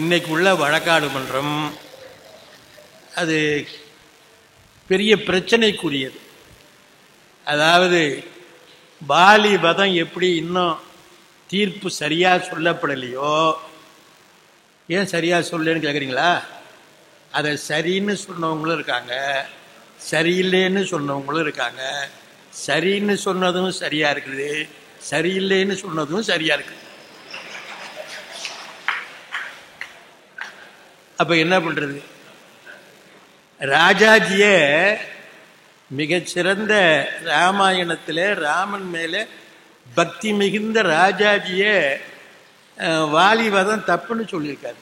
இன்னைக்கு உள்ள வழக்காடு மன்றம் அது பெரிய பிரச்சனைக்குரியது. அதாவது பாலி வதம் எப்படி இன்னும் தீர்ப்பு சரியா சொல்லப்படலையோ, ஏன் சரியா சொல்லலன்னு கேட்குறீங்களா? அதை சரின்னு சொன்னவங்களும் இருக்காங்க, சரியில்லைன்னு சொன்னவங்களும் இருக்காங்க. சரின்னு சொன்னதும் சரியா இருக்குது, சரியில்லைன்னு சொன்னதும் சரியா இருக்குது. அப்ப என்ன பண்றது? ராஜாஜிய மிகச்சிறந்த ராமாயணத்தில் ராமன் மேல பக்தி மிகுந்த ராஜாஜிய வாலிவதம் தப்புன்னு சொல்லியிருக்காரு.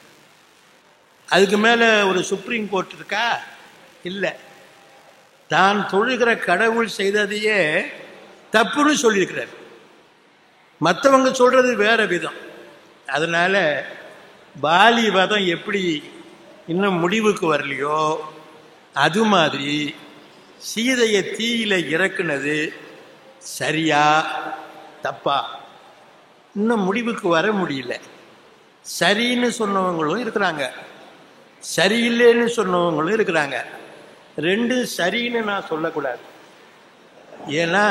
அதுக்கு மேல ஒரு சுப்ரீம் கோர்ட் இருக்கா? இல்லை. தான் தொழுகிற கடவுள் செய்ததையே தப்புன்னு சொல்லியிருக்கிறார். மற்றவங்க சொல்றது வேற விதம். அதனால பாலிவதம் எப்படி இன்னும் முடிவுக்கு வரலையோ, அது மாதிரி சீதையை தீயில இறக்குனது சரியா தப்பா இன்னும் முடிவுக்கு வர முடியல. சரின்னு சொன்னவங்களும் இருக்கிறாங்க, சரியில்லைன்னு சொன்னவங்களும் இருக்கிறாங்க. ரெண்டும் சரின்னு நான் சொல்லக்கூடாது. ஏன்னா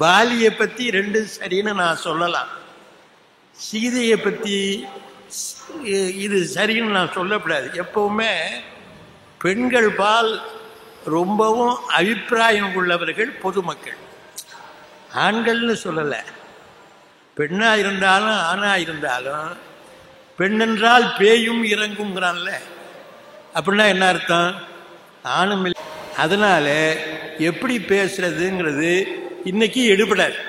பாலியை பத்தி ரெண்டும் சரின்னு நான் சொல்லலாம், சீதையை பத்தி இது சரின்னு நான் சொல்லக்கூடாது. எப்பவுமே பெண்கள் பால் ரொம்பவும் அபிப்பிராயம் உள்ளவர்கள் பொதுமக்கள், ஆண்கள்னு சொல்லலை. பெண்ணா இருந்தாலும் ஆணா இருந்தாலும், பெண்ணென்றால் பேயும் இறங்குங்கிறான்ல, அப்படின்னா என்ன அர்த்தம்? ஆணும் இல்லை. அதனால எப்படி பேசுறதுங்கிறது இன்னைக்கு எடுபடாது.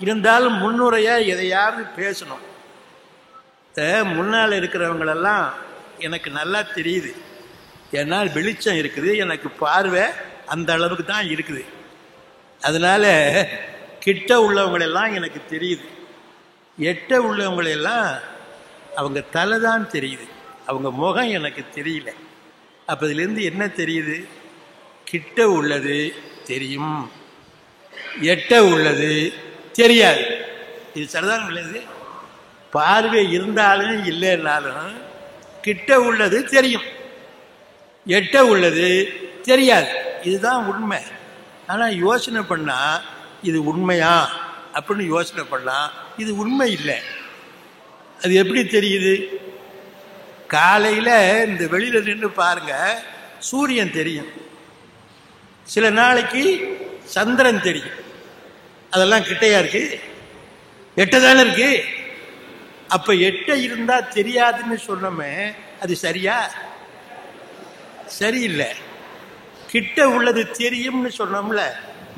இருந்தாலும் முன்னுரையா எதையாவது பேசணும். முன்னால் இருக்கிறவங்களெல்லாம் எனக்கு நல்லா தெரியுது, ஏன்னா வெளிச்சம் இருக்குது, எனக்கு பார்வை அந்த அளவுக்கு தான் இருக்குது. அதனால கிட்ட உள்ளவங்களெல்லாம் எனக்கு தெரியுது, எட்ட உள்ளவங்களெல்லாம் அவங்க தலை தான் தெரியுது, அவங்க முகம் எனக்கு தெரியல. அப்போ இதுலேருந்து என்ன தெரியுது? கிட்ட உள்ளது தெரியும், எட்ட உள்ளது தெரியாது. இது சரிதான் உள்ளது. பார்வை இருந்தாலும் இல்லைன்னாலும் கிட்ட உள்ளது தெரியும், எட்ட உள்ளது தெரியாது. இதுதான் உண்மை. ஆனால் யோசனை பண்ணா இது உண்மையா அப்படின்னு யோசனை பண்ணா இது உண்மை இல்லை. அது எப்படி தெரியுது? காலையில் இந்த வெளியில நின்று பாருங்க, சூரியன் தெரியும், சில நாளைக்கு சந்திரன் தெரியும். அதெல்லாம் கிட்டையா இருக்கு, எட்டதானே இருக்கு. அப்ப எட்ட இருந்தா தெரியாதுன்னு சொன்னோமே, அது சரியா? சரியில்லை. கிட்ட உள்ளது தெரியும்னு சொன்னோம்ல,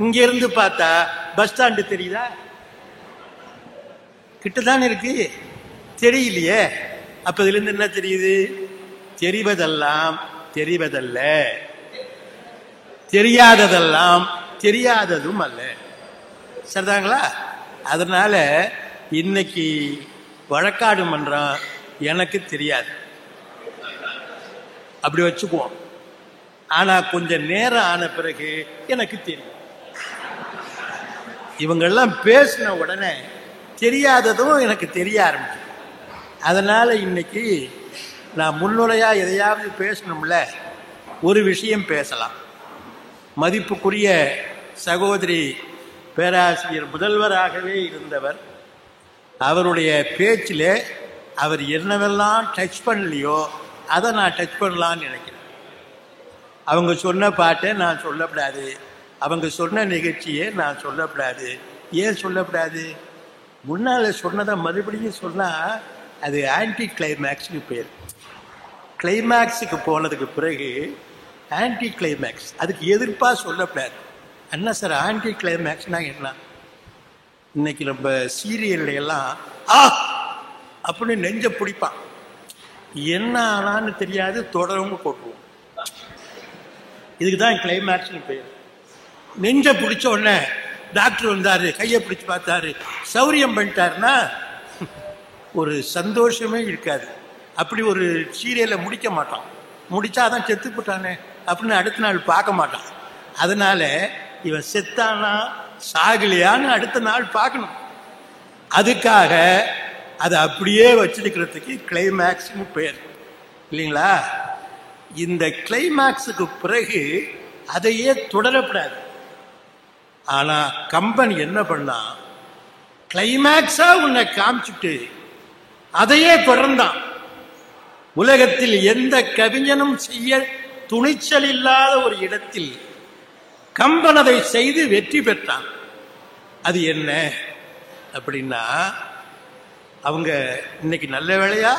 இங்க இருந்து பார்த்தா பஸ் ஸ்டாண்டு தெரியுதா? கிட்டதானே இருக்கு, தெரியலையே. அப்ப இதுல இருந்து என்ன தெரியுது? தெரிவதெல்லாம் தெரிவதல்ல, தெரியாததெல்லாம் தெரியாததும் அல்ல. சரிதாங்களா? அதனால இன்னைக்கு வழக்காடு மன்றம் எனக்கு தெரியாது அப்படி வச்சுக்குவோம். ஆனா கொஞ்சம் நேரம் ஆன பிறகு எனக்கு தெரியும். இவங்கெல்லாம் பேசின உடனே தெரியாததும் எனக்கு தெரிய ஆரம்பிச்சு. அதனால இன்னைக்கு நான் முன்னுரையா எதையாவது பேசணும்ல, ஒரு விஷயம் பேசலாம். மதிப்புக்குரிய சகோதரி பேராசிரியர் முதல்வராகவே இருந்தவர், அவருடைய பேச்சில் அவர் என்னவெல்லாம் டச் பண்ணலையோ அதை நான் டச் பண்ணலான்னு நினைக்கிறேன். அவங்க சொன்ன பாட்டை நான் சொல்லப்படாது, அவங்க சொன்ன நிகழ்ச்சியை நான் சொல்லப்படாது. ஏன் சொல்லப்படாது? முன்னால் சொன்னதை மறுபடியும் சொன்னால் அது ஆன்டி கிளைமேக்ஸுக்கு பேர். கிளைமேக்ஸுக்கு போனதுக்கு பிறகு ஆன்டி கிளைமேக்ஸ், அதுக்கு எதிர்ப்பாக சொல்லப்படாது. என்ன சார் ஆன்டி கிளைமேக்ஸ்னா என்ன? இன்னைக்கு நம்ம சீரியல்ல எல்லாம் அப்படின்னு நெஞ்ச பிடிப்பான், என்ன ஆனான்னு தெரியாது, தொடர்ந்து போட்டுருவோம். இதுக்கு தான் கிளைமேக்ஸ்னு பேர். நெஞ்ச பிடிச்ச உடனே டாக்டர் வந்தாரு, கையை பிடிச்சு பார்த்தாரு, சௌரியம் பண்ணிட்டாருன்னா ஒரு சந்தோஷமே இருக்காது. அப்படி ஒரு சீரியலை முடிக்க மாட்டான். முடிச்சாதான் செத்து போட்டானே அப்படின்னு அடுத்த நாள் பார்க்க மாட்டான். அதனால இவன் செத்தானா சாகலையான்னு அடுத்த நாள் பார்க்கணும். அதுக்காக அதை அப்படியே வச்சிருக்கிறதுக்கு கிளைமேக்ஸ் பேர் இல்லைங்களா? இந்த கிளைமேக்ஸுக்கு பிறகு அதையே தொடரப்படாது. ஆனா கம்பன் என்ன பண்ணா, கிளைமேக்ஸா உன்னை காமிச்சுட்டு அதையே தொடர்ந்தான். உலகத்தில் எந்த கவிஞனும் செய்ய துணிச்சல் இல்லாத ஒரு இடத்தில் கம்பன் அதை செய்து வெற்றி பெற்றான். அது என்ன அப்படின்னா, அவங்க இன்னைக்கு நல்ல வேளையா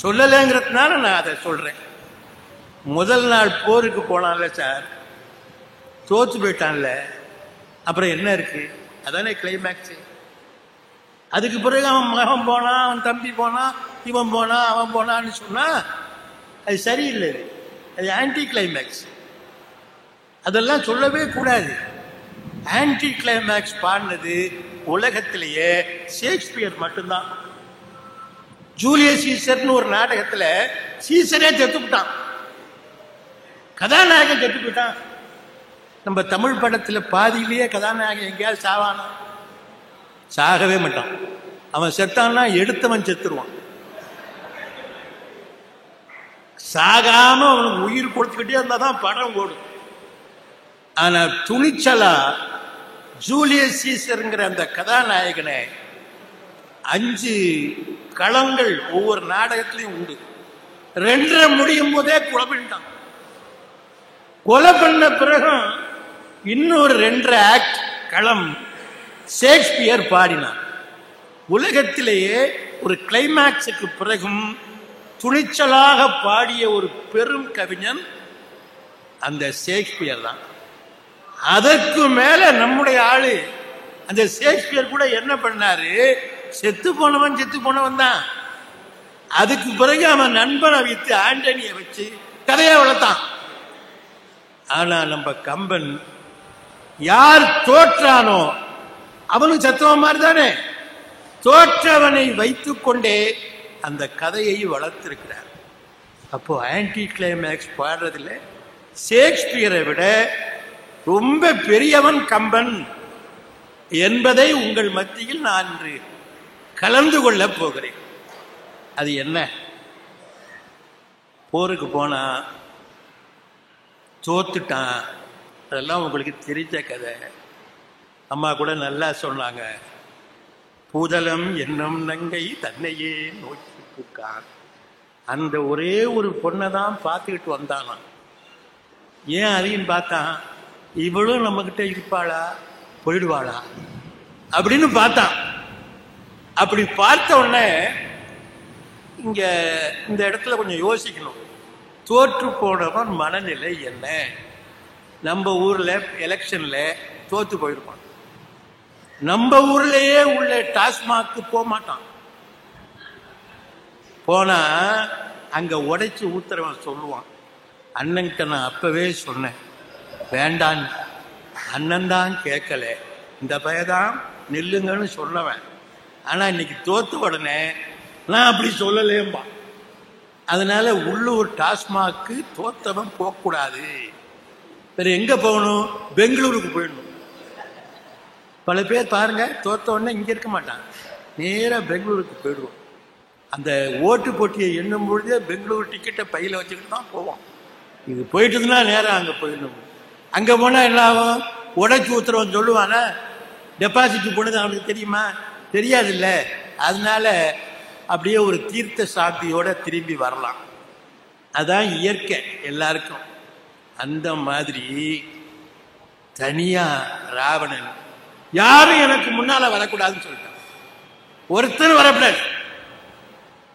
சொல்லலைங்கிறதுனால நான் அதை சொல்றேன். முதல் நாள் போருக்கு போனான்ல சார், தோத்து போயிட்டான்ல, அப்புறம் என்ன இருக்கு? அதானே கிளைமேக்ஸ். அதுக்கு பிறகு அவன் மகன் போனான், அவன் தம்பி போனான், இவன் போனான், அவன் போனான்னு சொன்னா அது சரியில்லை. அது ஆன்டி கிளைமேக்ஸ். அதெல்லாம் சொல்லவே கூடாது. ஆன்டி கிளைமேக்ஸ் பாடினது உலகத்திலேயே ஷேக்ஸ்பியர் மட்டும்தான். ஜூலியஸ் சீசர்னு ஒரு நாடகத்துல சீசரே செத்துட்டான், கதாநாயகன் செத்து போயிட்டான். நம்ம தமிழ் படத்துல பாதியிலேயே கதாநாயகன் எங்கேயாவது சாவானா? சாகவே மாட்டான். அவன் செத்தான்னா எடுத்தவன் செத்துருவான். சாகாம அவனுக்கு உயிர் கொடுத்துக்கிட்டே இருந்தாதான் படம் ஓடும். ஆனா துணிச்சலா ஜூலியஸ் சீசருங்கிற அந்த கதாநாயகனை 5 களங்கள் ஒவ்வொரு நாடகத்திலையும் உண்டு. 2 முடியும் போதே கொலை பண்ணிட்டான். கொலை பண்ண பிறகும் இன்னொரு 2 ஆக்ட் களம் ஷேக்ஸ்பியர் பாடினார். உலகத்திலேயே ஒரு கிளைமேக்ஸுக்கு பிறகும் துணிச்சலாக பாடிய ஒரு பெரும் கவிஞன் அந்த ஷேக்ஸ்பியர் தான். அதற்கு மேல நம்முடைய ஆளு அந்த ஷேக்ஸ்பியர் கூட என்ன பண்ணாரு, செத்து போனவன் தான். அதுக்கு பிறகு அவன் நண்பனை வைத்து ஆண்டனியை வச்சு கதையை வளர்த்தான். ஆனா நம்ம கம்பன் யார் தோற்றானோ அவனும் செத்தவன் மாதிரி தானே, தோற்றவனை வைத்துக் கொண்டே அந்த கதையை வளர்த்திருக்கிறார். அப்போ ஆன்டி கிளைமேக்ஸ் பாடுறதுல ஷேக்ஸ்பியரை விட ரொம்ப பெரியவன் கம்பன் என்பதை உங்கள் மத்தியில் நான் இன்று கலந்து கொள்ள போகிறேன். அது என்ன? போருக்கு போனா தோத்துட்டான், அதெல்லாம் உங்களுக்கு தெரிஞ்ச கதை. அம்மா கூட நல்லா சொன்னாங்க, பூதலம் என்னும் நங்கை தன்னையே நோக்கி பூக்கான். அந்த ஒரே ஒரு பொண்ணை தான் பார்த்துக்கிட்டு வந்தானா. ஏன் அதையும் பார்த்தான், இவளும் நம்ம கிட்ட இருப்பாளா போயிடுவாளா அப்படின்னு பார்த்தான். அப்படி பார்த்த உடனே இங்க இந்த இடத்துல கொஞ்சம் யோசிக்கணும். தோற்று போனவன் மனநிலை என்ன? நம்ம ஊர்ல எலெக்ஷன்ல தோத்து போயிருப்பான். நம்ம ஊர்லயே உள்ள டாஸ்மாக்கு போக மாட்டான். போனா அங்க உடைச்சு ஊத்துறவன் சொல்லுவான், அண்ணன்கிட்ட நான் அப்பவே சொன்னேன் வேண்டான், அண்ணன் தான் கேட்கல, இந்த பையதான் நில்லுங்கன்னு சொன்னவன். ஆனா இன்னைக்கு தோத்து உடனே நான் அப்படி சொல்லலேம்பா. அதனால உள்ளூர் டாஸ்மாக்கு தோத்தவன் போகக்கூடாது. வேற எங்க போகணும்? பெங்களூருக்கு போயிடணும். பல பேர் பாருங்க, தோத்த உடனே இங்க இருக்க மாட்டான், நேரா பெங்களூருக்கு போயிடுவோம். அந்த ஓட்டு போட்டியை எண்ணும் பொழுதே பெங்களூர் டிக்கெட்டை பையில வச்சுக்கிட்டு தான் போவோம். இது போயிட்டுதுன்னா நேரம் அங்க போயிடணும். அங்க போனா என்ன ஆகும்? உடைச்சு ஊத்துறவன் சொல்லுவானா, டெபாசிட் போனது அவனுக்கு தெரியுமா? தெரியாது இல்ல. அதனால அப்படியே ஒரு தீர்த்த சாந்தியோட திரும்பி வரலாம். அதான் இயற்கை எல்லாருக்கும். அந்த மாதிரி தனியா ராவணன் யாரும் எனக்கு முன்னால வரக்கூடாதுன்னு சொல்லிட்டான். ஒருத்தர் வரக்கூடாது,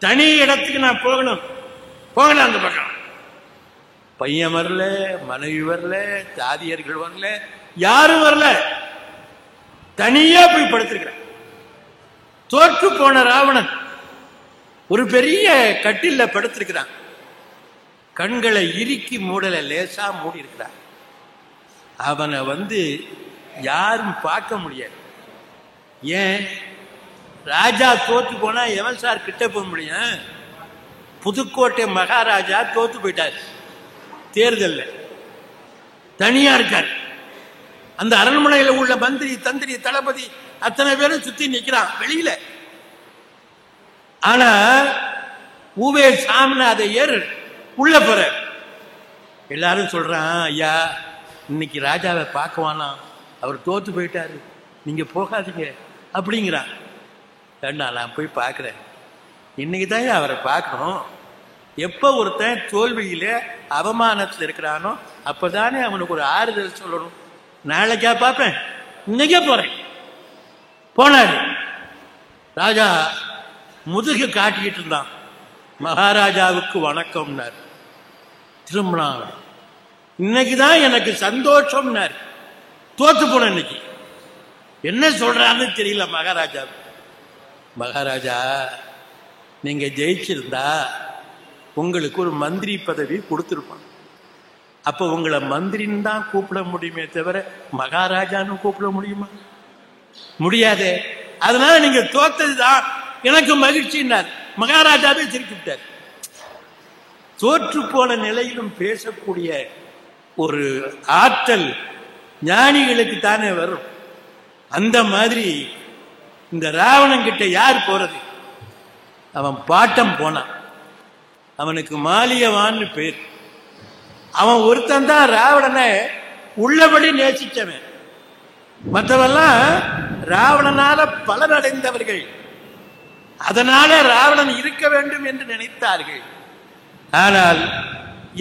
தனி இடத்துக்கு நான் போகணும். போகலாம் அந்த பக்கம். பையன் வரல, மனைவி வரல, தாதியர்கள் வரல, யாரும் வரல. தனியா போய் படுத்திருக்கிறான். தோற்று போன ராவணன் ஒரு பெரிய கட்டில்ல படுத்திருக்கிறான். கண்களை இறுக்கி மூடல, லேசா மூடி இருக்கிறான். அவனை யாரும் பார்க்க முடியாது. ஏன்? ராஜா தோத்து போனா எவன் சார் கிட்ட போக முடியும்? புதுக்கோட்டை மகாராஜா தோத்து போயிட்டார் தேர்தல்ல, தனியா இருக்கார். அந்த அரண்மனையில உள்ள மந்திரி, தந்திரி, தளபதி அத்தனை பேரும் சுத்தி நிக்கிறான் வெளியில. ஆனா ஊவே சாமிநாதையர் உள்ள போற எல்லாரும் சொல்றான், ஐயா இன்னைக்கு ராஜாவை பார்க்கவானா, அவர் தோத்து போயிட்டாரு, நீங்க போகாதீங்க அப்படிங்கிறான். ஏண்டா நான் போய் பார்க்கிறேன், இன்னைக்கு தான் அவரை பார்க்கணும். எப்ப ஒருத்தன் தோல்வியில அவமானத்தில் இருக்கிறானோ அப்பதானே அவனுக்கு ஒரு ஆறுதல் சொல்லணும். நாளைக்கா பார்ப்பேன், இன்னைக்கே போறேன். போனாரு. ராஜா முதுகு காட்டிக்கிட்டு இருந்தான். மகாராஜாவுக்கு வணக்கம்னார். திரும்பினான். இன்னைக்குதான் எனக்கு சந்தோஷம்னார். தோத்து போன இன்னைக்கு என்ன சொல்றான்னு தெரியல மகாராஜா. மகாராஜா நீங்க ஜெயிச்சிருந்தா உங்களுக்கு ஒரு மந்திரி பதவி கொடுத்திருப்பான். அப்ப உங்களை மந்திரின்னு தான் கூப்பிட முடியுமே தவிர மகாராஜான்னு கூப்பிட முடியுமா? முடியாதே. அதனால நீங்க தோத்ததுதான் எனக்கு மகிழ்ச்சின்னார். மகாராஜாவே சிரிக்கிட்டார். தோற்று போன நிலையிலும் பேசக்கூடிய ஒரு ஆற்றல் ஞானிகளுக்கு தானே வரும். அந்த மாதிரி இந்த ராவணன் கிட்ட யார் போறது? அவன் பாட்டம் போனான். அவனுக்கு மாலியவான்னு பேர். அவன் ஒருத்தன் தான் ராவணனை உள்ளபடி நேசிச்சவன். மற்றவெல்லாம் ராவணனால பலனடைந்தவர்கள். அதனால ராவணன் இருக்க வேண்டும் என்று நினைத்தார்கள். ஆனால்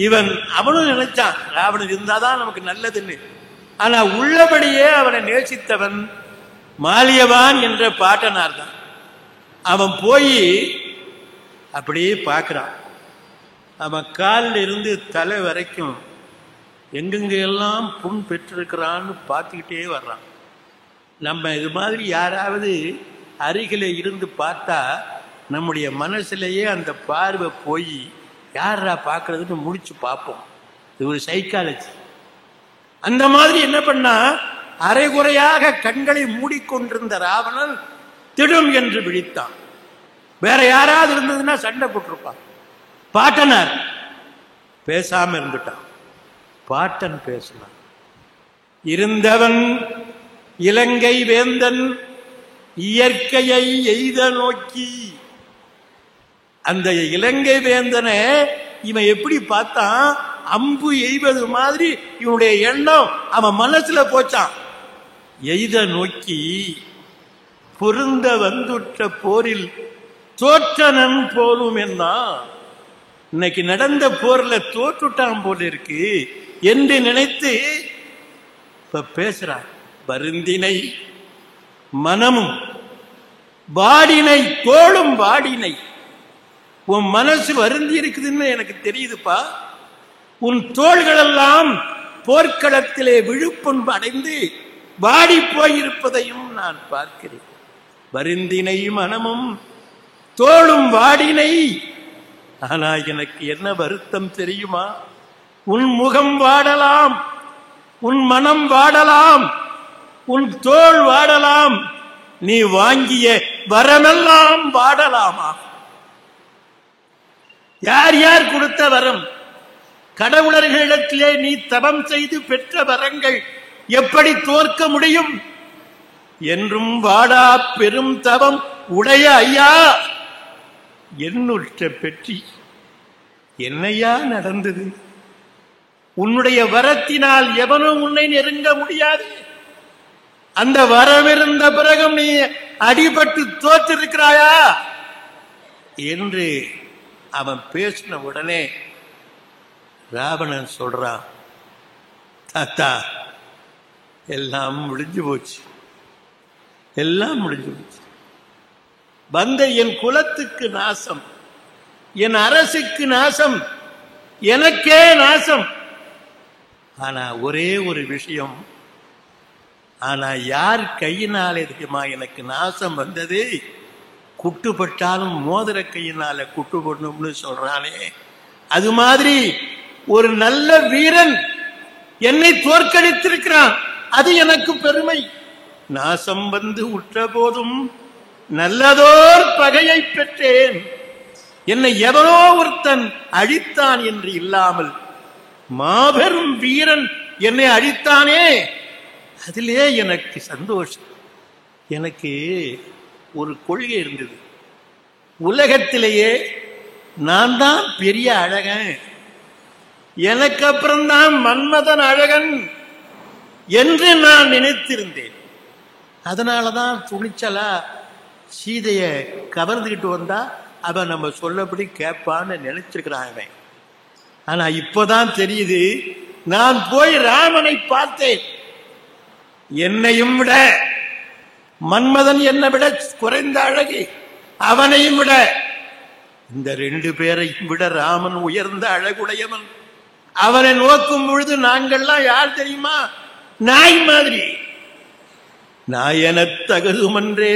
இவன் அவனும் நினைச்சான் ராவணன் இருந்தாதான் நமக்கு நல்லதுன்னு. ஆனா உள்ளபடியே அவனை நேசித்தவன் மாலியவான் என்ற பாட்டனார் தான். அவன் போய் அப்படியே பார்க்கிறான். அவன் காலில் இருந்து தலை வரைக்கும் எங்கெங்க எல்லாம் புண் பெற்றிருக்கிறான்னு பார்த்துக்கிட்டே வர்றான். நம்ம இது மாதிரி யாராவது அருகில இருந்து பார்த்தா நம்முடைய மனசுலேயே அந்த பார்வை போய் யாரா பார்க்கறதுன்னு முடிச்சு பார்ப்போம். இது ஒரு சைக்காலஜி. அந்த மாதிரி என்ன பண்ணா, அரைகுறையாக கண்களை மூடிக்கொண்டிருந்த ராவணன் திடும் என்று விழித்தான். வேற யாராவது இருந்ததுன்னா சண்டை போட்டிருப்பான். பாட்டனார் பேசாம இருந்துட்டான். பாட்டன் பேசினான். இருந்தவன் இலங்கை வேந்தன் இயற்கையை எய்த நோக்கி. அந்த இலங்கை வேந்தனை இவன் எப்படி பார்த்தான்? அம்பு எய்வது மாதிரி இவனுடைய எண்ணம் அவன் மனசுல போச்சான். எய்த நோக்கி பொருந்த வந்துற்ற போரில் தோற்றனன் போலும் என்ன. இன்னைக்கு நடந்த போர்ல தோற்றுட்டான் போல இருக்கு என்று நினைத்து இப்ப பேசுறான். வருந்தினை மனமும் வாடினை தோளும் வாடினை. உன் மனசு வருந்தி இருக்குதுன்னு எனக்கு தெரியுதுப்பா. உன் தோள்கள் எல்லாம் போர்க்களத்திலே விழுப்புண்பு அடைந்து வாடி போயிருப்பதையும் நான் பார்க்கிறேன். வருந்தினை மனமும் தோளும் வாடினை. ஆனா எனக்கு என்ன வருத்தம் தெரியுமா? உன் முகம் வாடலாம், உன் மனம் வாடலாம், உன் தோள் வாடலாம், நீ வாங்கிய வரமெல்லாம் வாடலாமா? யார் யார் கொடுத்த வரம்? கடவுளர்களிடத்திலே நீ தவம் செய்து பெற்ற வரங்கள் எப்படி தோற்க முடியும்? என்றும் வாடா பெரும் தவம் உடைய ஐயா, என்னுற்ற பெற்றி என்னையா நடந்தது? உன்னுடைய வரத்தினால் எவனும் உன்னை நெருங்க முடியாது. அந்த வரம் இருந்த பிறகும் நீ அடிபட்டு தோற்றிருக்கிறாயா என்று அவன் பேசின உடனே ராவணன் சொல்றான், தாத்தா எல்லாம் முடிஞ்சு போச்சு, எல்லாம் முடிஞ்சு போச்சு. வந்த என் குலத்துக்கு நாசம், என் அரசுக்கு நாசம், எனக்கே நாசம். ஆனா ஒரே ஒரு விஷயம், ஆனா யார் கையினாலே தெரியுமா எனக்கு நாசம் வந்தது? குட்டுப்பட்டாலும் மோதிர கையினால குட்டு போடணும்னு சொல்றானே, அது மாதிரி ஒரு நல்ல வீரன் என்னை தோற்கடித்திருக்கிறான். அது எனக்கு பெருமை. நாசம் வந்து உற்ற போதும் நல்லதோர் பகையை பெற்றேன். என்னை எவனோ ஒருத்தன் அழித்தான் என்று இல்லாமல் மாபெரும் வீரன் என்னை அழித்தானே, அதிலே எனக்கு சந்தோஷம். எனக்கு ஒரு கொள்கை இருந்தது. உலகத்திலேயே நான் தான் பெரிய அழகன், எனக்கு அப்புறம்தான் மன்மதன் அழகன் என்று நான் நினைத்திருந்தேன். அதனாலதான் துணிச்சலா சீதைய கவர்ந்துகிட்டு வந்தா அவன் நம்ம சொல்லபடி கேட்பான்னு நினைச்சிருக்கிறான் அவன். ஆனா இப்பதான் தெரியுது, நான் போய் ராமனை பார்த்தேன், என்னையும் விட மன்மதன் என்னை விட குறைந்த அழகு, அவனையும் விட இந்த 2 பேரையும் விட ராமன் உயர்ந்த அழகுடையவன். அவனை நோக்கும் பொழுது நாங்கள்லாம் யார் தெரியுமா? நாய் மாதிரி. நாயன தகுதுமன்றே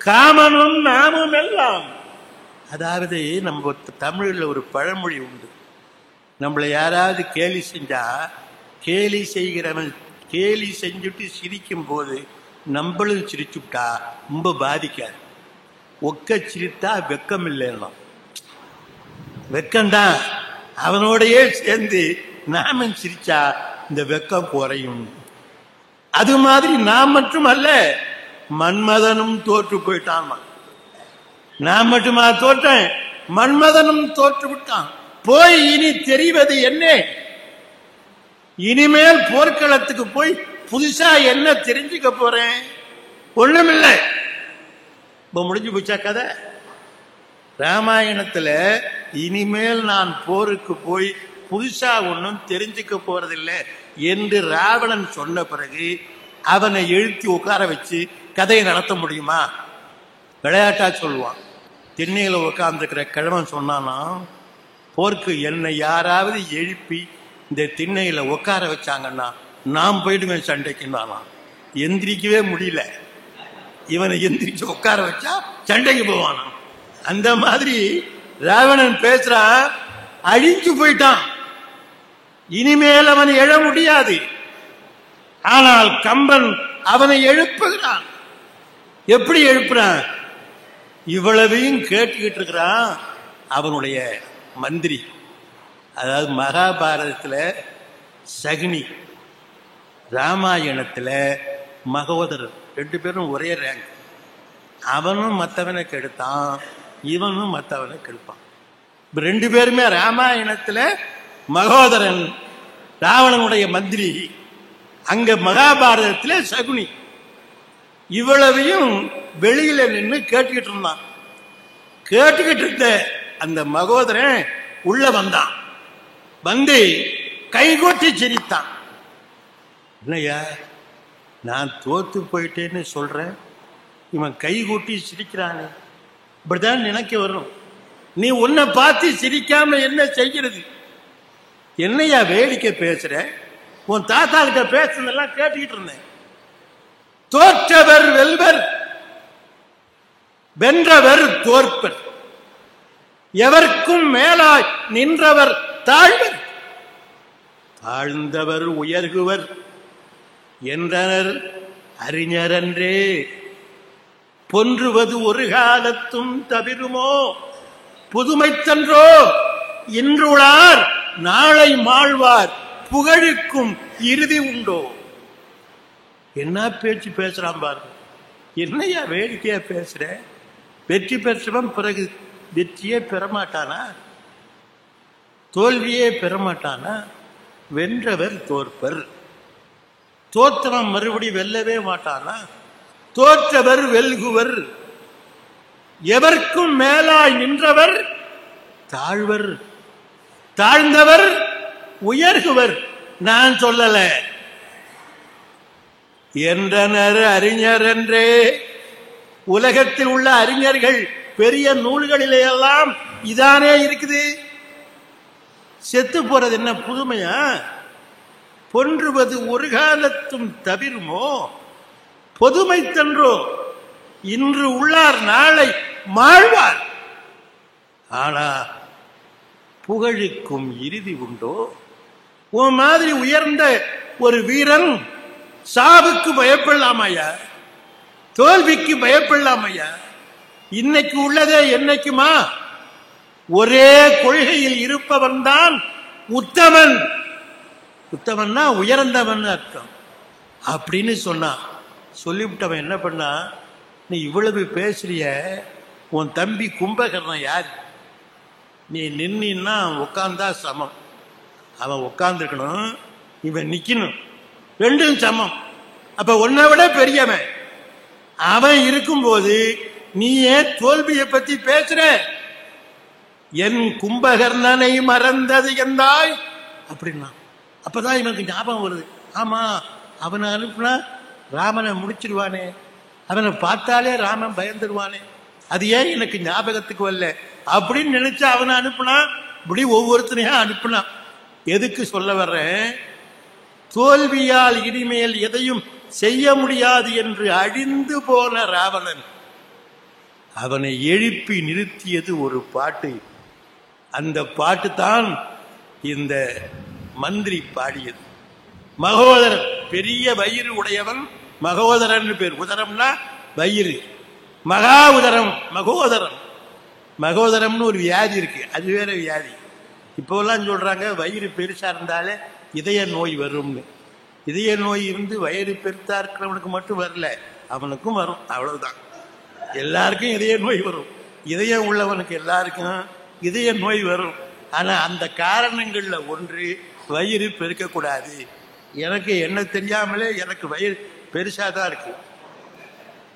காமனும் நாமும் எல்லாம். அதாவது நம்ம தமிழ்ல ஒரு பழமொழி உண்டு, நம்மளை யாராவது கேலி செஞ்சா, கேலி செய்கிறவன் கேலி செஞ்சுட்டு சிரிக்கும் போது நம்மளும் சிரிச்சுட்டா ரொம்ப பாதிக்காது. ஒக்க சிரித்தா வெக்கம் இல்லைன்னா, வெக்கம்தான் அவனோடையே சேர்ந்து நாமும் சிரிச்சா இந்த வெக்கம் குறையும். அது மாதிரி நான் மட்டும் அல்ல, மன்மதனும் தோற்று போயிட்டான். நான் மட்டுமா தோற்றேன், மன்மதனும் தோற்று விட்டான். போய் இனி தெரிவது என்ன? இனிமேல் போர்க்களத்துக்கு போய் புதுசா என்ன தெரிஞ்சுக்க போறேன்? ஒண்ணுமில்லை. இப்ப முடிஞ்சு போச்சா கதை? ராமாயணத்துல இனிமேல் நான் போருக்கு போய் புதுசா ஒன்னும் தெரிஞ்சுக்க போறதில்லை என்று ராவணன் சொன்ன பிறகு அவனை எழுத்தி உட்கார வச்சு கதையை நடத்த முடியுமா? விளையாட்டா சொல்லுவான். திண்ணையில உட்கார்ந்துக்கிற கிழவன் சொன்னானா, போருக்கு என்னை யாராவது எழுப்பி இந்த திண்ணையில உட்கார வச்சாங்கன்னா நான் போயிடுவேன் சண்டைக்குன்னானா. எந்திரிக்கவே முடியல, இவனை எந்திரிச்சு உட்கார வச்சா சண்டைக்கு போவானா. அந்த மாதிரி ராவணன் பேசுறான், அழிஞ்சு போயிட்டான், இனிமேல் அவன் எழ முடியாது. ஆனால் கம்பன் அவனை எழுப்புகிறான். எப்படி எழுப்புறான்? இவ்வளவையும் கேட்டுக்கிட்டு இருக்கிறான் அவனுடைய மந்திரி. அதாவது மகாபாரதத்துல சகுனி, ராமாயணத்துல மகோதரர், 2 பேரும் ஒரே ரேங்க். அவனும் மற்றவனை கெடுத்தான், இவனும் மற்றவனை கெடுப்பான். 2 பேருமே ராமாயணத்துல மகோதரன் ராவணனுடைய மந்திரி, அங்க மகாபாரதத்துல சகுனி. இவ்வளவையும் வெளியில நின்று கேட்டுக்கிட்டு இருந்தான். கேட்டுக்கிட்டு இருந்த அந்த மகோதரன் உள்ள வந்தான். வந்து கைகொட்டி சிரித்தான். இல்லையா, நான் தோத்து போயிட்டேன்னு சொல்றேன், இவன் கைகூட்டி சிரிக்கிறானே, இப்படிதான் நினைக்க வரும். நீ உன்னை பார்த்து சிரிக்காம என்ன செய்கிறது? என்னையா வேடிக்கை பேசுற? உன் தாத்தா கிட்ட பேசுனதெல்லாம் கேட்டுக்கிட்டு இருந்தேன். தோற்றவர் வெல்வர், வென்றவர் தோற்பர், எவர்க்கும் மேலாய் நின்றவர் தாழ்வர், தாழ்ந்தவர் உயர்குவர் என்றனர் அறிஞரன்றே. பொன்றுவது ஒரு காலத்தும் தவிருமோ புதுமைத்தன்றோ, இன்றுளார் நாளை மாழ்வார் புகழுக்கும் இறுதி உண்டோ. என்ன பேச்சு பேசுறான் பாருங்க. என்னையா வேடிக்கையா பேசுற? வெற்றி பெற்றவன் பிறகு வெற்றியே பெறமாட்டானா? தோல்வியே பெறமாட்டானா? வென்றவர் தோற்பர். தோற்றவன் மறுபடி வெல்லவே மாட்டானா? தோற்றவர் வெல்குவர், எவர்க்கும் மேலாய் நின்றவர் தாழ்வர், தாழ்ந்தவர் உயர்குவர். நான் சொல்லல, என்றனர் அறிஞர் என்றே. உலகத்தில் உள்ள அறிஞர்கள் பெரிய நூல்களிலே எல்லாம் இதானே இருக்குது. செத்து போறது என்ன புதுமையா? பொன்றுவது ஒரு காலத்தும் தவிருமோ பொதுமைத்தன்றோ, இன்று உள்ளார் நாளை மாழ்வார், ஆனா புகழுக்கும் இறுதி உண்டோ. உன் மாதிரி உயர்ந்த ஒரு வீரன் சாவுக்கு பயப்படலாமையா? தோல்விக்கு பயப்படலாமையா? இன்னைக்கு உள்ளதே என்னைக்குமா? ஒரே கொள்கையில் இருப்பவன் தான் உத்தமன். உத்தமன்னா உயர்ந்தவன் அர்த்தம் அப்படின்னு சொன்னான். சொல்லிவிட்டவன் என்ன பண்ணா, நீ இவ்வளவு பேசுறிய, உன் தம்பி கும்பகர்ணன் யார்? நீ நின்னா உட்கார்ந்தா சமம், அவன் உட்கார்ந்துருக்கணும், இவன் நிக்கணும், ரெண்டும் சமம். அப்ப உன்னை விட பெரியவன் அவன் இருக்கும்போது நீ ஏன் தோல்வியை பத்தி பேசுற? என் கும்பகர்ணனை மறந்தது எந்தாய் அப்படின்னா அப்பதான் இவனுக்கு ஞாபகம் வருது. ஆமா, அவனை அனுப்புனா ராமனை முடிச்சிருவானே, அவனை பார்த்தாலே ராமன் பயந்துருவானே, அது ஏன் எனக்கு ஞாபகத்துக்கு வரல அப்படின்னு நினைச்சு அவனை அனுப்புனா. இப்படி ஒவ்வொருத்தனையா அனுப்புனான். எதுக்கு சொல்ல வர்றேன்? தோல்வியால் இனிமேல் எதையும் செய்ய முடியாது என்று அழிந்து போன ராவணன் அவனை எழுப்பி நிறுத்தியது ஒரு பாட்டு. அந்த பாட்டு தான் இந்த மந்திரி பாடியது. மகோதரன் பெரிய வயிறு உடையவன், மகோதரன் பேர். உதரம்னா வயிறு, மகா உதரம் மகோதரம். மகோதரம்னு ஒரு வியாதி இருக்கு, அது வேற வியாதி. இப்போலாம் சொல்றாங்க வயிறு பெருசா இருந்தாலே இதய நோய் வரும்னு. இதய நோய் இருந்து வயிறு பெருசா இருக்கிறவனுக்கு மட்டும் வரல, அவனுக்கும் வரும், அவ்வளவுதான். எல்லாருக்கும் இதய நோய் வரும், இதயம் உள்ளவனுக்கு எல்லாருக்கும் இதய நோய் வரும். ஆனா அந்த காரணங்கள்ல ஒன்று வயிறு பெருக்கக்கூடாது. எனக்கு என்ன தெரியாமலே எனக்கு வயிறு பெருசாதான் இருக்கு.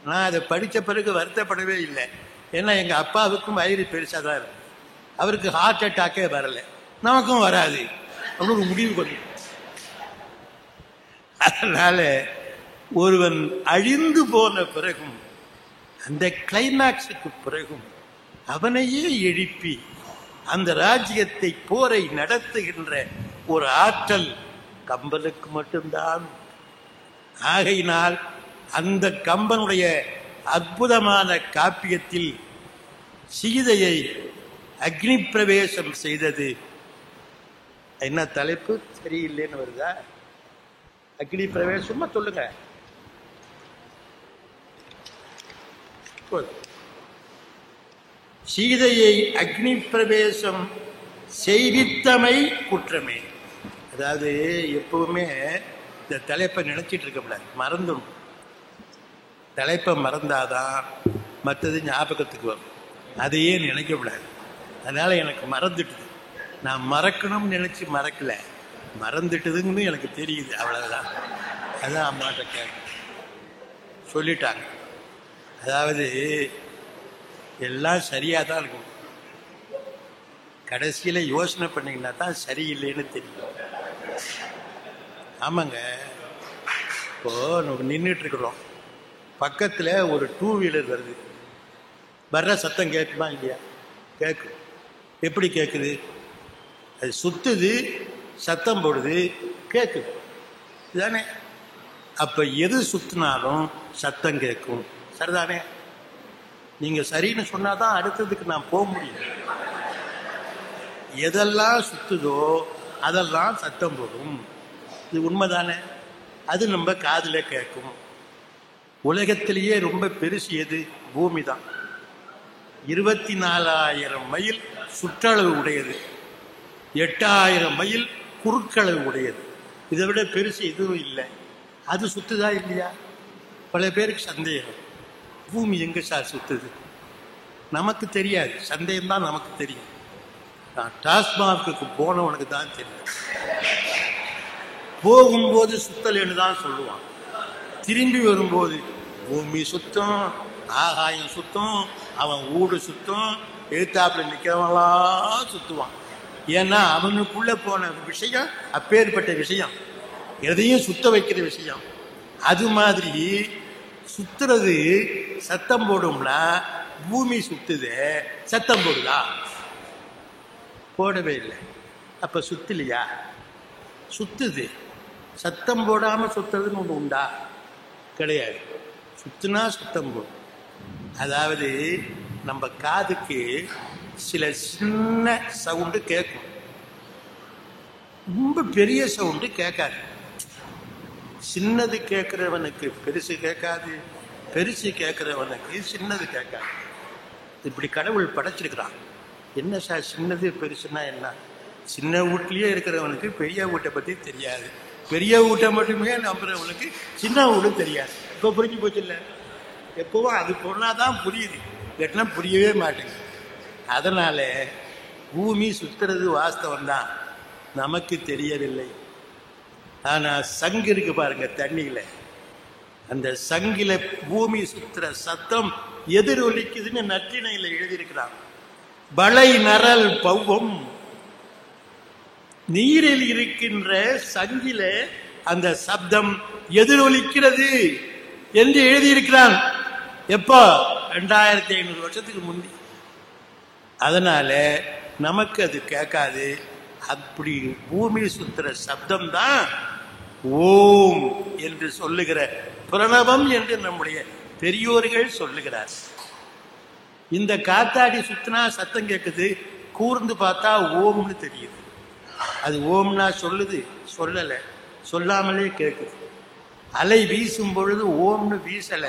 நான் அதை படித்த பிறகு வருத்தப்படவே இல்லை. ஏன்னா எங்க அப்பாவுக்கும் வயிறு பெருசாதான் இருக்கு, அவருக்கு ஹார்ட் அட்டாக்கே வரல, நமக்கும் வராது அப்படின்னு ஒரு முடிவு பண்ணி. அதனால ஒருவன் அழிந்து போன பிறகும் அந்த கிளைமேக்ஸுக்கு பிறகும் அவனையே எழுப்பி அந்த ராஜ்யத்தை போரை நடத்துகின்ற ஒரு ஆற்றல் கம்பனுக்கு மட்டும்தான். ஆகையினால் அந்த கம்பனுடைய அற்புதமான காப்பியத்தில் சீதையை அக்னி பிரவேசம் செய்தது. என்ன தலைப்பு சரியில்லைன்னு வருதா? அக்னி பிரவேசமா சொல்லுங்க. சீதையை அக்னி பிரவேசம் செய்வித்தமை குற்றமே. அதாவது எப்பவுமே இந்த தலைப்பை நினைச்சிட்டு இருக்கக்கூடாது, மறந்துடும். தலைப்பை மறந்தாதான் மற்றது ஞாபகத்துக்கு வரும், அதையே நினைக்கக்கூடாது. அதனால எனக்கு மறந்துட்டுது, நான் மறக்கணும்னு நினைச்சு மறக்கல, மறந்துட்டுதுன்னு எனக்கு தெரியுது, அவ்வளவுதான். அதான் அம்மாட்ட கேட்க சொல்லிட்டாங்க. அதாவது எல்லாம் சரியாக தான் இருக்கும், கடைசியில் யோசனை பண்ணிங்கன்னா தான் சரியில்லைன்னு தெரியும். ஆமாங்க, இப்போ நம்ம நின்றுட்டு இருக்கிறோம், பக்கத்தில் ஒரு 2 வீலர் வருது, வர்ற சத்தம் கேட்குமா இல்லையா? கேட்கும். எப்படி கேட்குது? அது சுத்துது, சத்தம் போடுது, கேட்குது, இதுதானே? அப்போ எது சுத்தினாலும் சத்தம் கேட்கும், சரிதானே? நீங்க சரின்னு சொன்னாதான் அடுத்ததுக்கு நான் போக முடியும். எதெல்லாம் சுத்துதோ அதெல்லாம் சத்தம் போடும், இது உண்மைதானே? அது நம்ம காதுல கேட்கும். உலகத்திலேயே ரொம்ப பெருசு எது? பூமி தான். 24,000 மைல் சுற்றளவு உடையது, 8,000 மைல் குறுக்களவு உடையது. இதை விட பெருசு எதுவும் இல்லை. அது சுத்துதா இல்லையா? பல பேருக்கு சந்தேகம், பூமி எங்க சார் சுத்துது? நமக்கு தெரியாது, சந்தேகம் தான் நமக்கு தெரியும். நான் டாஸ்மார்க்கு போனவனுக்கு தான் தெரியும். போகும்போது சுத்தலைன்னு தான் சொல்லுவான், திரும்பி வரும்போது பூமி சுத்தம், ஆகாயம் சுத்தம், அவன் ஊடு சுத்தம், எழுத்தாப்புல நிற்கிறவங்களாம் சுத்துவான். ஏன்னா அவனுக்குள்ள போன விஷயம் அப்பேற்பட்ட விஷயம், எதையும் சுத்த வைக்கிற விஷயம். அது மாதிரி சுத்துறது சத்தம் போடும்னா பூமி சுத்துது, சத்தம் போடுதா? போடவே இல்லை. அப்ப சுத்தலையா? சுத்துது. சத்தம் போடாம சுத்துறதுன்னு ஒன்று உண்டா? கிடையாது. சுத்துனா சத்தம் போடும். அதாவது நம்ம காதுக்கு சில சின்ன சவுண்டு கேட்கும், ரொம்ப பெரிய சவுண்டு கேட்காது. சின்னது கேட்கிறவனுக்கு பெருசு கேட்காது, பெருசு கேட்கிறவனுக்கு சின்னது கேட்காது. இப்படி கடவுள் படைச்சிருக்கிறான். என்ன சார் சின்னது பெருசுன்னா என்ன? சின்ன வீட்லயே இருக்கிறவனுக்கு பெரிய வீட்டை பத்தி தெரியாது, பெரிய வீட்டை மட்டுமே நம்புறவனுக்கு சின்ன வீடும் தெரியாது. இப்போ புரிஞ்சு போச்சு இல்லை? எப்பவும் அது பொருளாதான் புரியுது. கேட்டா புரியவே மாட்டேங்குது. அதனால பூமி சுத்துறது வாஸ்தவம் தான், நமக்கு தெரியவில்லை. ஆனா சங்கு இருக்கு பாருங்க தண்ணியில, அந்த சங்கில பூமி சுத்துற சத்தம் எதிரொலிக்குதுன்னு நற்றிணையில எழுதியிருக்கிறான். பலை நரல் பௌவம், நீரில் இருக்கின்ற சங்கில அந்த சப்தம் எதிரொலிக்கிறது என்று எழுதியிருக்கிறான். எப்போ? 2500 வருஷத்துக்கு முந்தி. அதனால நமக்கு அது கேட்காது. அப்படி பூமி சுத்துற சப்தம் தான் ஓம் என்று சொல்லுகிற பிரணவம் என்று நம்முடைய பெரியோர்கள் சொல்லுகிறார். இந்த காத்தாடி சுத்தினா சத்தம் கேட்குது, கூர்ந்து பார்த்தா ஓம்னு தெரியுது. அது ஓம்னா சொல்லுது, சொல்லலை, சொல்லாமலே கேட்குது. அலை வீசும் பொழுது ஓம்னு வீசல,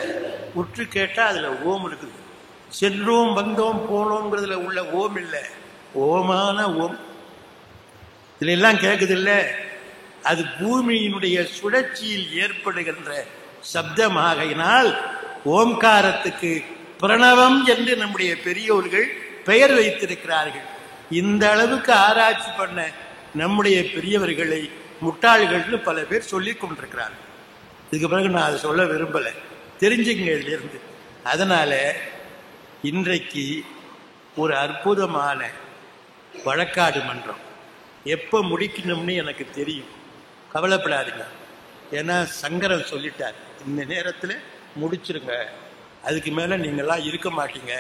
உற்று கேட்டா அதுல ஓம் இருக்குது. சென்றோம் வந்தோம் போனோங்கிறதுல உள்ள ஓம் இல்லை, ஓமான ஓம் இதுல எல்லாம் கேட்குது இல்ல. அது பூமியினுடைய சுழற்சியில் ஏற்படுகின்ற சப்தமாகையினால் ஓம்காரத்துக்கு பிரணவம் என்று நம்முடைய பெரியோர்கள் பெயர் வைத்திருக்கிறார்கள். இந்த அளவுக்கு ஆராய்ச்சி பண்ண நம்முடைய பெரியவர்களை முட்டாள்கள்னு பல பேர் சொல்லி கொண்டிருக்கிறார்கள். இதுக்கு பிறகு நான் அதை சொல்ல விரும்பலை, தெரிஞ்சுங்க இதிலிருந்து. அதனால இன்றைக்கு ஒரு அற்புதமான வழக்காடு மன்றம் எப்போ முடிக்கணும்னு எனக்கு தெரியும், கவலைப்படாதீங்க. ஏன்னா சங்கரன் சொல்லிட்டார், இந்த நேரத்தில் முடிச்சிருங்க, அதுக்கு மேலே நீங்கள்லாம் இருக்க மாட்டீங்க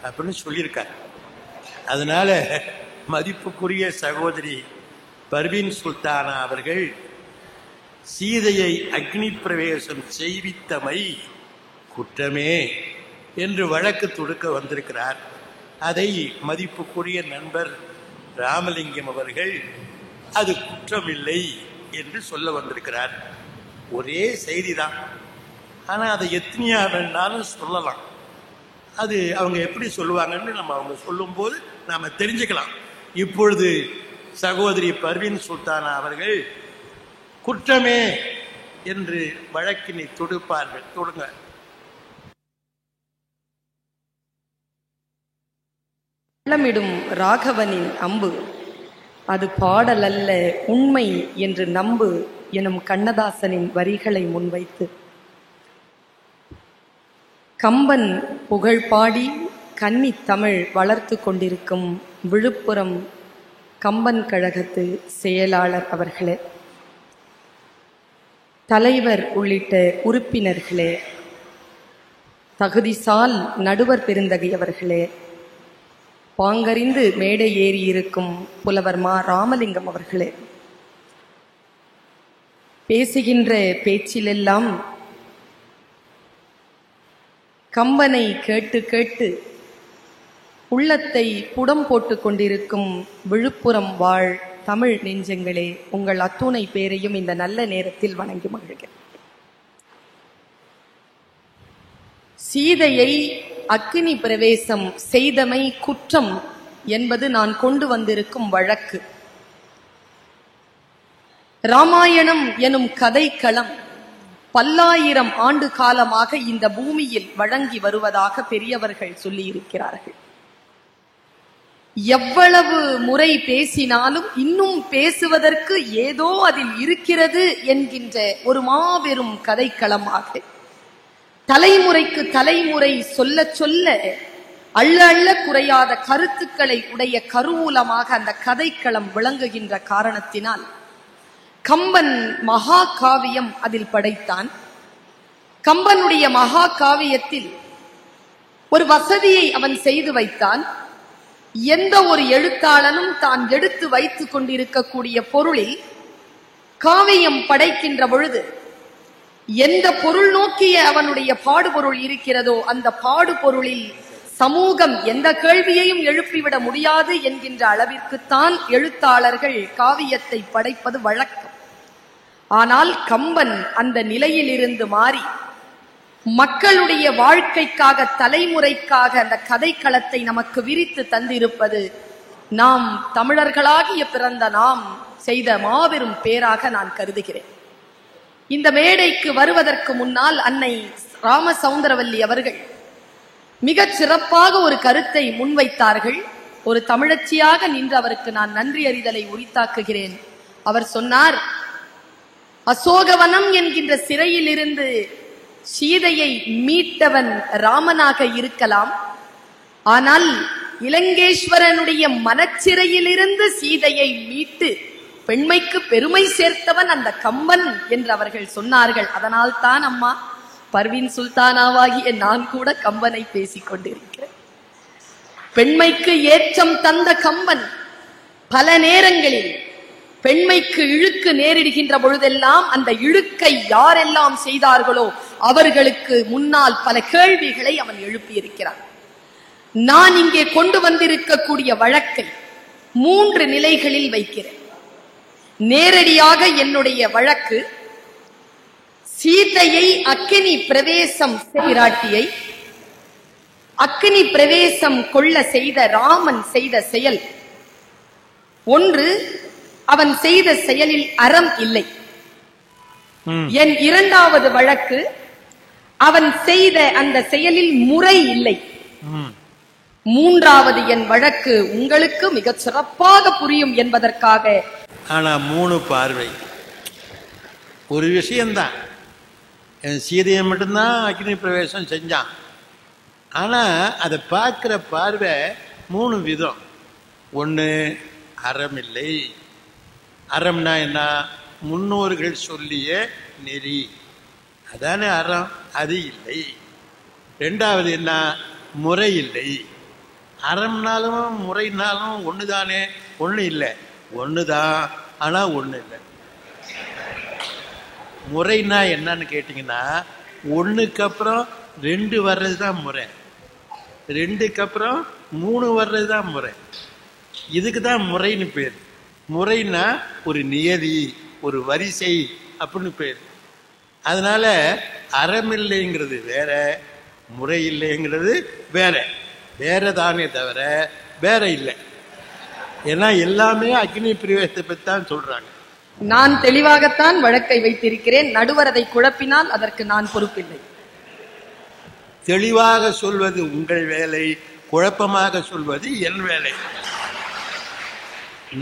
அப்படின்னு சொல்லியிருக்கார். அதனால மதிப்புக்குரிய சகோதரி பர்வீன் சுல்தானா அவர்கள் சீதையை அக்னி பிரவேசம் செய்வித்தமை குற்றமே என்று வழக்கு தொடுக்க வந்திருக்கிறார். அதை மதிப்புக்குரிய நண்பர் ராமலிங்கம் அவர்கள் அது குற்றமில்லை என்று சொல்ல வந்திருக்கிறார். ஒரே செய்திதான், ஆனால் அதை எத்தனையா வேணாலும் சொல்லலாம். அது அவங்க எப்படி சொல்லுவாங்கன்னு நம்ம அவங்க சொல்லும்போது நாம தெரிஞ்சுக்கலாம். இப்பொழுது சகோதரி பர்வீன் சுல்தானா அவர்கள் குற்றமே என்று வழக்கினை தொடுப்பார்கள். தொடுங்க. உள்ளமிடும் ராகவனின் அம்பு அது பாடல் அல்ல உண்மை என்று நம்பு எனும் கண்ணதாசனின் வரிகளை முன்வைத்து கம்பன் புகழ் பாடி கன்னி தமிழ் வளர்த்து கொண்டிருக்கும் விழுப்புரம் கம்பன் கழகத்து செயலாளர் அவர்களே, தலைவர் உள்ளிட்ட உறுப்பினர்களே, தகுதிசால் நடுவர் பெருந்தகை அவர்களே, பாங்கறிந்து மேடை ஏறி இருக்கும் புலவர் மா ராமலிங்கம் அவர்களே, பேசுகின்ற பேச்சிலெல்லாம் கம்பனை கேட்டு கேட்டு உள்ளத்தை புடம் போட்டு கொண்டிருக்கும் விழுப்புரம் வாழ் தமிழ் நெஞ்சங்களே, உங்கள் அத்துணை பேரையும் இந்த நல்ல நேரத்தில் வணங்கி மகிழ்கிறேன். சீதையை அக்கினி பிரவேசம் செய்தமை குற்றம் என்பது நான் கொண்டு வந்திருக்கும் வழக்கு. ராமாயணம் எனும் கதைக்களம் பல்லாயிரம் ஆண்டு காலமாக இந்த பூமியில் வழங்கி வருவதாக பெரியவர்கள் சொல்லியிருக்கிறார்கள். எவ்வளவு முறை பேசினாலும் இன்னும் பேசுவதற்கு ஏதோ அதில் இருக்கிறது என்கின்ற ஒரு மாபெரும் கதைக்களமாக தலைமுறைக்கு தலைமுறை சொல்ல சொல்ல அள்ள அள்ள குறையாத கருத்துக்களை உடைய கருவூலமாக அந்த கதைக்களம் விளங்குகின்ற காரணத்தினால் கம்பன் மகா காவியம் அதில் படைத்தான். கம்பனுடைய மகா காவியத்தில் ஒரு வசதியை அவன் செய்து வைத்தான். எந்த ஒரு எழுத்தாளனும் தான் எடுத்து வைத்துக் கொண்டிருக்கக்கூடிய பொருளில் காவியம் படைக்கின்ற பொழுது எந்த பொருள் நோக்கிய அவனுடைய பாடுபொருள் இருக்கிறதோ அந்த பாடுபொருளில் சமூகம் எந்த கேள்வியையும் எழுப்பிவிட முடியாது என்கின்ற அளவிற்குத்தான் எழுத்தாளர்கள் காவியத்தை படைப்பது வழக்கம். ஆனால் கம்பன் அந்த நிலையில் இருந்து மாறி மக்களுடைய வாழ்க்கைக்காக தலைமுறைக்காக அந்த கதைக்களத்தை நமக்கு விரித்து தந்திருப்பது நாம் தமிழர்களாகிய பிறந்த நாம் செய்த மாபெரும் பேராக நான் கருதுகிறேன். இந்த மேடைக்கு வருவதற்கு முன்னால் அன்னை ராமசௌந்தரவல்லி அவர்கள் மிகச் சிறப்பாக ஒரு கருத்தை முன்வைத்தார்கள். ஒரு தமிழச்சியாக நின்று அவருக்கு நான் நன்றி அறிதலை உரித்தாக்குகிறேன். அவர் சொன்னார், அசோகவனம் என்கின்ற சிறையில் இருந்து சீதையை மீட்டவன் ராமனாக இருக்கலாம், ஆனால் இலங்கேஸ்வரனுடைய மனச்சிறையிலிருந்து சீதையை மீட்டு பெண்மைக்கு பெருமை சேர்த்தவன் அந்த கம்பன் என்று அவர்கள் சொன்னார்கள். அதனால் தான் அம்மா பர்வீன் சுல்தானாவாகிய நான் கூட கம்பனை பேசிக் கொண்டிருக்கிறேன். பெண்மைக்கு ஏற்றம் தந்த கம்பன் பல நேரங்களில் பெண்மைக்கு இழுக்கு நேரிடுகின்ற பொழுதெல்லாம் அந்த இழுக்கை யாரெல்லாம் செய்தார்களோ அவர்களுக்கு முன்னால் பல கேள்விகளை அவன் எழுப்பியிருக்கிறான். நான் இங்கே கொண்டு வந்திருக்கக்கூடிய வழக்கை 3 நிலைகளில் வைக்கிறேன். நேரடியாக என்னுடைய வழக்கு சீதையை அக்கினி பிரவேசம் பிராட்டியை அக்கினி பிரவேசம் கொள்ள செய்த ராமன் செய்த செயல் ஒன்று, அவன் செய்த செயலில் அறம் இல்லை. என் 2வது வழக்கு, அவன் செய்த அந்த செயலில் முறை இல்லை. 3வது என் வழக்கு உங்களுக்கு மிகச் சிறப்பாக புரியும் என்பதற்காக. ஆனா 3 பார்வை. ஒரு விஷயம்தான், சீதையை மட்டும்தான் அக்னி பிரவேசம் செஞ்சான். ஆனா அதை பார்க்கிற பார்வை 3 விதம். ஒன்று, அறம் இல்லை. அறம்னா என்ன? முன்னோர்கள் சொல்லிய நெறி, அதானே அறம், அது இல்லை. 2வது என்ன? முறை இல்லை. அறம்னாலும் முறைனாலும் ஒண்ணுதானே? ஒண்ணு இல்லை. ஒண்ணுதான், ஆனா ஒண்ணு இல்லை. முறைனா என்னன்னு கேட்டீங்கன்னா, 1க்கு அப்புறம் 2 வர்றதுதான் முறை, 2க்கு அப்புறம் 3 வர்றதுதான் முறை. இதுக்கு தான் முறைன்னு பேர். முறைனா ஒரு நியதி, ஒரு வரிசை அப்படின்னு பேர். அதனால அறமில்லைங்கிறது வேற, முறை இல்லைங்கிறது வேற. வேற தானே தவிர வேற இல்லை. ஏன்னா எல்லாமே அக்னி பிரவேசத்தை பற்றி தான் சொல்றாங்க. நான் தெளிவாகத்தான் வழக்கை வைத்திருக்கிறேன். நடுவர் அதை குழப்பினால் அதற்கு நான் பொறுப்பில்லை. தெளிவாக சொல்வது உங்கள் வேலை, குழப்பமாக சொல்வது என் வேலை.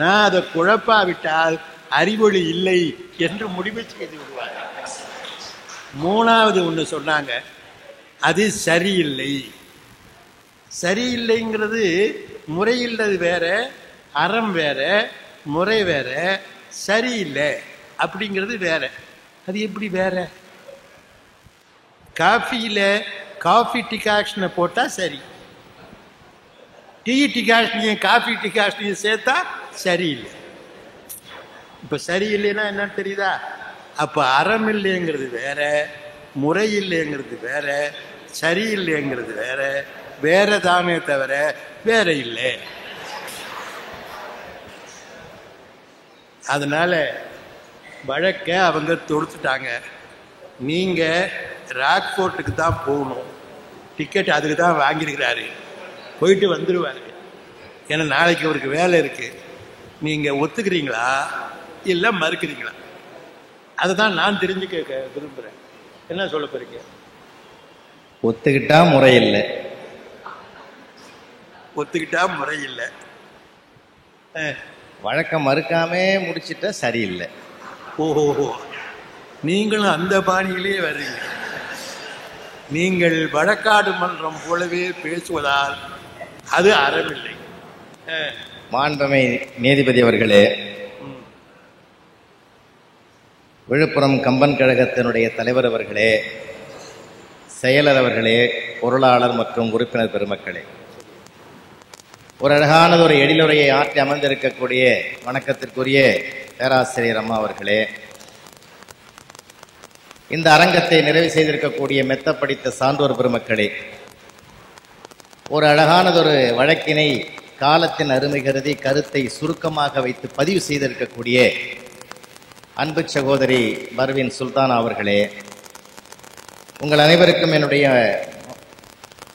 நான் அதை குழப்பாவிட்டால் அறிவொளி இல்லை என்று முடிவு செய்து விடுவார். 3வது ஒன்று சொன்னாங்க, அது சரியில்லை. சரியில்லைங்கிறது முறையில்லை வேற, அறம் வேற, முறை வேற. சரியில்லை அப்படிங்கிறது வேற. அது எப்படி வேற? காஃபியில காஃபி டிகாஷனை போட்டா சரி, டீ டிகாஷனையும் காஃபி டிகாஷனையும் சேர்த்தா சரியில்லை. இப்ப சரியில்லைன்னா என்னன்னு தெரியுதா? அப்ப அறம் இல்லைங்கிறது வேற, முறை இல்லைங்கிறது வேற, சரியில்லைங்கிறது வேற. வேற தானே தவிர வேற இல்லை. அதனால வழக்க அவங்க தொடுத்துட்டாங்க. நீங்க ராக்போர்ட்டுக்கு தான் போகணும், டிக்கெட் அதுக்கு தான் வாங்கியிருக்கிறாரு, போயிட்டு வந்துடுவாரு. ஏன்னா நாளைக்கு அவருக்கு வேலை இருக்கு. நீங்க ஒத்துக்கிறீங்களா இல்லை மறுக்கிறீங்களா? அதை தான் நான் தெரிஞ்சுக்க விரும்புறேன். என்ன சொல்ல போறீங்க? ஒத்துக்கிட்டா முறை இல்லை, ஒத்துக்கிட்டா முறை இல்லை. வழக்கம் மறுக்காமே முடிச்சிட்டா சரியில்லை. ஓஹோ, நீங்களும் அந்த பாணியிலே வர்றீங்க. நீங்கள் வழக்காடு மன்றம் போலவே பேசுவதால் அது அறமில்லை. மாண்புமை நீதிபதி அவர்களே, விழுப்புரம் கம்பன் கழகத்தினுடைய தலைவர் அவர்களே, செயலர் அவர்களே, பொருளாளர் மற்றும் உறுப்பினர் பெருமக்களே, ஒரு அழகானதொரு எழிலுரையை ஆற்றி அமர்ந்திருக்கக்கூடிய வணக்கத்திற்குரிய பேராசிரியர் அம்மா அவர்களே, இந்த அரங்கத்தை நிறைவு செய்திருக்கக்கூடிய மெத்த படித்த சான்றோர் பெருமக்களே, ஒரு அழகானதொரு வழக்கினை காலத்தின் அருமை கருதி கருத்தை சுருக்கமாக வைத்து பதிவு செய்திருக்கக்கூடிய அன்பு சகோதரி பர்வீன் சுல்தானா அவர்களே, உங்கள் அனைவருக்கும் என்னுடைய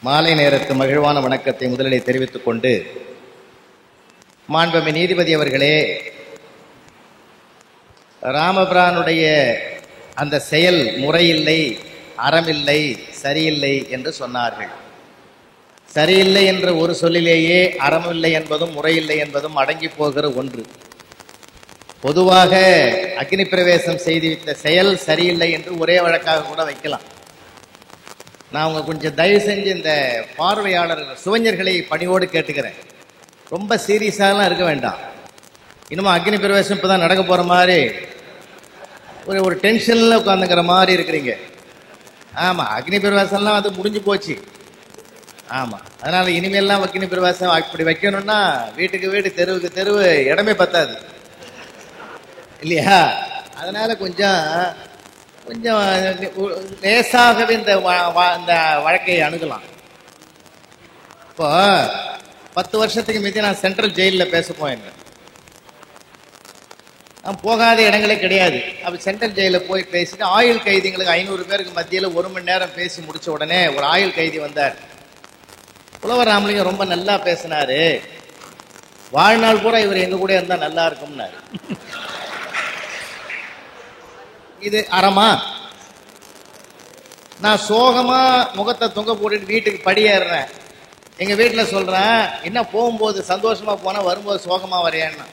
மாலை நேரத்து மகிழ்வான வணக்கத்தை முதலிலே தெரிவித்துக் கொண்டு, மாண்புமிகு நீதிபதி அவர்களே, ராமபிரானுடைய அந்த செயல் முறையில்லை, அறமில்லை, சரியில்லை என்று சொன்னார்கள். சரியில்லை என்ற ஒரு சொல்லிலேயே அறமில்லை என்பதும் முறையில்லை என்பதும் அடங்கி போகிற ஒன்று. பொதுவாக அக்னி பிரவேசம் செய்து வைத்த செயல் சரியில்லை என்று ஒரே வழக்காக கூட வைக்கலாம். நான் உங்க கொஞ்சம் தயவு செஞ்சு இந்த பார்வையாளர் சுவஞர்களை பணியோடு கேட்டுக்கிறேன். ரொம்ப சீரியஸாலாம் இருக்க வேண்டாம். இன்னும் அக்னி பிரவேசம் இப்பதான் நடக்க போற மாதிரி ஒரு டென்ஷன்ல உட்காந்துங்கிற மாதிரி இருக்கிறீங்க. ஆமா, அக்னி பிரவேசம்லாம் அது முடிஞ்சு போச்சு. ஆமா, அதனால இனிமேல்லாம் அக்னி பிரவேசம் அப்படி வைக்கணும்னா வீட்டுக்கு வீடு தெருவுக்கு தெருவு இடமே பத்தாது இல்லையா? அதனால கொஞ்சம் கொஞ்சம் லேசாகவே இந்த வழக்கை அணுகலாம். இப்போ 10 வருஷத்துக்கு மீதி நான் சென்ட்ரல் ஜெயிலில் பேச போயிருந்தேன். நான் போகாத இடங்களே கிடையாது. அப்போ சென்ட்ரல் ஜெயிலில் போய் பேசிட்டு ஆயுள் கைதிங்களுக்கு 500 பேருக்கு மத்தியில் 1 மணி நேரம் பேசி முடிச்ச உடனே ஒரு ஆயுள் கைதி வந்தார். புலவர் ராமலிங்கம் ரொம்ப நல்லா பேசினாரு, வாழ்நாள் பூரா இவர் எங்க கூட இருந்தா நல்லா இருக்கும்னாரு. இது அறமா? நான் சோகமா முகத்தை தொங்க போட்டுட்டு வீட்டுக்கு படியேறேன். எங்க வீட்டுல சொல்றேன், என்ன போகும்போது சந்தோஷமா போனா வரும்போது சோகமா வரையான்னா.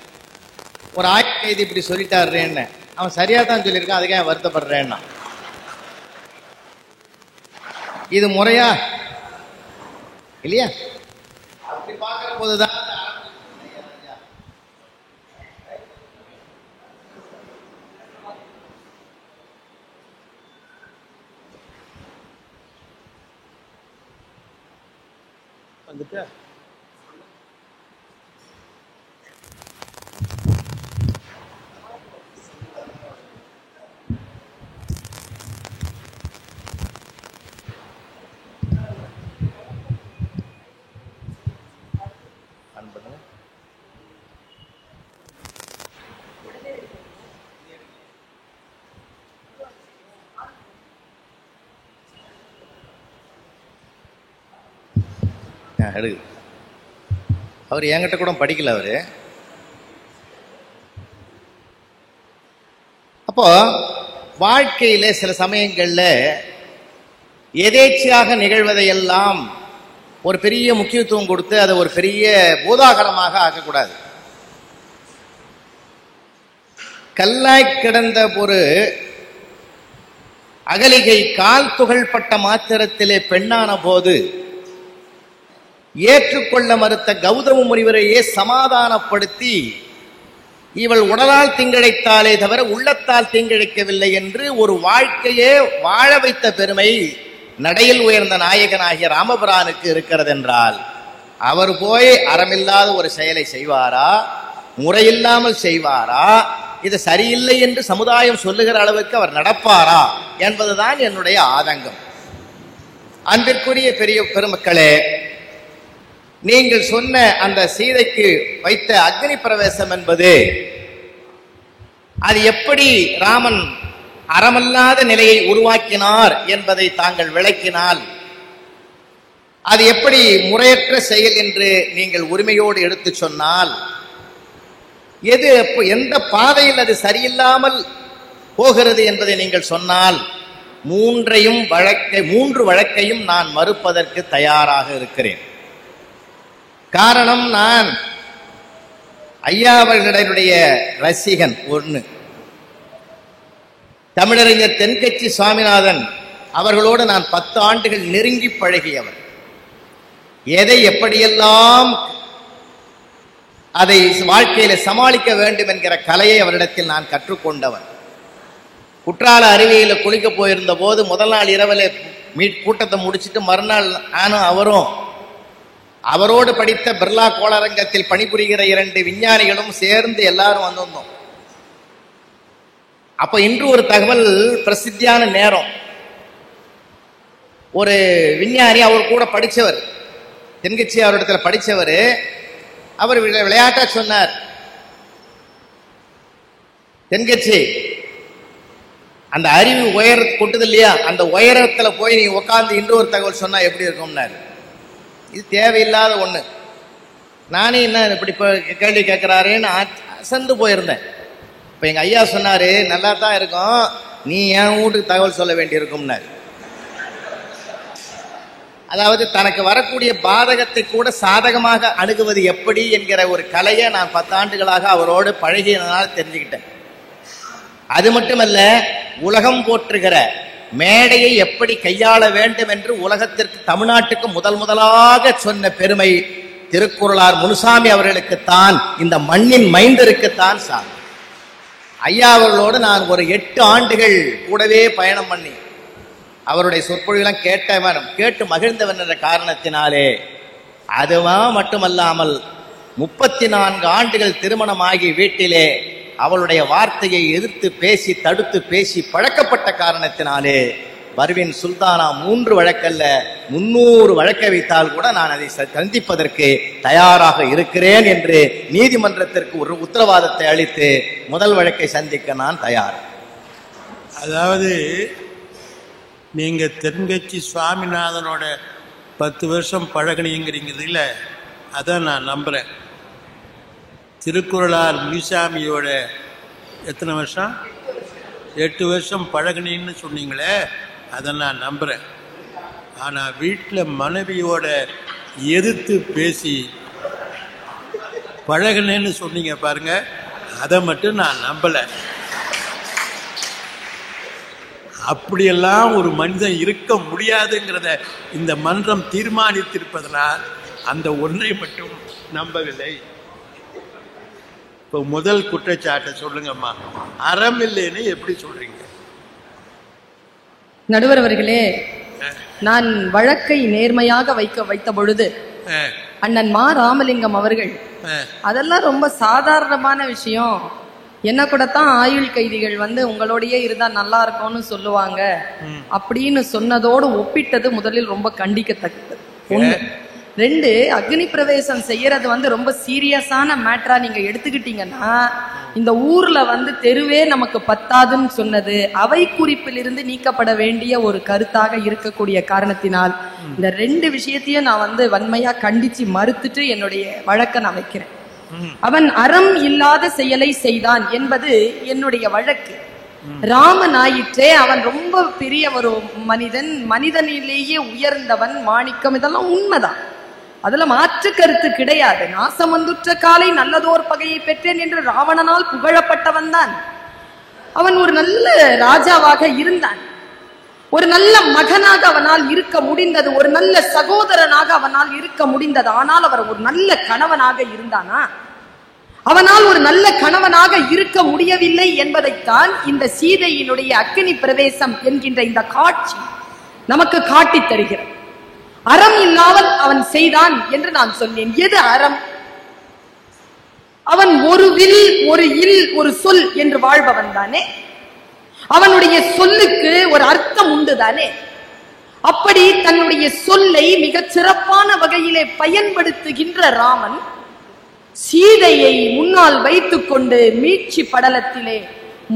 ஒரு ஆயுள் கைதி இப்படி சொல்லிட்டாருன்னு. அவன் சரியா தான் சொல்லியிருக்கான், அதுக்காக வருத்தப்படுறேன்னா. இது முறையா இல்லையா? அப்படி பார்க்கிற போதுதான் வந்துட்டு அவர் என்கிட்ட கூட படிக்கல அவரு. அப்போ வாழ்க்கையில சில சமயங்கள்ல எதேச்சையாக நிகழ்வதையெல்லாம் ஒரு பெரிய முக்கியத்துவம் கொடுத்து அதை ஒரு பெரிய பூதாகரமாக ஆக்கக்கூடாது. கல்லாய் கிடந்த ஒரு அகலிகை கால் துகள்பட்ட மாத்திரத்திலே பெண்ணான போது ஏற்றுக்கொள்ள மறுத்த கௌதம முனிவரையே சமாதானப்படுத்தி இவள் உடலால் தீங்கிழைத்தாலே தவிர உள்ளத்தால் தீங்கிழைக்கவில்லை என்று ஒரு வாழ்க்கையே வாழ வைத்த பெருமை நடையில் உயர்ந்த நாயகனாகிய ராமபிரானுக்கு இருக்கிறது என்றால், அவர் போய் அறமில்லாத ஒரு செயலை செய்வாரா, முறையில்லாமல் செய்வாரா, இது சரியில்லை என்று சமுதாயம் சொல்லுகிற அளவுக்கு அவர் நடப்பாரா என்பதுதான் என்னுடைய ஆதங்கம். அன்பிற்குரிய பெரிய பெருமக்களே, நீங்கள் சொன்ன அந்த சீதைக்கு வைத்த அக்னி பிரவேசம் என்பது அது எப்படி ராமன் அறமல்லாத நிலையை உருவாக்கினார் என்பதை தாங்கள் விளக்கினால், அது எப்படி முறையற்ற செயல் என்று நீங்கள் உரிமையோடு எடுத்து சொன்னால், எது எந்த பாதையில் அது சரியில்லாமல் போகிறது என்பதை நீங்கள் சொன்னால், மூன்று வழக்கையும் நான் மறுப்பதற்கு தயாராக இருக்கிறேன். காரணம், நான் ஐயா அவர்களுடைய ரசிகன். ஒன்று, தமிழறிஞர் தென்கட்சி சுவாமிநாதன் அவர்களோடு நான் 10 ஆண்டுகள் நெருங்கி பழகியவர். எதை எப்படியெல்லாம் அதை வாழ்க்கையில சமாளிக்க வேண்டும் என்கிற கலையை அவரிடத்தில் நான் கற்றுக்கொண்டவன். குற்றால அருவியில குளிக்க போயிருந்த போது முதல் நாள் இரவில் கூட்டத்தை முடிச்சுட்டு மறுநாள் நானும் அவரும் அவரோடு படித்த பிர்லா கோளரங்கத்தில் பணிபுரிகிற 2 விஞ்ஞானிகளும் சேர்ந்து எல்லாரும் வந்திருந்தோம். அப்ப இன்று ஒரு தகவல் பிரசித்தியான நேரம். ஒரு விஞ்ஞானி, அவர் கூட படிச்சவர், தென்கட்சி அவரிடத்துல படிச்சவர், அவர் விளையாட்டா சொன்னார், தென்கட்சி அந்த அருவி கொட்டுது இல்லையா, அந்த உயரத்துல போய் நீ உட்கார்ந்து இன்னொரு தகவல் சொன்னா எப்படி இருக்கும்னாரு. இது தேவையில்லாத ஒண்ணு. நானே என்ன இப்படி கேள்வி கேட்கிறாருன்னு அசந்து போயிருந்தேன். இப்ப எங்க ஐயா சொன்னாரு, நல்லா தான் இருக்கும், நீ என் வீட்டுக்கு தகவல் சொல்ல வேண்டி இருக்கும்னாரு. அதாவது தனக்கு வரக்கூடிய பாதகத்தை கூட சாதகமாக அணுகுவது எப்படி என்கிற ஒரு கலையை நான் 10 ஆண்டுகளாக அவரோடு பழகியதனால் தெரிஞ்சுக்கிட்டேன். அது மட்டுமல்ல, உலகம் போற்றுகிற மேடையை எப்படி கையாள வேண்டும் என்று உலகத்திற்கு, தமிழ்நாட்டுக்கு முதலாக சொன்ன பெருமை திருக்குறளார் முனுசாமி அவர்களுக்குத்தான், இந்த மண்ணின் மைந்தருக்குத்தான் சார். ஐயா அவர்களோடு நான் ஒரு 8 ஆண்டுகள் கூடவே பயணம் பண்ணி அவருடைய சொற்பொழிவெல்லாம் கேட்டு மகிழ்ந்தவன் என்ற காரணத்தினாலே, அதுவா மட்டுமல்லாமல் 34 ஆண்டுகள் திருமணமாகி வீட்டிலே அவளுடைய வார்த்தையை எதிர்த்து பேசி தடுத்து பேசி பழக்கப்பட்ட காரணத்தினாலே பர்வீன் சுல்தானா 3 வழக்கல்ல 300 வழக்கை வைத்தால் கூட நான் அதை சந்திப்பதற்கு தயாராக இருக்கிறேன் என்று நீதிமன்றத்திற்கு ஒரு உத்தரவாதத்தை அளித்து முதல் வழக்கை சந்திக்க நான் தயார். அதாவது நீங்க தென்கட்சி சுவாமிநாதனோட 10 வருஷம் பழகினீங்கிறீங்கல்ல, அதான் நான் நம்புறேன். திருக்குறளார் முனுசாமியோட எத்தனை வருஷம்? 8 வருஷம் பழகினீன்னு சொன்னீங்களே, அதை நான் நம்புறேன். ஆனா வீட்டில் மனைவியோட எதிர்த்து பேசி பழகினேன்னு சொன்னீங்க பாருங்க, அதை மட்டும் நான் நம்பல. அப்படியெல்லாம் ஒரு மனிதன் இருக்க முடியாதுங்கிறத இந்த மன்றம் தீர்மானித்திருப்பதனால் அந்த ஒன்றை மட்டும் நம்பவில்லை. இப்போ முதல் குற்றச்சாட்டை சொல்லுங்கம்மா, அறம் இல்லைன்னு எப்படி சொல்றீங்க? நடுவர் அவர்களே, நான் வழக்கை நேர்மையாக வைத்த பொழுது அண்ணன் மா ராமலிங்கம் அவர்கள் அதெல்லாம் ரொம்ப சாதாரணமான விஷயம், என்ன கூட தான் ஆயுள் கைதிகள் உங்களோடயே இருந்தா நல்லா இருக்கும்னு சொல்லுவாங்க அப்படின்னு சொன்னதோடு ஒப்பிட்டது முதலில் ரொம்ப கண்டிக்கத்தக்கது. 1. 2, அக்னி பிரவேசம் செய்யறது ரொம்ப சீரியஸான மேட்டரா நீங்க எடுத்துக்கிட்டீங்கன்னா, இந்த ஊர்ல தெருவே நமக்கு பத்தாதுன்னு சொன்னது அவை குறிப்பில் இருந்து நீக்கப்பட வேண்டிய ஒரு கருத்தாக இருக்கக்கூடிய காரணத்தினால் இந்த 2 விஷயத்தையும் நான் வன்மையா கண்டிச்சு மறுத்துட்டு என்னுடைய வழக்க நான் வைக்கிறேன். அவன் அறம் இல்லாத செயலை செய்தான் என்பது என்னுடைய வழக்கு. ராமன் ஆயிற்றே, அவன் ரொம்ப பெரிய ஒரு மனிதன், மனிதனிலேயே உயர்ந்தவன், மாணிக்கம், இதெல்லாம் உண்மைதான், அதுல மாற்று கருத்து கிடையாது. நாசம் வந்துற்ற காலை நல்லதோர் பகையை பெற்றேன் என்று ராவணனால் புகழப்பட்டவன் தான். அவன் ஒரு நல்ல ராஜாவாக இருந்தான், ஒரு நல்ல மகனாக அவனால் இருக்க முடிந்தது, ஒரு நல்ல சகோதரனாக அவனால் இருக்க முடிந்தது. ஆனால் அவர் ஒரு நல்ல கணவனாக இருந்தானா? அவனால் ஒரு நல்ல கணவனாக இருக்க முடியவில்லை என்பதைத்தான் இந்த சீதையினுடைய அக்னி பிரவேசம் என்கின்ற இந்த காட்சி நமக்கு காட்டி தருகிறது. அறம் இல்லாமல் அவன் செய்தான் என்று நான் சொன்னேன். எது அறம்? அவன் ஒரு வில், ஒரு இல், ஒரு சொல் என்று வாழ்பவன் தானே. அவனுடைய சொல்லுக்கு ஒரு அர்த்தம் உண்டு தானே. அப்படி தன்னுடைய சொல்லை மிகச் சிறப்பான வகையிலே பயன்படுத்துகின்ற ராமன் சீதையை முன்னால் வைத்துக் கொண்டு மீட்சி படலத்திலே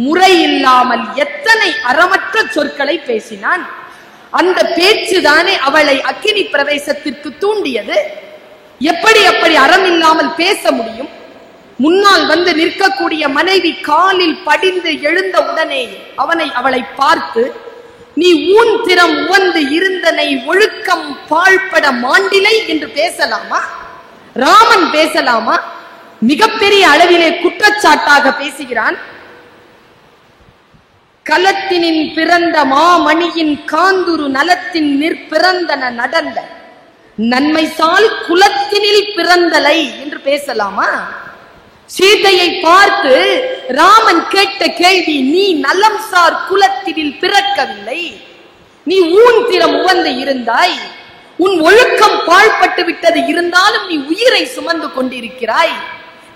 முறையில்லாமல் எத்தனை அறமற்ற சொற்களை பேசினான். அந்த பேச்சுதானே அவளை அக்கினி பிரவேசத்திற்கு தூண்டியது. எப்படி அப்படி அறம் இல்லாமல் பேச முடியும்? முன்னால் நிற்கக்கூடிய மனைவி காலில் படிந்து எழுந்த உடனே அவளை பார்த்து, நீ ஊன் திறம் உவந்து இருந்தனை ஒழுக்கம் பாழ்பட மாண்டிலை என்று பேசலாமா? ராமன் பேசலாமா? மிகப்பெரிய அளவிலே குற்றச்சாட்டாக பேசுகிறான். கலத்தினின் பிறந்த மாமணியின் காந்துரு நலத்தின் நிற்பிறந்தன நடந்த நன்மைசால் குலத்தினில் பிறந்தலை என்று பேசலாமா? சீதையை பார்த்து ராமன் கேட்ட கேள்வி, நீ நலம் சார் குலத்தினில் பிறக்கவில்லை, நீ ஊன் திறம் உவந்து இருந்தாய், உன் ஒழுக்கம் பாழ்பட்டு விட்டது, இருந்தாலும் நீ உயிரை சுமந்து கொண்டிருக்கிறாய்,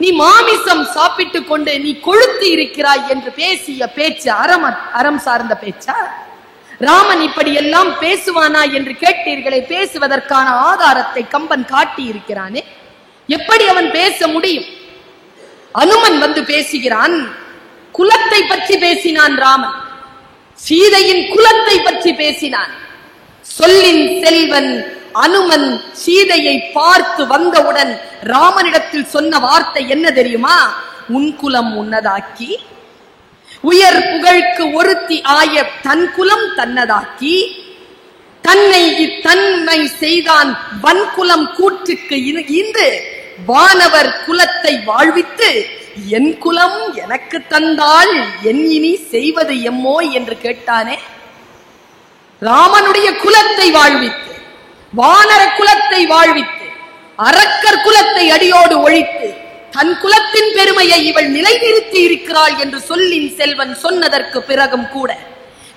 நீ மாமிசம் சாப்பிட்டு கொண்டு நீ கொழுத்து இருக்கிறாய் என்று பேசிய பேச்சு அறம் சார்ந்த பேச்சா? ராமன் இப்படி எல்லாம் பேசுவானா என்று கேட்டீர்களே, பேசுவதற்கான ஆதாரத்தை கம்பன் காட்டி இருக்கிறானே. எப்படி அவன் பேச முடியும்? அனுமன் பேசுகிறான், குலத்தை பற்றி பேசினான் ராமன், சீதையின் குலத்தை பற்றி பேசினான். சொல்லின் செல்வன் அனுமன் சீதையை பார்த்து வந்தவுடன் ராமனிடத்தில் சொன்ன வார்த்தை என்ன தெரியுமா? உன் குலம் உன்னதாக்கி, உயர் புகழ்க்கு ஒருத்தி ஆய தன் குலம் தன்னதாக்கி, தன்னை இத்தன்மை செய்தான் வன்குலம் கூற்றுக்கு இன்று வானவர் குலத்தை வாழ்வித்து என் குலம் எனக்கு தந்தால் என் இனி செய்வது எம்மோ என்று கேட்டானே. ராமனுடைய குலத்தை வாழ்வித்து, வானர குலத்தை வாழ்வித்து, அரக்கர் குலத்தை அடியோடு ஒழித்து தன் குலத்தின் பெருமையை இவள் நிலைநிறுத்தி இருக்கிறாள் என்று சொல்லின் செல்வன் சொன்னதற்கு பிறகும் கூட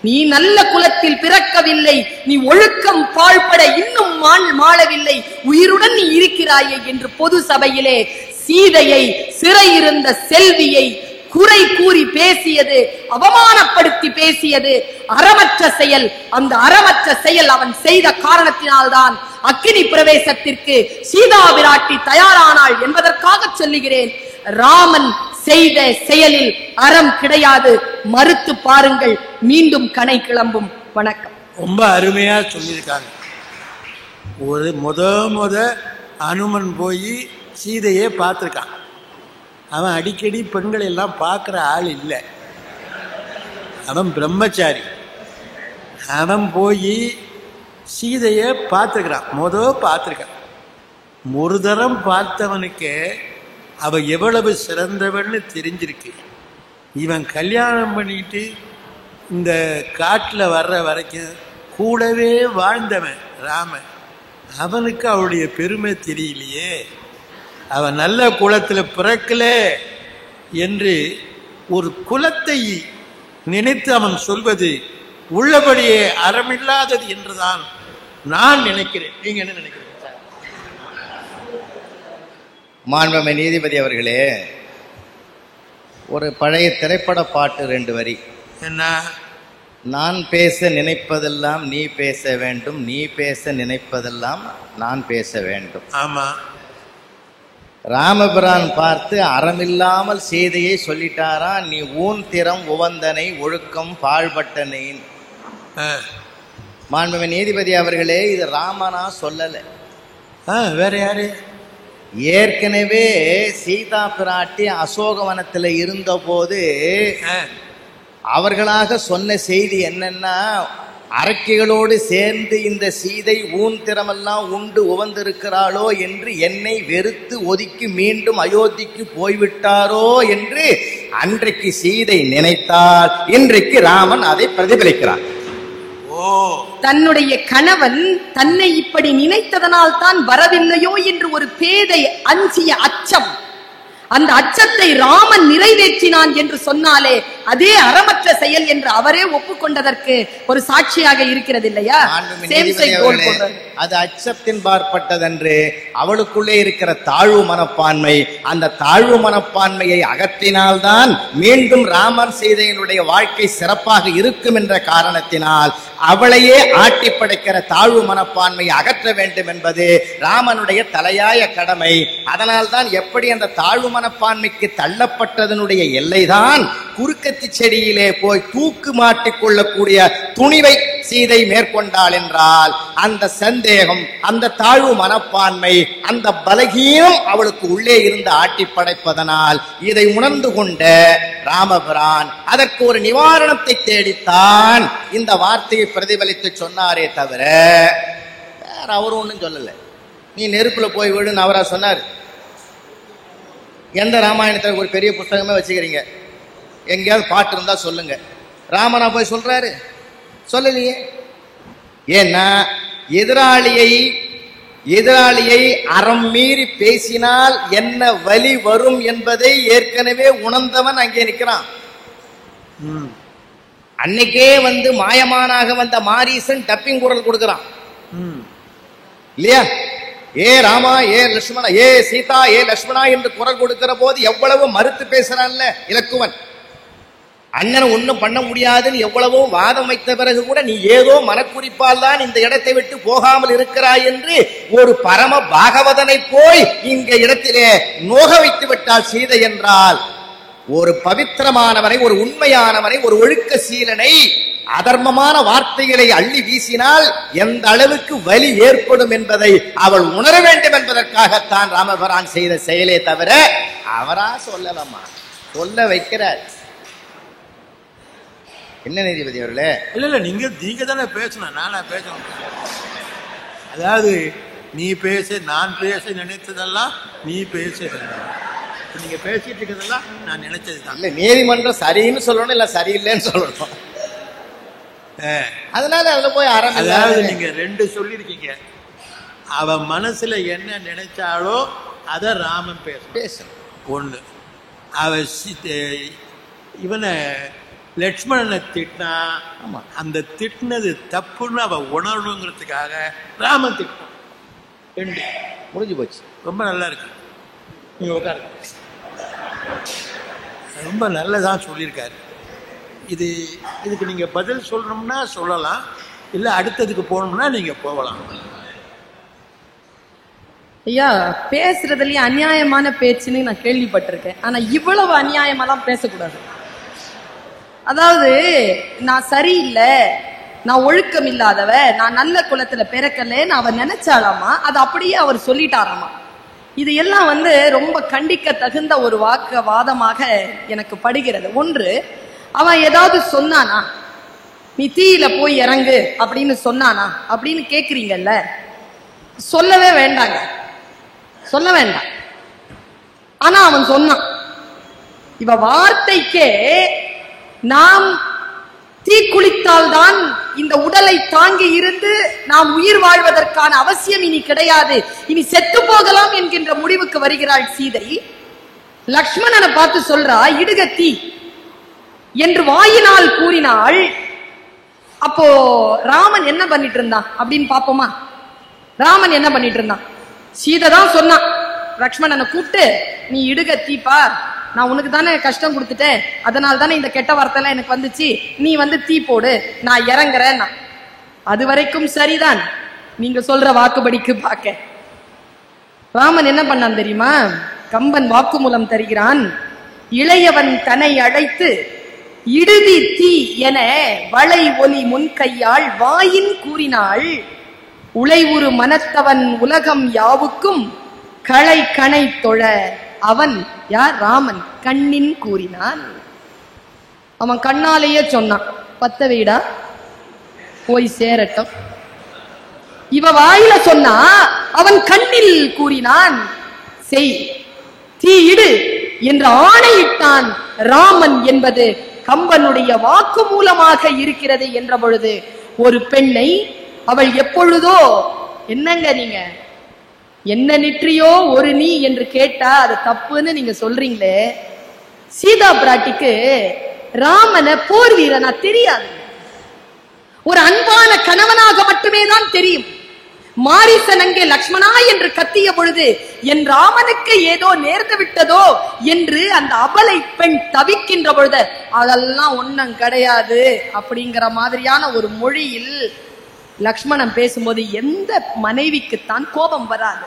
நீ நல்ல குலத்தில் பிறக்கவில்லை, நீ ஒழுக்கம் பாழ்பட இன்னும் மாளவில்லை, உயிருடன் நீ இருக்கிறாயே என்று பொது சபையிலே சீதையை, சிறையிருந்த செல்வியை குறை கூறி பேசியது, அவமானப்படுத்தி பேசியது அறமற்ற செயல். அந்த அறமற்ற செயல் அவன் செய்த காரணத்தினால்தான் அக்கினி பிரவேசத்திற்கு சீதா விராட்டி தயாரானாள் என்பதற்காக சொல்லுகிறேன். ராமன் செய்த செயலில் அறம் கிடையாது, மறுத்து பாருங்கள், மீண்டும் கணை கிளம்பும். வணக்கம். ரொம்ப அருமையா சொல்லியிருக்காங்க. ஒரு முத அனுமன் போய் சீதையே பார்த்துருக்கான். அவன் அடிக்கடி பெண்களை எல்லாம் பார்க்குற ஆள் இல்லை, அவன் பிரம்மச்சாரி. அவன் போய் சீதையை பார்த்துருக்கிறான், பார்த்துருக்கான். ஒரு தரம் பார்த்தவனுக்கு அவ எவ்வளவு சிறந்தவன்னு தெரிஞ்சிருக்கு. இவன் கல்யாணம் பண்ணிட்டு இந்த காட்டில் வர்ற வரைக்கும் கூடவே வாழ்ந்தவன் ராமன், அவனுக்கு அவளுடைய பெருமை தெரியலையே. அவன் நல்ல குலத்தில் பிறக்கல என்று ஒரு குலத்தை நினைத்து அவன் சொல்வது உள்ளபடியே அறமில்லாதது என்றுதான் நான் நினைக்கிறேன். நீங்க என்ன நினைக்கிறீங்க? மாண்புமிகு நீதிபதி அவர்களே, ஒரு பழைய திரைப்பட பாட்டு 2 வரி. என்ன? நான் பேச நினைப்பதெல்லாம் நீ பேச வேண்டும், நீ பேச நினைப்பதெல்லாம் நான் பேச வேண்டும். ஆமா. ராமபிரான் பார்த்து அறமில்லாமல் சீதையை சொல்லிட்டாரா, நீ ஊன் திறம் உவந்தனை ஒழுக்கம் பாழ்பட்டனை. மாண்புமிகு நீதிபதி அவர்களே, இது ராமனா சொல்லல, வேற யாரு? ஏற்கனவே சீதா பிராட்டி அசோகவனத்தில் இருந்த போது அவர்களாக சொன்ன செய்தி என்னன்னா, அரக்கிகளோடு சேர்ந்து இந்த சீதை ஊன் திறமெல்லாம் உண்டு உவந்திருக்கிறாளோ என்று என்னை வெறுத்து ஒதுக்கி மீண்டும் அயோத்திக்கு போய்விட்டாரோ என்று அன்றைக்கு சீதை நினைத்தால் இன்றைக்கு ராமன் அதை பிரதிபலிக்கிறார். தன்னுடைய கணவன் தன்னை இப்படி நினைத்ததனால் தான் வரவில்லையோ என்று ஒரு பேதை அஞ்சிய அச்சம், அந்த அச்சத்தை ராமன் நிறைவேற்றினான் என்று சொன்னாலே அதே அறமற்ற செயல் என்று அவரே ஒப்புக்கொண்டதற்கு ஒரு சாட்சியாக இருக்கிறது இல்லையா? அது அச்சத்தின் பார்ப்பட்டதென்று அவளுக்குள்ளே இருக்கிற தாழ்வு மனப்பான்மை, அந்த தாழ்வு மனப்பான்மையை அகற்றினால்தான் மீண்டும் ராமன் சீதையினுடைய வாழ்க்கை சிறப்பாக இருக்கும் என்ற காரணத்தினால் அவளையே ஆட்டி படைக்கிற தாழ்வு மனப்பான்மையை அகற்ற வேண்டும் என்பது ராமனுடைய தலையாய கடமை. அதனால்தான் எப்படி அந்த தாழ்வு மனப்பான்மைக்கு தள்ளப்பட்டதனுடைய எல்லைதான் குறுக்கத்தி செடியிலே போய் தூக்கு மாட்டிக்கொள்ளக்கூடிய துணிவை சீதை மேற்கொண்டாள் என்றால் அந்த சந்தேகம், அந்த தாழ்வு மனப்பான்மை, அந்த பலகீனம் அவளுக்கு உள்ளே இருந்து ஆட்டி படைப்பதனால் இதை உணர்ந்து கொண்ட ராமபிரான் அதற்கு ஒரு நிவாரணத்தை தேடித்தான் இந்த வார்த்தையை பிரதிபலித்து சொன்னாரே தவிர வேற அவரும் ஒன்றும் சொல்லல. நீ நெருப்புல போய் விடுன்னு அவரா சொன்னார்? எந்த ராமாயணத்தில் ஒரு பெரிய புத்தகமே வச்சுக்கிறீங்க, எங்கேயாவது பாட்டு இருந்தா சொல்லுங்க. ராமனா போய் சொல்றாரு? சொல்லலையே. ஏன்னா எதிராளியை அறம் மீறி பேசினால் என்ன வலி வரும் என்பதை ஏற்கனவே உணர்ந்தவன் அங்கே நிற்கிறான். அன்னைக்கே வந்து மாயமானாக வந்த மாரீசன் டப்பிங் குரல் கொடுக்கிறான் இல்லையா? ஏ ராமா, ஏ லட்சுமணா, ஏ சீதா, ஏ லட்சுமணா என்று குரல் கொடுக்கிற போது எவ்வளவு மறுத்து பேசுறான்ல இலக்குவன். அண்ணன் ஒன்னும் பண்ண முடியாதுன்னு எவ்வளவோ வாதம் வைத்த பிறகு கூட நீ ஏதோ மனக்குறிப்பால் தான் இந்த இடத்தை விட்டு போகாமல் இருக்கிறாய் என்று ஒரு பரம பாகவதனை போய் இங்க இடத்திலே நோக வைத்து விட்டால் சீதை என்றால், ஒரு பவித்திரமானவனை, ஒரு உண்மையானவனை, ஒரு ஒழுக்க சீலனை அதர்மமான வார்த்தைகளை அள்ளி வீசினால் எந்த அளவுக்கு வலி ஏற்படும் என்பதை அவள் உணர வேண்டும் என்பதற்காகத்தான் ராமபிரான் செய்த செயலே தவிர அவரா சொல்லலாமா? சொல்ல வைக்கிறார். என்ன நீதிபதி அவர்களே? இல்ல நீங்க தானே பேசணும், நானா பேசணும். அதாவது நீ பேச, நான் பேச நினைத்ததெல்லாம் நீ பேச, நீங்க பேசிட்டு இருக்கிறதெல்லாம் நான் நினைச்சதுதான். இல்ல, நீதிமன்றம் சரின்னு சொல்லணும், இல்ல சரியில்லைன்னு சொல்லணும். அதனால அதுல போய் அதாவது நீங்க ரெண்டு சொல்லிருக்கீங்க. அவன் மனசுல என்ன நினைச்சாலோ அத ராமன் பேசணும். ஒண்ணு, அவன் இவனை லட்சுமணனை திட்டினா அந்த திட்டினது தப்புன்னு அவன் உணரணுங்கிறதுக்காக ராமன் திட்டான். ரெண்டு முடிஞ்சு போச்சு. ரொம்ப நல்லா இருக்கு. நீங்க உட்காருங்க. ரொம்ப நல்லதான் சொல்லியிருக்காரு. இதுக்கு நீங்க பதில் சொல்லணும்னா சொல்லலாம், இல்ல அடுத்ததுக்கு போகணும்னா நீங்க போகலாம். ஐயா, பேசுறதுலயே அநியாயமான பேச்சுன்னு நான் கேள்விப்பட்டிருக்கேன். ஆனா இவ்வளவு அநியாயமாலாம் பேசக்கூடாது. அதாவது நான் சரியில்லை, நான் ஒழுக்கம் இல்லாதவ, நான் நல்ல குலத்துல பிறக்கலன்னு அவ நினைச்சாலாமா, அது அப்படியே அவர் சொல்லிட்டாராமா. இது எல்லாம் ரொம்ப கண்டிக்க தகுந்த ஒரு வாதமாக எனக்கு படுகிறது. ஒன்று, அவன் ஏதாவது சொன்னானா, நீ தீயில போய் இறங்கு அப்படின்னு சொன்னானா அப்படின்னு கேக்குறீங்கல்ல, சொல்லவே வேண்டாங்க, சொல்ல வேண்டாம். ஆனா அவன் சொன்னான். இவ வார்த்தைக்கே நாம் தீக்குளித்தால் தான் இந்த உடலை தாங்கி இருந்து நாம் உயிர் வாழ்வதற்கான அவசியம் இனி கிடையாது, இனி செத்து போகலாம் என்கின்ற முடிவுக்கு வருகிறாள் சீதை. லக்ஷ்மணனை பார்த்து சொல்றா, இடுக தீ என்று வாயினால் கூறினாள். அப்போ ராமன் என்ன பண்ணிட்டு இருந்தான் அப்படின்னு பாப்போமா? ராமன் என்ன பண்ணிட்டு இருந்தான்? சீதை தான் சொன்னான் லக்ஷ்மணனை கூப்பிட்டு, நீ இடுக தீப்பா, நான் உனக்கு தானே கஷ்டம் கொடுத்துட்டேன், அதனால தானே இந்த கெட்ட வார்த்தை எல்லாம் எனக்கு வந்துச்சு, நீ தீ போடு, நான் இறங்குறேன். அது வரைக்கும் சரிதான், நீங்க சொல்ற வாக்குப்படிக்கு பார்க்க. ராமன் என்ன பண்ணான் தெரியுமா? கம்பன் வாக்குமூலம் தருகிறான். இளையவன் தன்னை அழைத்து இடுதி தீ என வளை ஒலி முன்கையாள் வாயின் கூறினாள், உளைவுறு மனத்தவன் உலகம் யாவுக்கும் களை கணை தொழ அவன் யார்? ராமன் கண்ணின் கூறினான். அவன் கண்ணாலேயே சொன்னான், பத்த வீடா போய் சேரட்டும். இவ வாயில சொன்னா, அவன் கண்ணில் கூறினான், செய் தீ இடு என்று ஆணையிட்டான் ராமன் என்பது கம்பனுடைய வாக்கு மூலமாக இருக்கிறது என்ற பொழுது, ஒரு பெண்ணை அவள் எப்பொழுதோ, என்னங்க நீங்க என்ன நிற்றியோ ஒரு நீ என்று கேட்டா அது தப்புன்னு நீங்க சொல்றீங்களே, சீதா பிராட்டிக்கு ராமனை போர் வீரனா தெரியாது, ஒரு அன்பான கணவனாக மட்டுமே தான் தெரியும். மாரிசன் அங்கே லக்ஷ்மணா என்று கத்திய பொழுது என் ராமனுக்கு ஏதோ நேர்ந்து விட்டதோ என்று அந்த அபலை பெண் தவிக்கின்ற பொழுது, அதெல்லாம் ஒன்னும் கிடையாது அப்படிங்கிற மாதிரியான ஒரு மொழியில் லக்ஷ்மணன் பேசும்போது எந்த மனைவிக்குத்தான் கோபம் வராது?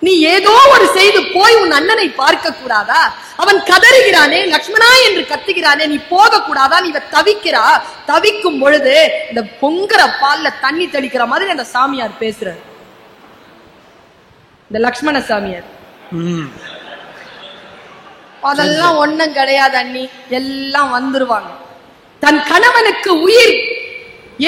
நீ ஏதோ ஒரு செய்து போய் உன் அண்ணனை பார்க்க கூடாதா? அவன் கதறுகிறானே, லக்ஷ்மணா என்று கத்துகிறானே, நீ போக கூடாதா? நீ தவிக்கிறா. தவிக்கும் பொழுது இந்த பொங்குற பால்ல தண்ணி தெளிக்கிற மாதிரி அந்த சாமியார் பேசுறாரு, இந்த லக்ஷ்மண சாமியார். அதெல்லாம் ஒண்ணும் கிடையாது அண்ணி, எல்லாம் வந்துருவாங்க. தன் கணவனுக்கு உயிர்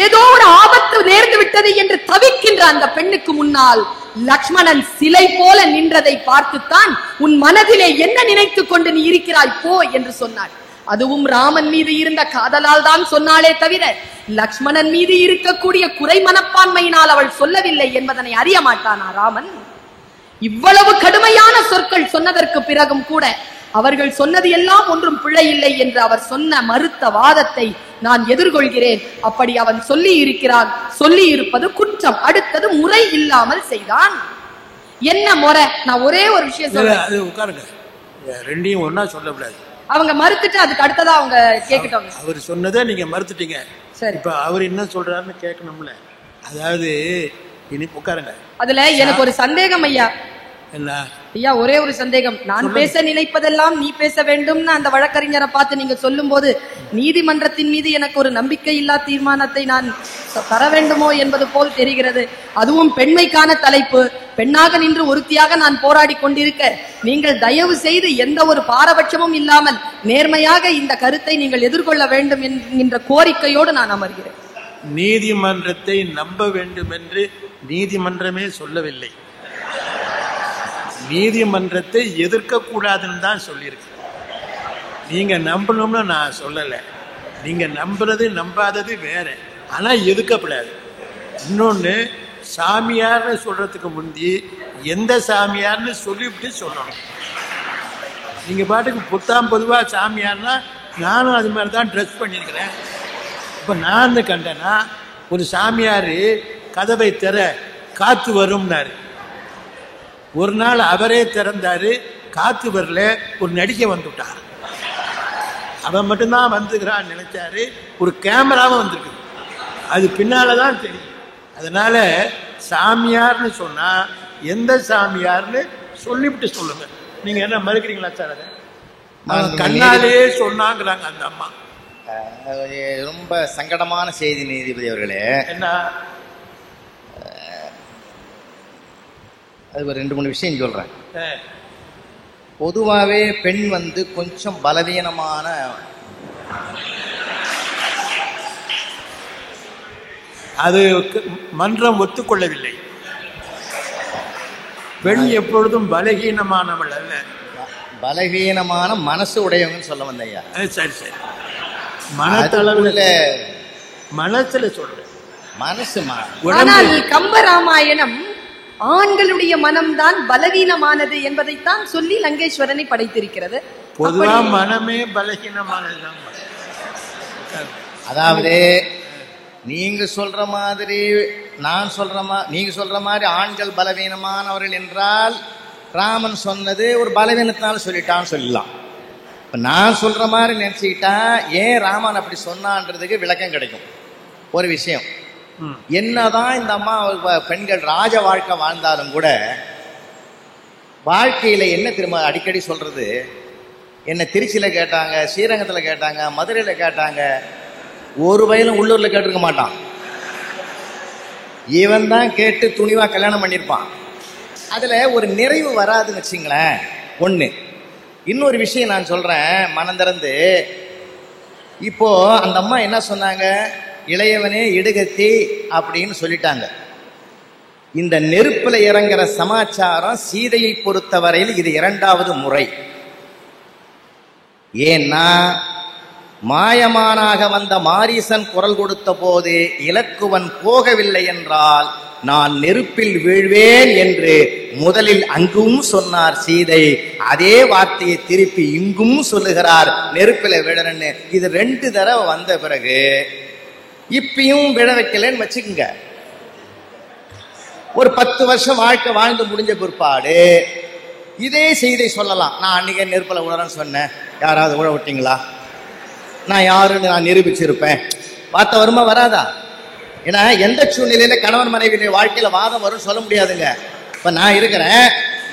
ஏதோ ஒரு ஆபத்து நேர்ந்து விட்டது என்று தவிக்கின்ற அந்த பெண்ணுக்கு முன்னால் லக்ஷ்மணன் சிலை போல நின்றதை பார்த்துத்தான், உன் மனதிலே என்ன நினைத்துக் கொண்டு நீ இருக்கிறாய் போ என்று சொன்னாள். அதுவும் ராமன் மீது இருந்த காதலால் தான் சொன்னாலே தவிர லக்ஷ்மணன் மீது இருக்கக்கூடிய குறை மனப்பான்மையினால் அவள் சொல்லவில்லை என்பதனை அறிய மாட்டானா ராமன்? இவ்வளவு கடுமையான சொற்கள் சொன்னதற்கு பிறகும் கூட அவர்கள் சொன்னது எல்லாம் ஒன்றும் பிழை இல்லை என்று அவர் சொன்ன மறுத்த வாதத்தை நான் எதிர்கொள்கிறேன். அப்படி அவன் சொல்லி இருக்கிறான், சொல்லி இருப்பது குற்றம். அடுத்தது முறை இல்லாமல் செய்தான். என்ன முறை? நான் ஒரே ஒரு விஷயம் சொல்றேன், உட்காருங்க, ரெண்டையும் ஒன்னா சொல்லக்கூடாது. அவங்க மறுத்துட்டு அதுக்கு அடுத்ததா அவங்க கேட்கட்டும். அவர் சொன்னதை நீங்க மறுத்துட்டீங்க, சரி, இப்ப அவர் என்ன சொல்றாருன்னு கேட்கணும்ல. அதாவது இனி உட்காருங்க. அதுல எனக்கு ஒரு சந்தேகம் ஐயா, என்ன ஐயா, ஒரே ஒரு சந்தேகம். நான் பேச நினைப்பதெல்லாம் நீ பேச வேண்டும்னு அந்த வழக்கறிஞரை பார்த்து நீங்க சொல்லும் போது நீதிமன்றத்தின் மீது எனக்கு ஒரு நம்பிக்கை இல்லா தீர்மானத்தை நான் தர வேண்டுமோ என்பது போல் தெரிகிறது. அதுவும் பெண்மைக்கான தலைப்பு. பெண்ணாக நின்று ஒருத்தியாக நான் போராடி கொண்டிருக்க நீங்கள் தயவு செய்து எந்த ஒரு பாரபட்சமும் இல்லாமல் நேர்மையாக இந்த கருத்தை நீங்கள் எதிர்கொள்ள வேண்டும் என்கின்ற கோரிக்கையோடு நான் அமர்கிறேன். நீதிமன்றத்தை நம்ப வேண்டும் என்று நீதிமன்றமே சொல்லவில்லை. நீதிமன்றத்தை எதிர்க்க கூடாதுன்னு தான் சொல்லியிருக்கு. நீங்க நம்பணும்னு நான் சொல்லலை. நீங்க நம்புறது நம்பாதது வேற. ஆனா எதிர்க்கப்படாது. இன்னொன்னு, சாமியார்னு சொல்றதுக்கு முந்தி எந்த சாமியார்னு சொல்லிவிட்டு சொல்லணும். நீங்க பாட்டுக்கு புத்தாம் பொதுவா சாமியார்னா நானும் அது மாதிரி தான் ட்ரெஸ் பண்ணியிருக்கிறேன். இப்போ நான் கண்டேன்னா ஒரு சாமியார் கதவை திற காத்து வரும்னாரு. ஒரு நாள் அவரே திறந்தாரு, காத்து வரல, ஒரு நடிகை வந்துட்டார். அவன் மட்டும்தான் வந்துக்கிறான்னு நினைச்சாரு. ஒரு கேமராவும் வந்திருக்கு, அது பின்னாலதான் தெரியும். அதனால சாமியார்னு சொன்னா எந்த சாமியார்னு சொல்லிவிட்டு சொல்லுங்க. நீங்க என்ன மறுக்கிறீங்களா சார்? அதை கண்ணாலேயே சொன்னாங்கிறாங்க அந்த அம்மா. ரொம்ப சங்கடமான செய்தி நீதிபதி அவர்களே. என்ன? அது ஒரு 2-3 விஷயம் சொல்றேன். பொதுவாகவே பெண் கொஞ்சம் பலவீனமான, அது மன்றம் ஒத்துக்கொள்ளவில்லை. பெண் எப்பொழுதும் பலகீனமானவள் அல்ல, பலவீனமான மனசு உடையவங்கன்னு சொல்ல வந்தையா. சரி சரி, மனத்தளவுல மனசுல சொல்றேன். மனசு. ஆனால் கம்பராமாயணம் ஆண்களுடைய மனம்தான் பலவீனமானது என்பதைத்தான் சொல்லி லங்கேஸ்வரனை படைத்திருக்கிறது. பொதுவா மனமே பலகீனமானதுதான். அதாவது நீங்க சொல்ற மாதிரி நான் சொல்ற நீங்க சொல்ற மாதிரி ஆண்கள் பலவீனமானவர்கள் என்றால் ராமன் சொன்னது ஒரு பலவீனத்தினால சொல்லிட்டான்னு சொல்லலாம். இப்ப நான் சொல்ற மாதிரி நினைச்சுக்கிட்டா ஏன் ராமன் அப்படி சொன்னான்றதுக்கு விளக்கம் கிடைக்கும். ஒரு விஷயம், என்னதான் இந்த அம்மா பெண்கள் ராஜ வாழ்க்கை வாழ்ந்தாலும் கூட வாழ்க்கையில என்ன திரும்ப அடிக்கடி சொல்றது, என்ன திருச்சியில கேட்டாங்க, ஸ்ரீரங்கத்துல கேட்டாங்க, மதுரையில கேட்டாங்க, ஒரு வயலும் உள்ளூர்ல கேட்டிருக்க மாட்டான். இவன் தான் கேட்டு துணிவா கல்யாணம் பண்ணிருப்பான். அதுல ஒரு நிறைவு வராதுன்னு வச்சுங்களேன். ஒண்ணு. இன்னொரு விஷயம் நான் சொல்றேன் மனம் திறந்து. இப்போ அந்த அம்மா என்ன சொன்னாங்க, இளையவனே இடுகத்தி அப்படின்னு சொல்லிட்டாங்க. இந்த நெருப்புல இறங்குற சமாச்சாரம் சீதையை பொறுத்தவரையில் இது 2வது முறை. ஏன்னா மாயமானாக வந்த மாரீசன் குரல் கொடுத்த போது இலக்குவன் போகவில்லை என்றால் நான் நெருப்பில் வீழ்வேன் என்று முதலில் அங்கும் சொன்னார் சீதை. அதே வார்த்தையை திருப்பி இங்கும் சொல்லுகிறார், நெருப்பில விழறன்னு. இது 2 தடவை வந்த பிறகு இப்பயும் விழ வைக்கலன்னு வச்சுக்கோங்க. ஒரு 10 வருஷம் வாழ்க்கை வாழ்ந்து முடிஞ்ச பிற்பாடு இதே செய்தியை சொல்லலாம். நான் அன்னைக்கே நெருப்பில் விழறேன்னு சொன்னேன், யாராவது விழ விட்டீங்களா? நான் யாருன்னு நான் நிரூபிச்சிருப்பேன். வார்த்தை வருமா வராதா? ஏன்னா எந்த சூழ்நிலையில கணவன் மனைவி வாழ்க்கையில வாதம் வரும் சொல்ல முடியாதுங்க. இப்ப நான் இருக்கிறேன்,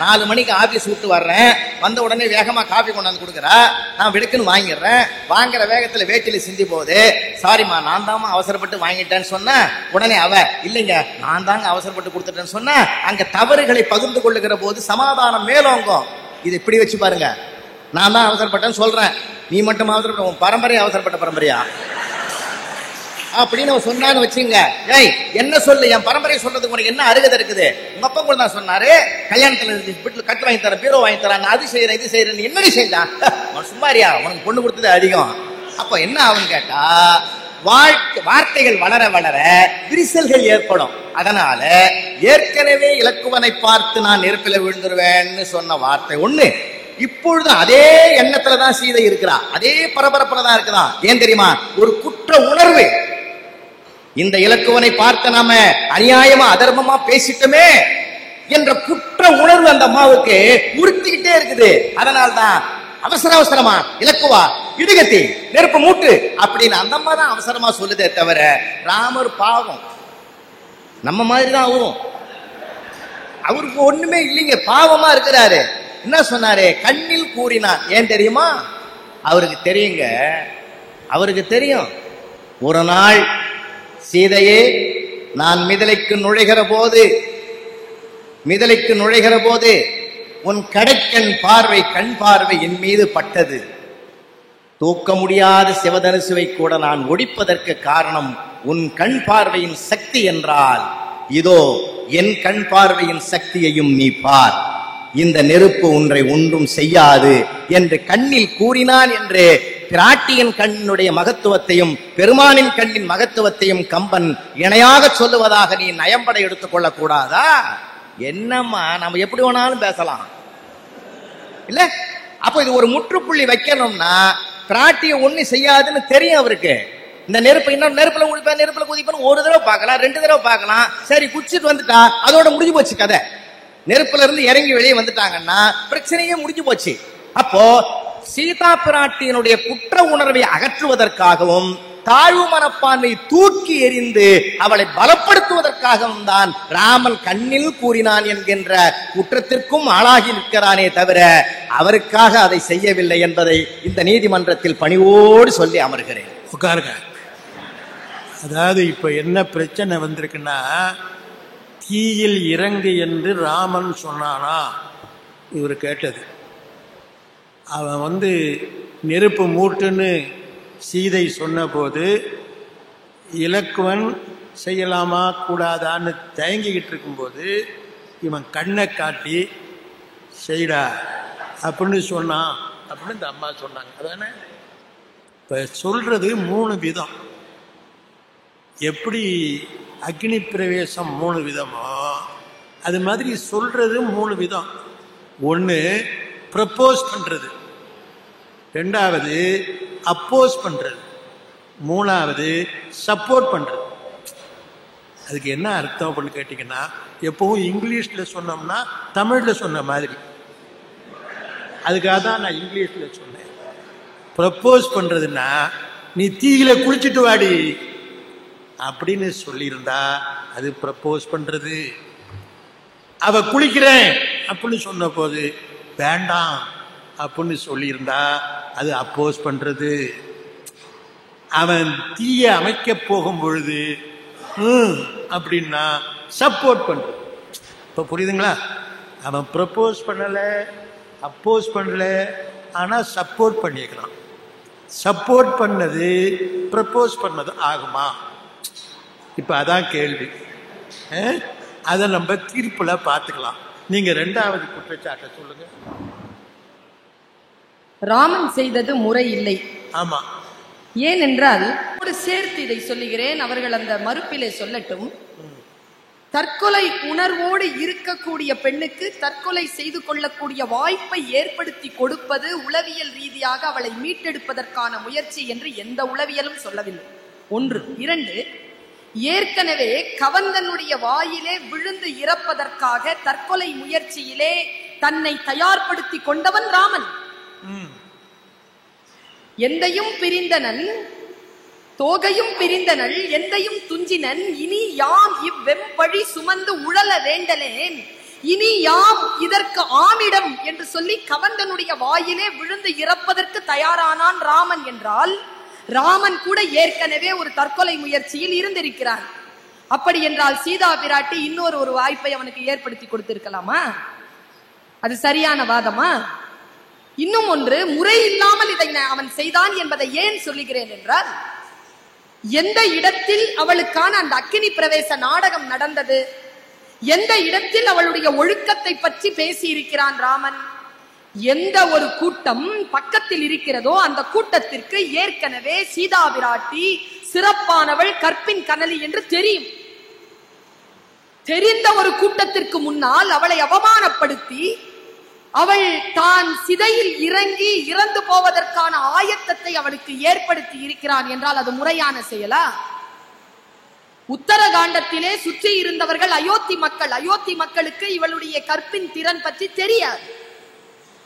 4 மணிக்கு ஆபீஸ் விட்டு வர்றேன், வந்த உடனே வேகமா காபி கொண்டாந்து கொடுக்குறா, நான் விடுக்குன்னு வாங்கிடுறேன். வாங்குற வேகத்துல வேட்டில சிந்தி போகுது, சாரிம்மா நான் தாமா அவசரப்பட்டு வாங்கிட்டேன்னு சொன்ன உடனே அவ இல்லைங்க நான் தாங்க அவசரப்பட்டு கொடுத்துட்டேன்னு சொன்ன. அங்க தவறுகளை பகிர்ந்து கொள்ளுகிற போது சமாதானம் மேலோங்கும். இது இப்படி வச்சு பாருங்க, நான் தான் அவசரப்பட்டேன்னு சொல்றேன், நீ மட்டும் அவசரப்பட்ட, உன் பரம்பரையா அவசரப்பட்ட பரம்பரையா அப்படின்னு சொன்னான்னு வச்சுங்க. ஏய் என்ன சொல்லு, என் பரம்பரை சொல்றதுக்கு உனக்கு என்ன அருகதை இருக்குது? உங்க அப்பா கூட தான் சொன்னாரு, கல்யாணத்துல வீட்டுல கட்டு வாங்கி தரேன், பீரோ வாங்கி தரேன், அது செய்யறேன் இது செய்யறேன், என்னடி செய்தான் சும்மாரியா, உனக்கு பொண்ணு கொடுத்தது அதிகம். அப்ப என்ன ஆகுன்னு கேட்டா வார்த்தைகள் வளர வளர விரிசல்கள் ஏற்படும். அதனால ஏற்கனவே இலக்குவனை பார்த்து நான் நெருப்பில விழுந்துருவேன்னு சொன்ன வார்த்தை ஒண்ணு, இப்பொழுது அதே எண்ணத்துலதான் சீதை இருக்கிறா, அதே பரபரப்புலதான் இருக்குதான். ஏன் தெரியுமா? ஒரு குற்ற உணர்வு. இந்த இலக்குவனை பார்த்து நாம அநியாயமா அதர்மமா பேசிட்டோமே என்ற குற்ற உணர்வு அந்த அம்மாவுக்கு உறுத்திக்கிட்டே இருக்குது. அதனால்தான் அவசரமா இலக்குவா இடுகத்தி நெருப்பு மூட்டு அப்படின்னு அந்த அம்மா தான் அவசரமா சொல்லுதே தவிர ராமர் பாவம் நம்ம மாதிரிதான் ஆகும். அவருக்கு ஒண்ணுமே இல்லைங்க, பாவமா இருக்கிறாரு. என்ன சொன்னாரு? கண்ணில் கூறினார். ஏன் தெரியுமா? அவருக்கு தெரியுங்க, அவருக்கு தெரியும். ஒரு நாள் சீதையே, நான் மிதிலைக்கு நுழைகிற போது உன் கடைக்கண் பார்வை, கண் பார்வை என் மீது பட்டது. தூக்க முடியாத சிவதனுசுவை கூட நான் ஒடிப்பதற்கு காரணம் உன் கண் பார்வையின் சக்தி என்றால், இதோ என் கண் பார்வையின் சக்தியையும் நீ பார். இந்த நெருப்பு ஒன்றை ஒன்றும் செய்யாது என்று கண்ணில் கூறினான் என்று பிராட்டியின் கண்ணினுடைய மகத்துவத்தையும் பெருமானின் கண்ணின் மகத்துவத்தையும் கம்பன் இணையாக சொல்லுவதாக நீ நயம்பட எடுத்துக் கொள்ளக் கூடாதா? என்னம்மா, நம்ம எப்படி வேணாலும் பேசலாம் இல்ல? அப்ப இது ஒரு முற்றுப்புள்ளி வைக்கணும்னா பிராட்டிய ஒண்ணு செய்யாதுன்னு தெரியும் அவருக்கு. இந்த நெருப்பு இன்னும் நெருப்புல குதிப்பேன், நெருப்புல குதிப்பேன் ஒரு தடவை பார்க்கலாம், 2 தடவை பார்க்கலாம், சரி குச்சிட்டு வந்துட்டா அதோட முடிஞ்சு போச்சு கதை. நெருப்புல இருந்து இறங்கி வெளியே வந்துட்டாங்கன்னா பிரச்சனையே முடிஞ்சு போச்சு. அப்போ சீதா பிராட்டியினுடைய குற்ற உணர்வை அகற்றுவதற்காகவும் தாழ்வு மனப்பான்மை தூக்கி எறிந்து அவளை பலப்படுத்துவதற்காகவும் தான் ராமன் கண்ணில் கூறினான் என்கின்ற குற்றத்திற்கும் ஆளாகி நிற்கிறானே தவிர அவருக்காக அதை செய்யவில்லை என்பதை இந்த நீதிமன்றத்தில் பணிவோடு சொல்லி அமர்கிறேன். உட்காருங்க. அதாவது இப்ப என்ன பிரச்சனை வந்திருக்குன்னா, தீயில் இறங்கு என்று ராமன் சொன்னானா? இவர் கேட்டது. அவன் நெருப்பு மூட்டுன்னு சீதை சொன்ன போது இலக்குவன் செய்யலாமா கூடாதான்னு தயங்கிக்கிட்டு இருக்கும்போது இவன் கண்ணை காட்டி செய்டா அப்படின்னு சொன்னான் அப்படின்னு இந்த அம்மா சொன்னாங்க. அதானே இப்ப சொல்றது 3 விதம். எப்படி அக்னி பிரவேசம் 3 விதமோ அது மாதிரி சொல்றது 3 விதம். ஒன்று ப்ரப்போஸ் பண்றது, 2வது அப்போஸ் பண்றது, 3வது சப்போர்ட் பண்றது. அதுக்கு என்ன அர்த்தம் அப்படின்னு கேட்டீங்கன்னா, எப்பவும் இங்கிலீஷ்ல சொன்னோம்னா தமிழ்ல சொன்ன மாதிரி. அதுக்காக தான் நான் இங்கிலீஷ்ல சொன்னேன். ப்ரப்போஸ் பண்றதுன்னா, நீ தீயில குளிச்சுட்டு வாடி அப்படின்னு சொல்லியிருந்தா அது ப்ரப்போஸ் பண்றது. அவ குளிக்கிறேன் அப்படின்னு சொன்ன போது வேண்டாம் அப்படின்னு சொல்லியிருந்தா அது அப்போஸ் பண்றது. அவன் தீய அமைக்க போகும் பொழுது அப்படின்னா சப்போர்ட் பண்றது. இப்ப புரியுதுங்களா? அவன் ப்ரப்போஸ் பண்ணல, அப்போஸ் பண்ணல, ஆனா சப்போர்ட் பண்ணிக்கலாம். சப்போர்ட் பண்ணது ப்ரப்போஸ் பண்ணது ஆகுமா? இப்ப அதான் கேள்வி. அதை நம்ம தீர்ப்புல பார்த்துக்கலாம். நீங்க 2வது குற்றச்சாட்டை சொல்லுங்க. ராமன் செய்தது முறை இல்லை. ஆமா. ஏனென்றால் ஒரு சேர்த்து இதை சொல்லுகிறேன், அவர்கள் அந்த மறுப்பிலே சொல்லட்டும். தற்கொலை உணர்வோடு இருக்கக்கூடிய பெண்ணுக்கு தற்கொலை செய்து கொள்ளக்கூடிய வாய்ப்பை ஏற்படுத்தி கொடுப்பது உளவியல் ரீதியாக அவளை மீட்டெடுப்பதற்கான முயற்சி என்று எந்த உளவியலும் சொல்லவில்லை. 1. 2, ஏற்கனவே கவந்தனுடைய வாயிலே விழுந்து இறப்பதற்காக தற்கொலை முயற்சியிலே தன்னை தயார்படுத்தி கொண்டவன் ராமன். எந்தையும் பிரிந்தனன் தோகையும் பிரிந்தனள் எந்தையும் துஞ்சினன், இனி யாம் இவ்வெம்பழி சுமந்து உழல வேண்டலேன், இனி யாம் இதற்கு ஆமிடம் என்று சொல்லி கவந்தனுடைய வாயிலே விழுந்து இறப்பதற்கு தயாரானான் ராமன். என்றால் ராமன் கூட ஏற்கனவே ஒரு தற்கொலை முயற்சியில் இருந்திருக்கிறார். அப்படி என்றால் சீதா பிராட்டி இன்னொரு வாய்ப்பை அவனுக்கு ஏற்படுத்தி கொடுத்திருக்கலாமா? அது சரியான வாதமா? இன்னும் ஒன்று, முறை இல்லாமல் இதை அவன் செய்தான் என்பதை ஏன் சொல்லுகிறேன் என்றால், எந்த இடத்தில் அவளுக்கான அந்த அக்கினி பிரவேச நாடகம் நடந்தது, எந்த இடத்தில் அவளுடைய ஒழுக்கத்தை பற்றி பேசி இருக்கிறான் ராமன், எந்த ஒரு கூட்டம் பக்கத்தில் இருக்கிறதோ அந்த கூட்டத்திற்கு ஏற்கனவே சீதா பிராட்டி சிறப்பானவள், கற்பின் கனலி என்று தெரியும். தெரிந்த ஒரு கூட்டத்திற்கு முன்னால் அவளை அவமானப்படுத்தி அவள் தான் சிதையில் இறங்கி இறந்து போவதற்கான ஆயத்தத்தை அவளுக்கு ஏற்படுத்தி இருக்கிறான் என்றால் அது முறையான செயலா? உத்தரகாண்டத்திலே சுற்றி இருந்தவர்கள் அயோத்தி மக்கள். அயோத்தி மக்களுக்கு இவளுடைய கற்பின் திறன் பற்றி தெரியாது.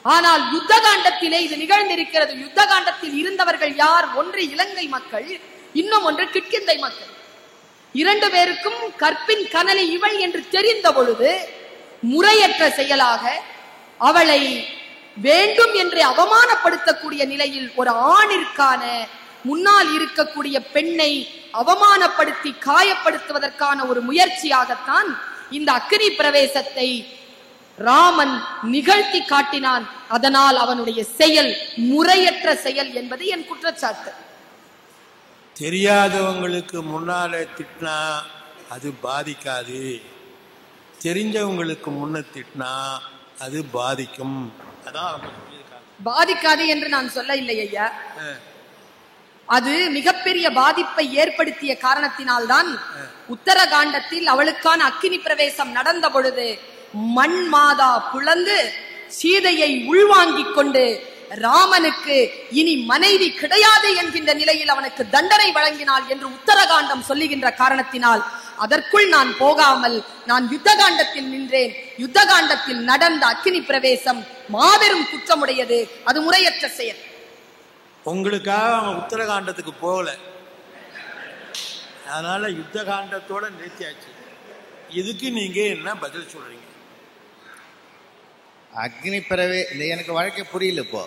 ஆனால் யுத்த காண்டத்திலே இது நிகழ்ந்திருக்கிறது. யுத்த காண்டத்தில் இருந்தவர்கள் யார்? ஒன்று இலங்கை மக்கள், இன்னும் ஒன்று கிட்கிந்தை மக்கள். 2 பேருக்கும் கற்பின் கனலை இவள் என்று தெரிந்த பொழுது முறையற்ற செயலாக அவளை வேண்டும் என்று அவமானப்படுத்தக்கூடிய நிலையில் ஒரு ஆணிற்கான முன்னால் இருக்கக்கூடிய பெண்ணை அவமானப்படுத்தி காயப்படுத்துவதற்கான ஒரு முயற்சியாகத்தான் இந்த அக்னி பிரவேசத்தை ராமன் நிகழ்த்தி காட்டினான். அதனால் அவனுடைய செயல் முறையற்ற செயல் என்பது என் குற்றச்சாட்டு. தெரியாதவங்களுக்கு முன்னாலே திட்டினா அது பாதிக்காது, தெரிஞ்சவங்களுக்கு முன்ன திட்டினா அது பாதிக்கும். அதான் பாதிக்காது என்று நான் சொல்ல இல்லை ஐயா. அது மிகப்பெரிய பாதிப்பை ஏற்படுத்திய காரணத்தினால்தான் உத்தரகாண்டத்தில் அவளுக்கான அக்கினி பிரவேசம் நடந்த பொழுது மண் மாதா புலந்து சீதையை உள்வாங்கிக் கொண்டு ராமனுக்கு இனி மனைவி கிடையாது என்கின்ற நிலையில் அவனுக்கு தண்டனை வழங்கினாள் என்று உத்தரகாண்டம் சொல்லுகின்ற காரணத்தினால் அதற்குள் நான் போகாமல் நான் யுத்தகாண்டத்தில் நின்றேன். யுத்தகாண்டத்தில் நடந்த அக்கினி பிரவேசம் மாபெரும் குற்றமுடையது, அது முறையற்ற செயல். உங்களுக்காக அவன் உத்தரகாண்டத்துக்கு போகல, அதனால யுத்தகாண்டத்தோட நிறுத்தியாச்சு. இதுக்கு நீங்க என்ன பதில் சொல்றீங்க? அக்னி எனக்கு வழக்க புரியல. இப்போ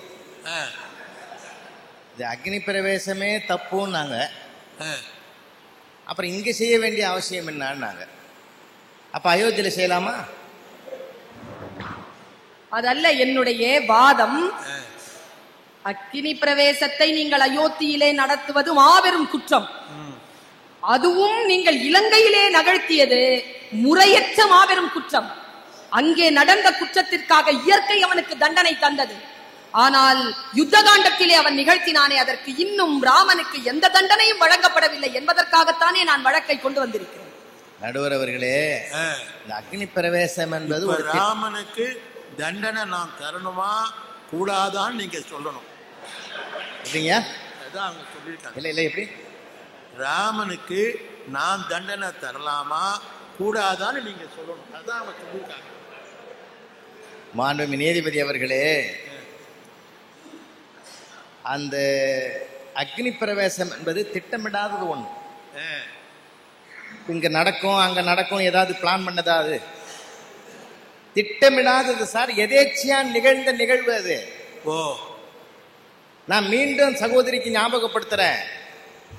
இது அக்னி பிரவேசமே தப்புன்னாங்க, அப்புறம் இங்க செய்ய வேண்டிய அவசியம் என்னன்னாங்க. அப்ப அயோத்தியில செய்யலாமா? அதல்ல என்னுடைய வாதம். அக்கினி பிரவேசத்தை நீங்கள் அயோத்தியிலே நடத்துவது மாபெரும் குற்றம். அதுவும் நீங்கள் இலங்கையிலே நகழ்த்தியது முறையற்ற மாபெரும் குற்றம். அங்கே நடந்த குற்றத்திற்காக இயற்கை அவனுக்கு தண்டனை தந்தது. ஆனால் யுத்தகாண்டத்திலே அவன் நிகழ்த்தினானே, அதற்கு இன்னும் ராமனுக்கு எந்த தண்டனையும் வழங்கப்படவில்லை என்பதற்காகத்தானே நான் வழக்கை கொண்டு வந்திருக்கிறேன். நடுவர் அவர்களே, இந்த அக்னி பிரவேசம் என்பது ஒரு ராமனுக்கு தண்டனை நான் தரணுமா கூடாதான்னு நீங்க சொல்லணும். அதான் அவங்க சொல்லியிருக்காங்க. இல்ல இல்ல, எப்படி ராமனுக்கு நான் தண்டனை தரலாமா கூடாதான்னு நீங்க சொல்லணும். அதான் அவங்க சொல்லியிருக்காங்க. மாண்புமிகு நீதிபதி அவர்களே, அந்த அக்னி பிரவேசம் என்பது திட்டமிடாதது ஒண்ணு. இங்க நடக்கும் அங்க நடக்கும் ஏதாவது பிளான் பண்ணதா? அது திட்டமிடாதது சார், எதேச்சியா நிகழ்ந்த நிகழ்வு அது. ஓ, நான் மீண்டும் சகோதரிக்கு ஞாபகப்படுத்துறேன்,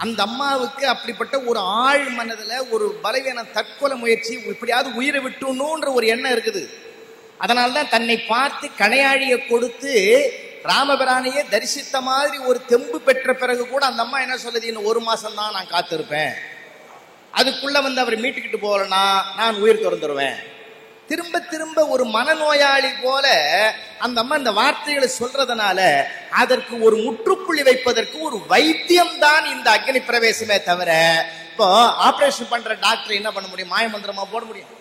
அந்த அம்மாவுக்கு அப்படிப்பட்ட ஒரு ஆழ் மனதுல ஒரு பலவீன தற்கொலை முயற்சி, இப்படியாவது உயிரை விட்டுணுன்ற ஒரு எண்ணம் இருக்குது. அதனால்தான் தன்னை பார்த்து கணையாழியை கொடுத்து ராமபிரானையே தரிசித்த மாதிரி ஒரு தெம்பு பெற்ற பிறகு கூட அந்த அம்மா என்ன சொல்லுது, இன்னும் 1 மாசம் தான் நான் காத்திருப்பேன், அதுக்குள்ள வந்து அவர் மீட்டுக்கிட்டு போகலன்னா நான் உயிர் திறந்துருவேன். திரும்ப திரும்ப ஒரு மனநோயாளி போல அந்த அம்மா இந்த வார்த்தைகளை சொல்றதுனால அதற்கு ஒரு முற்றுப்புள்ளி வைப்பதற்கு ஒரு வைத்தியம் தான் இந்த அக்னி பிரவேசமே தவிர, இப்போ ஆபரேஷன் பண்ற டாக்டர் என்ன பண்ண முடியும்? மாயமந்திரமா போட முடியும்?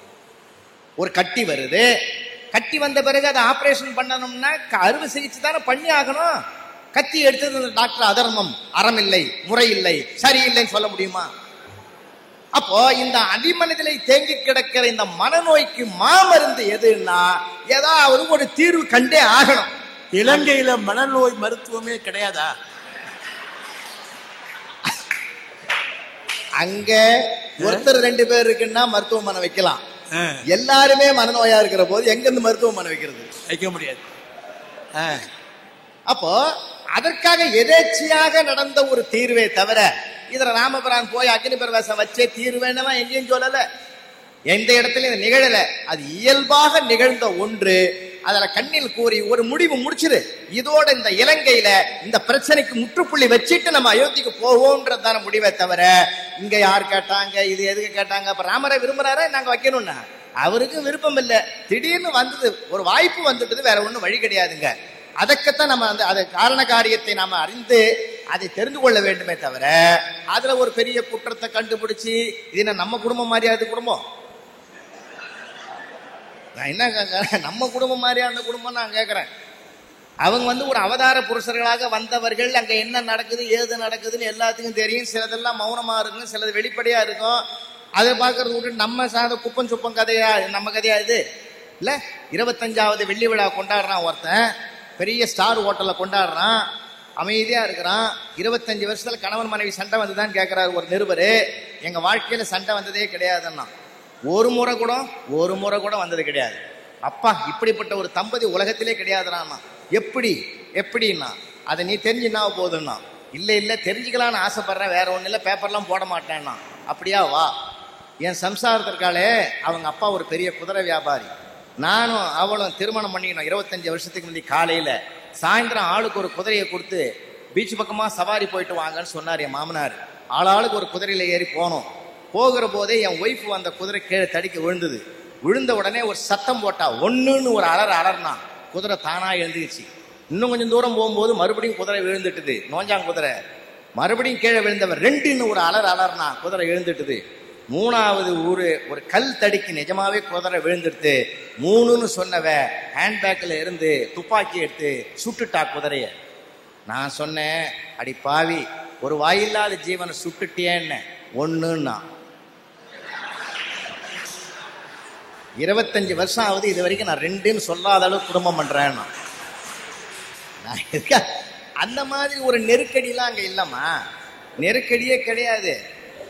ஒரு கட்டி வருது, கட்டி வந்த பிறகு அதை ஆபரேஷன் பண்ணணும்னா அறுவை சிகிச்சை தானே பண்ணி ஆகணும். கத்தி எடுத்தது டாக்டர் அதர்மம், அறமில்லை, முறையில்லை, சரியில்லைன்னு சொல்ல முடியுமா? அப்போ இந்த அடிமனதிலே தேங்கி கிடக்கிற இந்த மனநோய்க்கு மாமருந்து எதுன்னா ஏதாவது ஒரு தீர்வு கண்டே ஆகணும். இலங்கையில மனநோய் மருத்துவமே கிடையாதா? அங்க ஒருத்தர் 2 பேர் இருக்குன்னா மருத்துவமனை வைக்கலாம். எல்லாருமே மனநோயா இருக்கிற போது எங்க இருந்து மருத்துவமனை வைக்கிறது? வைக்க முடியாது. அப்போ அதற்காக எதேச்சியாக நடந்த ஒரு தீர்வே தவிர இதுல ராமபிரான் போய் அக்னி பிரவேசம் வச்சே தீர்வேன்னா எங்கேயும் சொல்லல, எந்த இடத்துலயும் நிகழல. அது இயல்பாக நிகழ்ந்த ஒன்று. அதுல கண்ணில் கூறி ஒரு முடிவு முடிச்சிரு, இதோட இந்த இலங்கையில இந்த பிரச்சனைக்கு முற்றுப்புள்ளி வச்சுட்டு நம்ம அயோத்திக்கு போவோம்ன்றதான முடிவை தவிர இங்க யார் கேட்டாங்க, இது எதுக்கு கேட்டாங்க, அப்ப ராமரை விரும்புறாரா நாங்க வைக்கணும்னா அவருக்கு விருப்பம் இல்லை. திடீர்னு வந்தது, ஒரு வாய்ப்பு வந்துட்டது, வேற ஒண்ணும் வழி கிடையாதுங்க. அதற்குத்தான் நம்ம அந்த அது காரண காரியத்தை நாம அறிந்து அதை தெரிந்து கொள்ள வேண்டுமே தவிர அதுல ஒரு பெரிய குற்றத்தை கண்டுபிடிச்சு இது நம்ம குடும்பம் மாதிரியா? அது குடும்பம் நான் என்ன நம்ம குடும்பம் மாதிரியா அந்த குடும்பம் நான் கேட்கிறேன். அவங்க ஒரு அவதார புருஷர்களாக வந்தவர்கள். அங்க என்ன நடக்குது ஏது நடக்குதுன்னு எல்லாத்துக்கும் தெரியும். சிலதெல்லாம் மௌனமா இருக்கும், சிலது வெளிப்படையா இருக்கும். அதை பார்க்கறது விட்டு நம்ம சாத குப்பம் சுப்பம் கதையா நம்ம கதையா இது இல்ல. 25வது வெள்ளி விழா கொண்டாடுறான் ஒருத்தன், பெரிய ஸ்டார் ஹோட்டல்ல கொண்டாடுறான், அமைதியா இருக்கிறான். 25 வருஷத்துல கணவன் மனைவி சண்டை வந்துதான் கேட்கிறாரு ஒரு நிருபர். எங்க வாழ்க்கையில சண்டை வந்ததே கிடையாதுன்னா ஒரு முறை கூட வந்தது கிடையாது. அப்பா இப்படிப்பட்ட ஒரு தம்பதி உலகத்திலே கிடையாதுறான்னா. எப்படின்னா அதை நீ தெரிஞ்சுன்னா போதும்னா. இல்லை தெரிஞ்சுக்கலான்னு ஆசைப்படுறேன், வேற ஒன்றும் இல்லை, பேப்பர்லாம் போட மாட்டேன்னா. அப்படியா, வா. என் சம்சாரத்திற்காலே அவங்க அப்பா ஒரு பெரிய குதிரை வியாபாரி. நானும் அவளும் திருமணம் பண்ணிக்கணும் 25 வருஷத்துக்கு முந்தைய காலையில சாயந்தரம் ஆளுக்கு ஒரு குதிரையை கொடுத்து பீச் பக்கமா சவாரி போயிட்டு வாங்கன்னு சொன்னார் என் மாமனார். ஆளாளுக்கு ஒரு குதிரையில ஏறி போனோம். போகிற போதே என் ஒய்ஃப் அந்த குதிரை கீழே தடிக்க விழுந்தது. விழுந்த உடனே ஒரு சத்தம் போட்டா, ஒன்றுன்னு ஒரு அலர்னா குதிரை தானா எழுந்துச்சு. இன்னும் கொஞ்சம் தூரம் போகும்போது மறுபடியும் குதிரை விழுந்துட்டுது, நோஞ்சாங் குதிரை. மறுபடியும் கீழே விழுந்தவர் 2ன்னு ஒரு அலர்னா குதிரை எழுந்துட்டுது. 3வது ஒரு கல் தடிக்கு நிஜமாவே குதிரை விழுந்துடுது. 3ன்னு சொன்னவ ஹேண்ட்பேக்கில் இருந்து துப்பாக்கி எடுத்து சுட்டுட்டா குதிரைய. நான் சொன்னேன், அடி பாவி, ஒரு வாயில்லாத ஜீவனை சுட்டுட்டியேன்னு. 1ன்னா 25 வருஷம் ஆகுது, இது வரைக்கும் நான் 2ன்னு சொல்லாத அளவு குடும்பம் பண்றேன்னா. அந்த மாதிரி ஒரு நெருக்கடிலாம் அங்க இல்லம்மா, நெருக்கடியே கிடையாது.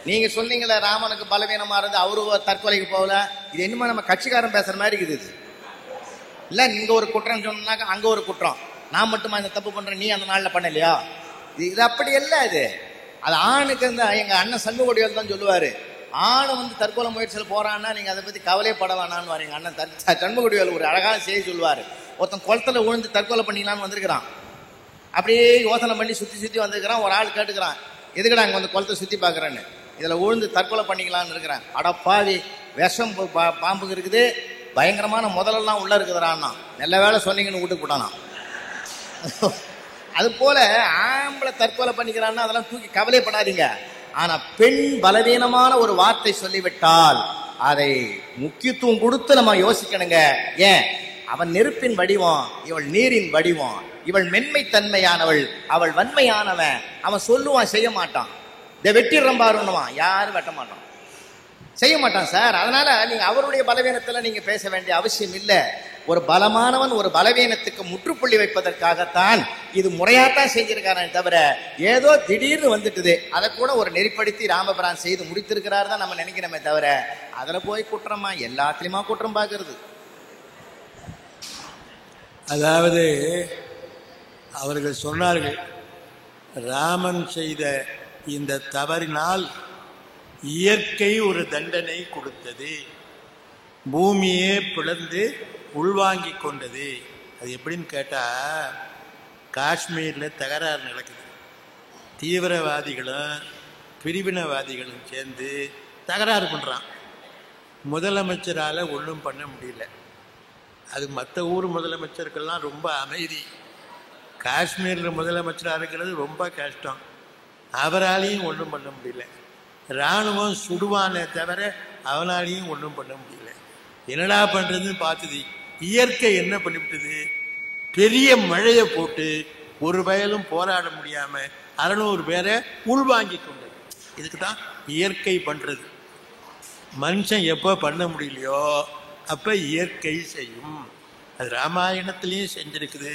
நீங்க சொன்னீங்களே ராமனுக்கு பலவீனமா இருந்து அவரு தற்கொலைக்கு போகல, இது என்னமா நம்ம கட்சிக்காரன் பேசுற மாதிரி இருக்குது. இல்ல இங்க ஒரு குற்றம் சொன்னாக்க அங்க ஒரு குற்றம், நான் மட்டுமா இந்த தப்பு பண்றேன், நீ அந்த நாள்ல பண்ணலையா? இது அப்படி இல்ல. அது ஆணுக்கு எங்க அண்ணன் சண்முகடியால் தான் சொல்லுவாரு, ஆணு தற்கொலை முயற்சியில் போறான்னா நீங்க அதை பத்தி கவலைப்பட வேணான்னு எங்க அண்ணன் சண்முகடியால் ஒரு அழகான செய்தி சொல்லுவாரு. ஒருத்தன் குளத்துல விழுந்து தற்கொலை பண்ணிக்கலான்னு வந்திருக்கிறான். அப்படியே யோசனை பண்ணி சுத்தி வந்திருக்கிறான். ஒரு ஆள் கேட்டுக்கிறான், எதுக்கடா அங்க குளத்தை சுத்தி பாக்குறேன்னு. இதுல விழுந்து தற்கொலை பண்ணிக்கலான்னு இருக்கிறேன். அடப்பாவி, விஷம் பாம்புக்கு இருக்குது, பயங்கரமான முதலெல்லாம் உள்ள இருக்குதுறான்னா. நல்ல வேலை சொன்னீங்கன்னு வீட்டுக்கு போட்டானா. அது போல ஆம்பளை தற்கொலை பண்ணிக்கிறான்னா அதெல்லாம் தூக்கி கவலைப்படாதீங்க. ஆனா பெண் பலவீனமான ஒரு வார்த்தை சொல்லிவிட்டால் அதை முக்கியத்துவம் கொடுத்து நம்ம யோசிக்கணுங்க. ஏன், அவன் நெருப்பின் வடிவம், இவள் நீரின் வடிவம், இவள் மென்மை தன்மையானவள், அவள் வன்மையானவன். அவன் சொல்லுவான், செய்ய மாட்டான். இதை வெட்டிடுறான் பாருன்னுவான், யாரும் வெட்ட மாட்டான், செய்ய மாட்டான் சார். அதனால நீங்க அவருடைய பலவீனத்துல நீங்க பேச வேண்டிய அவசியம் இல்லை. ஒரு பலமானவன் ஒரு பலவீனத்துக்கு முற்றுப்புள்ளி வைப்பதற்காகத்தான் இது முறையாத்தான் செஞ்சிருக்கானே தவிர ஏதோ திடீர்னு வந்துட்டுது அதை கூட ஒரு நெறிப்படுத்தி ராமபிரான் செய்து முடித்திருக்கிறார் தான் நம்ம நினைக்கிறோமே தவிர அதுல போய் குற்றமா எல்லாத்திலுமா குற்றம் பார்க்கறது. அதாவது அவர்கள் சொன்னார்கள், ராமன் செய்த இந்த தவறினால் இயற்கை ஒரு தண்டனை கொடுத்தது, பூமியே பிளந்து உள்வாங்கி கொண்டது. அது எப்படின்னு கேட்டால், காஷ்மீரில் தகராறு நடக்குது. தீவிரவாதிகளும் பிரிவினவாதிகளும் சேர்ந்து தகராறு பண்ணுறான். முதலமைச்சரால் ஒன்றும் பண்ண முடியல. அது மற்ற ஊர் முதலமைச்சருக்கெல்லாம் ரொம்ப அமைதி. காஷ்மீரில் முதலமைச்சராக இருக்கிறது ரொம்ப கஷ்டம். அவராலையும் ஒன்றும் பண்ண முடியல. இராணுவம் சுடுவானே தவிர அவனாலையும் ஒன்றும் பண்ண முடியல. என்னடா பண்ணுறதுன்னு பார்த்தது. இயற்கை என்ன பண்ணிவிட்டது, பெரிய மழையை போட்டு ஒரு வயலும் போராட முடியாமல் 600 பேரை உள்வாங்கி கொண்டது. இதுக்கு தான் இயற்கை பண்ணுறது. மனுஷன் எப்போ பண்ண முடியலையோ அப்போ இயற்கை செய்யும். அது ராமாயணத்திலையும் செஞ்சிருக்குது,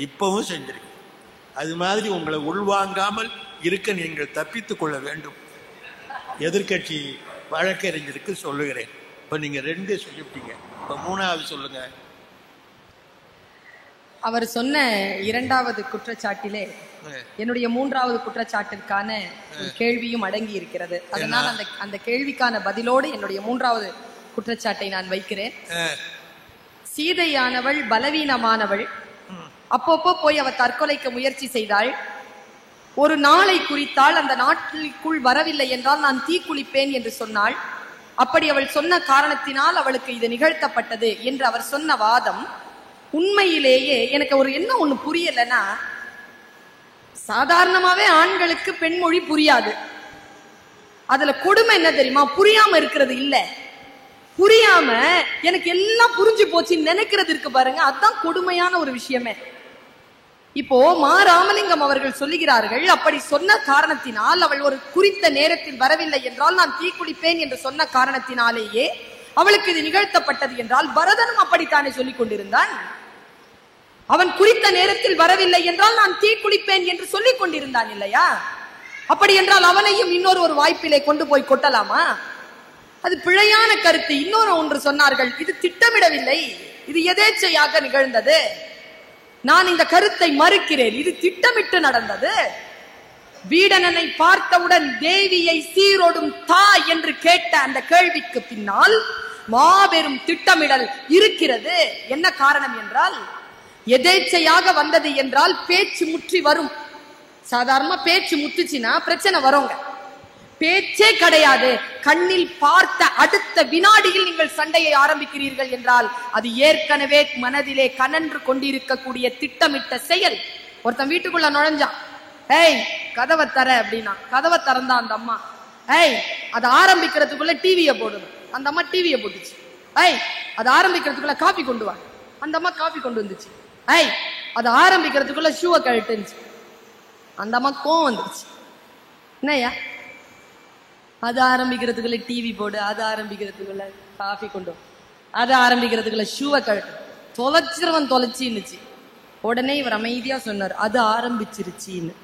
இப்பவும் செஞ்சிருக்கு. அது மாதிரி உங்களை உள்வாங்காமல் இருக்க நீங்கள் தப்பித்து கொள்ள வேண்டும். எதிர்கட்சி வழக்கறிஞருக்கு சொல்லுகிறேன். இப்போ நீங்கள் 2 சொல்லிவிட்டீங்க, இப்போ 3வது சொல்லுங்க. அவர் சொன்ன 2வது குற்றச்சாட்டிலே என்னுடைய 3வது குற்றச்சாட்டிற்கான கேள்வியும் அடங்கி இருக்கிறது. அதனால் அந்த கேள்விக்கான பதிலோடு என்னுடைய 3வது குற்றச்சாட்டை நான் வைக்கிறேன். சீதையானவள் பலவீனமானவள். அப்பப்போ போய் அவள் தற்கொலைக்கு முயற்சி செய்தாள். ஒரு நாளை குறித்தால் அந்த நாட்டிற்குள் வரவில்லை என்றால் நான் தீக்குளிப்பேன் என்று சொன்னாள். அப்படி அவள் சொன்ன காரணத்தினால் அவளுக்கு இது நிகழ்த்தப்பட்டது என்று அவர் சொன்ன வாதம் உண்மையிலேயே எனக்கு ஒரு என்ன ஒண்ணு புரியலன்னா, சாதாரணமாவே ஆண்களுக்கு பெண்மொழி புரியாது. அதுல கொடுமை என்ன தெரியுமா, புரியாம இருக்கிறது இல்ல, புரியாம எனக்கு எல்லாம் புரிஞ்சு போச்சு நினைக்கிறது இருக்கு பாருங்க, அதுதான் கொடுமையான ஒரு விஷயமே. இப்போ மா ராமலிங்கம் அவர்கள் சொல்லுகிறார்கள், அப்படி சொன்ன காரணத்தினால் அவள் ஒரு குறித்த நேரத்தில் வரவில்லை என்றால் நான் தீக்குளிப்பேன் என்று சொன்ன காரணத்தினாலேயே அவளுக்கு இது நிகழ்த்தப்பட்டது என்றால் பரதனும் அப்படித்தானே சொல்லிக் கொண்டிருந்தான். அவன் குறித்த நேரத்தில் வரவில்லை என்றால் நான் தீக்குளிப்பேன் என்று சொல்லிக் கொண்டிருந்தான் இல்லையா? அப்படி என்றால் அவனையும் இன்னொரு வாய்ப்பிலே கொண்டு போய் கொட்டலாமா? அது பிழையான கருத்து. இன்னொரு ஒன்று சொன்னார்கள், இது திட்டமிடவில்லை, இது எதேச்சையாக நிகழ்ந்தது. நான் இந்த கருத்தை மறுக்கிறேன். இது திட்டமிட்டு நடந்தது. வீடணனை பார்த்தவுடன் தேவியை சீரோடும் தாய் என்று கேட்ட அந்த கேள்விக்கு பின்னால் மாபெரும் திட்டமிடல் இருக்கிறது. என்ன காரணம் என்றால், எதேச்சையாக வந்தது என்றால் பேச்சு முற்றி வரும். சாதாரண பேச்சு முத்துச்சுன்னா பிரச்சனை வருங்க. பேச்சே கிடையாது. கண்ணில் பார்த்த அடுத்த வினாடியில் நீங்கள் சண்டையை ஆரம்பிக்கிறீர்கள் என்றால் அது ஏற்கனவே மனதிலே கனன்று கொண்டிருக்கக்கூடிய திட்டமிட்ட செயல். ஒருத்தன் வீட்டுக்குள்ள நுழைஞ்சான். ஏய் கதவை தர அப்படின்னா கதவை திறந்தா அந்த அம்மா, ஏய் அதை ஆரம்பிக்கிறதுக்குள்ள டிவியை போடுது. அந்த அம்மா டிவியை போட்டுச்சு. ஏய் அதை ஆரம்பிக்கிறதுக்குள்ள காபி கொண்டு வா. அந்த அம்மா காபி கொண்டு வந்துச்சு. ஏய் அதை ஆரம்பிக்கிறதுக்குள்ள ஷூவை கழட்டுச்சு. அந்த அம்மா கோவம் வந்துருச்சு. என்னையா அது ஆரம்பிக்கிறதுக்குள்ள டிவி போடு, அது ஆரம்பிக்கிறதுக்குள்ள காஃபி கொண்டு, அது ஆரம்பிக்கிறதுக்குள்ள ஷூவை கழட்டு, தொலைச்சிருவன் தொலைச்சின்னுச்சு. உடனே இவர் அமைதியா சொன்னார், அது ஆரம்பிச்சிருச்சின்னு.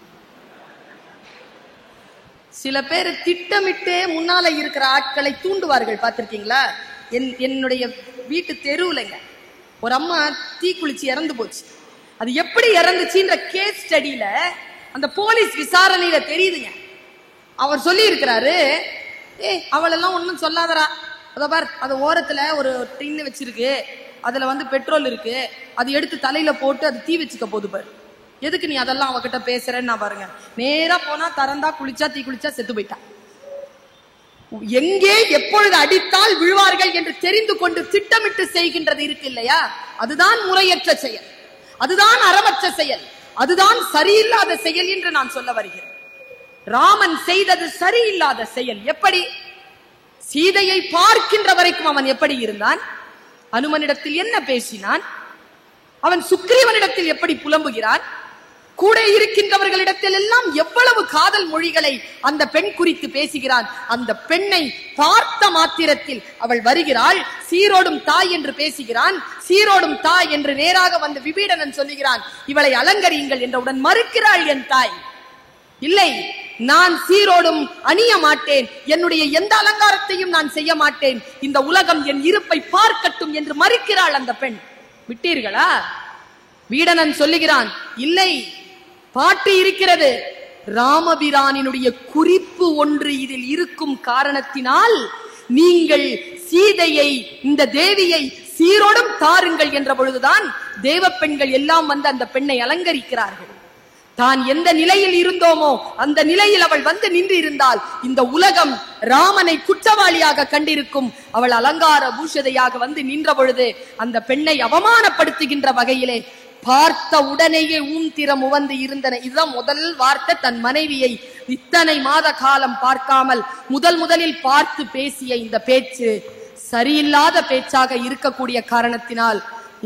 சில பேர் திட்டமிட்டே முன்னால இருக்கிற ஆட்களை தூண்டுவார்கள். பார்த்திருக்கீங்களா? என்னுடைய வீட்டு தெருவுலங்க ஒரு அம்மா தீக்குளிச்சு இறந்து போச்சு. அது எப்படி இறந்துச்சுன்ற கேஸ் ஸ்டடியில அந்த போலீஸ் விசாரணையில தெரியுதுங்க. அவர் சொல்லி இருக்கிறாரு, அவளெல்லாம் ஒன்னும் சொல்லாதரா, அத பார் அது ஓரத்துல ஒரு டின்னு வச்சிருக்கு, அதுல பெட்ரோல் இருக்கு, அது எடுத்து தலையில போட்டு அது தீ வச்சுக்க போது பாரு, எதுக்கு நீ அதெல்லாம் அவகிட்ட பேசுறேன்னு நான் பாருங்க. நேரா போனா திறந்தா குளிச்சா தீ குளிச்சா செத்து போயிட்டா. எங்கே எப்பொழுது அடித்தால் விழுவார்கள் என்று தெரிந்து கொண்டு திட்டமிட்டு செய்கின்றது இருக்கு இல்லையா, அதுதான் முறையற்ற செயல், அதுதான் அறமற்ற செயல், அதுதான் சரியில்லாத செயல் என்று நான் சொல்ல வருகிறேன். ராமன் செய்தது சரியில்லாத செயல். எப்படி? சீதையை பார்க்கின்ற வரைக்கும் அவன் எப்படி இருந்தான்? அனுமனிடத்தில் என்ன பேசினான்? அவன் சுக்ரீவனிடத்தில் எப்படி புலம்புகிறான்? கூட இருக்கின்றவர்களிடத்தில் எல்லாம் எவ்வளவு காதல் மொழிகளை அந்த பெண் குறித்து பேசுகிறான். அந்த பெண்ணை பார்த்த மாத்திரத்தில் அவள் வருகிறாள், சீரோடும் தாய் என்று பேசுகிறான். சீரோடும் தாய் என்று நேராக வந்த விபீடனன் சொல்லுகிறான், இவளை அலங்கரியுங்கள் என்றவுடன் மறுக்கிறாள் என் தாய். இல்லை, நான் சீரோடும் அணிய மாட்டேன், என்னுடைய எந்த அலங்காரத்தையும் நான் செய்ய மாட்டேன், இந்த உலகம் என் இருப்பை பார்க்கட்டும் என்று மறுக்கிறாள் அந்த பெண். விட்டீர்களா? வீடனன் சொல்லுகிறான், இல்லை, பாட்டு இருக்கிறது, ராமபிரானினுடைய குறிப்பு ஒன்று இதில் இருக்கும் காரணத்தினால் நீங்கள் சீதையை, இந்த தேவியை சீரோடும் தாருங்கள் என்ற பொழுதுதான் தேவ பெண்கள் எல்லாம் அந்த பெண்ணை அலங்கரிக்கிறார்கள். தான் எந்த நிலையில் இருந்தோமோ அந்த நிலையில் அவள் நின்று இருந்தால் இந்த உலகம் ராமனை குற்றவாளியாக கண்டிருக்கும். அவள் அலங்கார பூஷதையாக நின்ற பொழுது அந்த பெண்ணை அவமானப்படுத்துகின்ற வகையிலே பார்த்த உடனேயே ஊந்திரம் உவந்து இருந்தன. இதுதான் முதல் வார்த்தை. தன் மனைவியை இத்தனை மாத காலம் பார்க்காமல் முதலில் பார்த்து பேசிய இந்த பேச்சு சரியில்லாத பேச்சாக இருக்கக்கூடிய காரணத்தினால்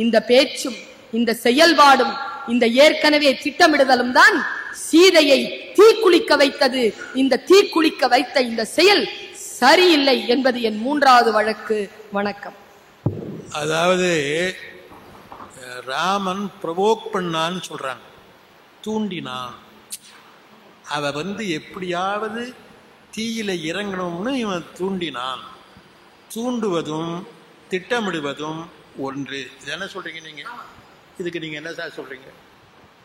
இந்த பேச்சும் இந்த செயல்பாடும் இந்த ஏற்கனவே திட்டமிடுதலும் தான் சீதையை தீக்குளிக்க வைத்தது. இந்த தீக்குளிக்க வைத்த இந்த செயல் சரியில்லை என்பது என் மூன்றாவது வழக்கு. வணக்கம். அதாவது ராமன் ப்ரொவோக் பண்ணான்னு சொல்றாங்க, தூண்டினான். அவ எப்படியாவது தீயில இறங்கணும்னு இவன் தூண்டினான். தூண்டுவதும் திட்டமிடுவதும் ஒன்று. இது என்ன சொல்றீங்க நீங்க? இதுக்கு நீங்க என்ன சார் சொல்றீங்க?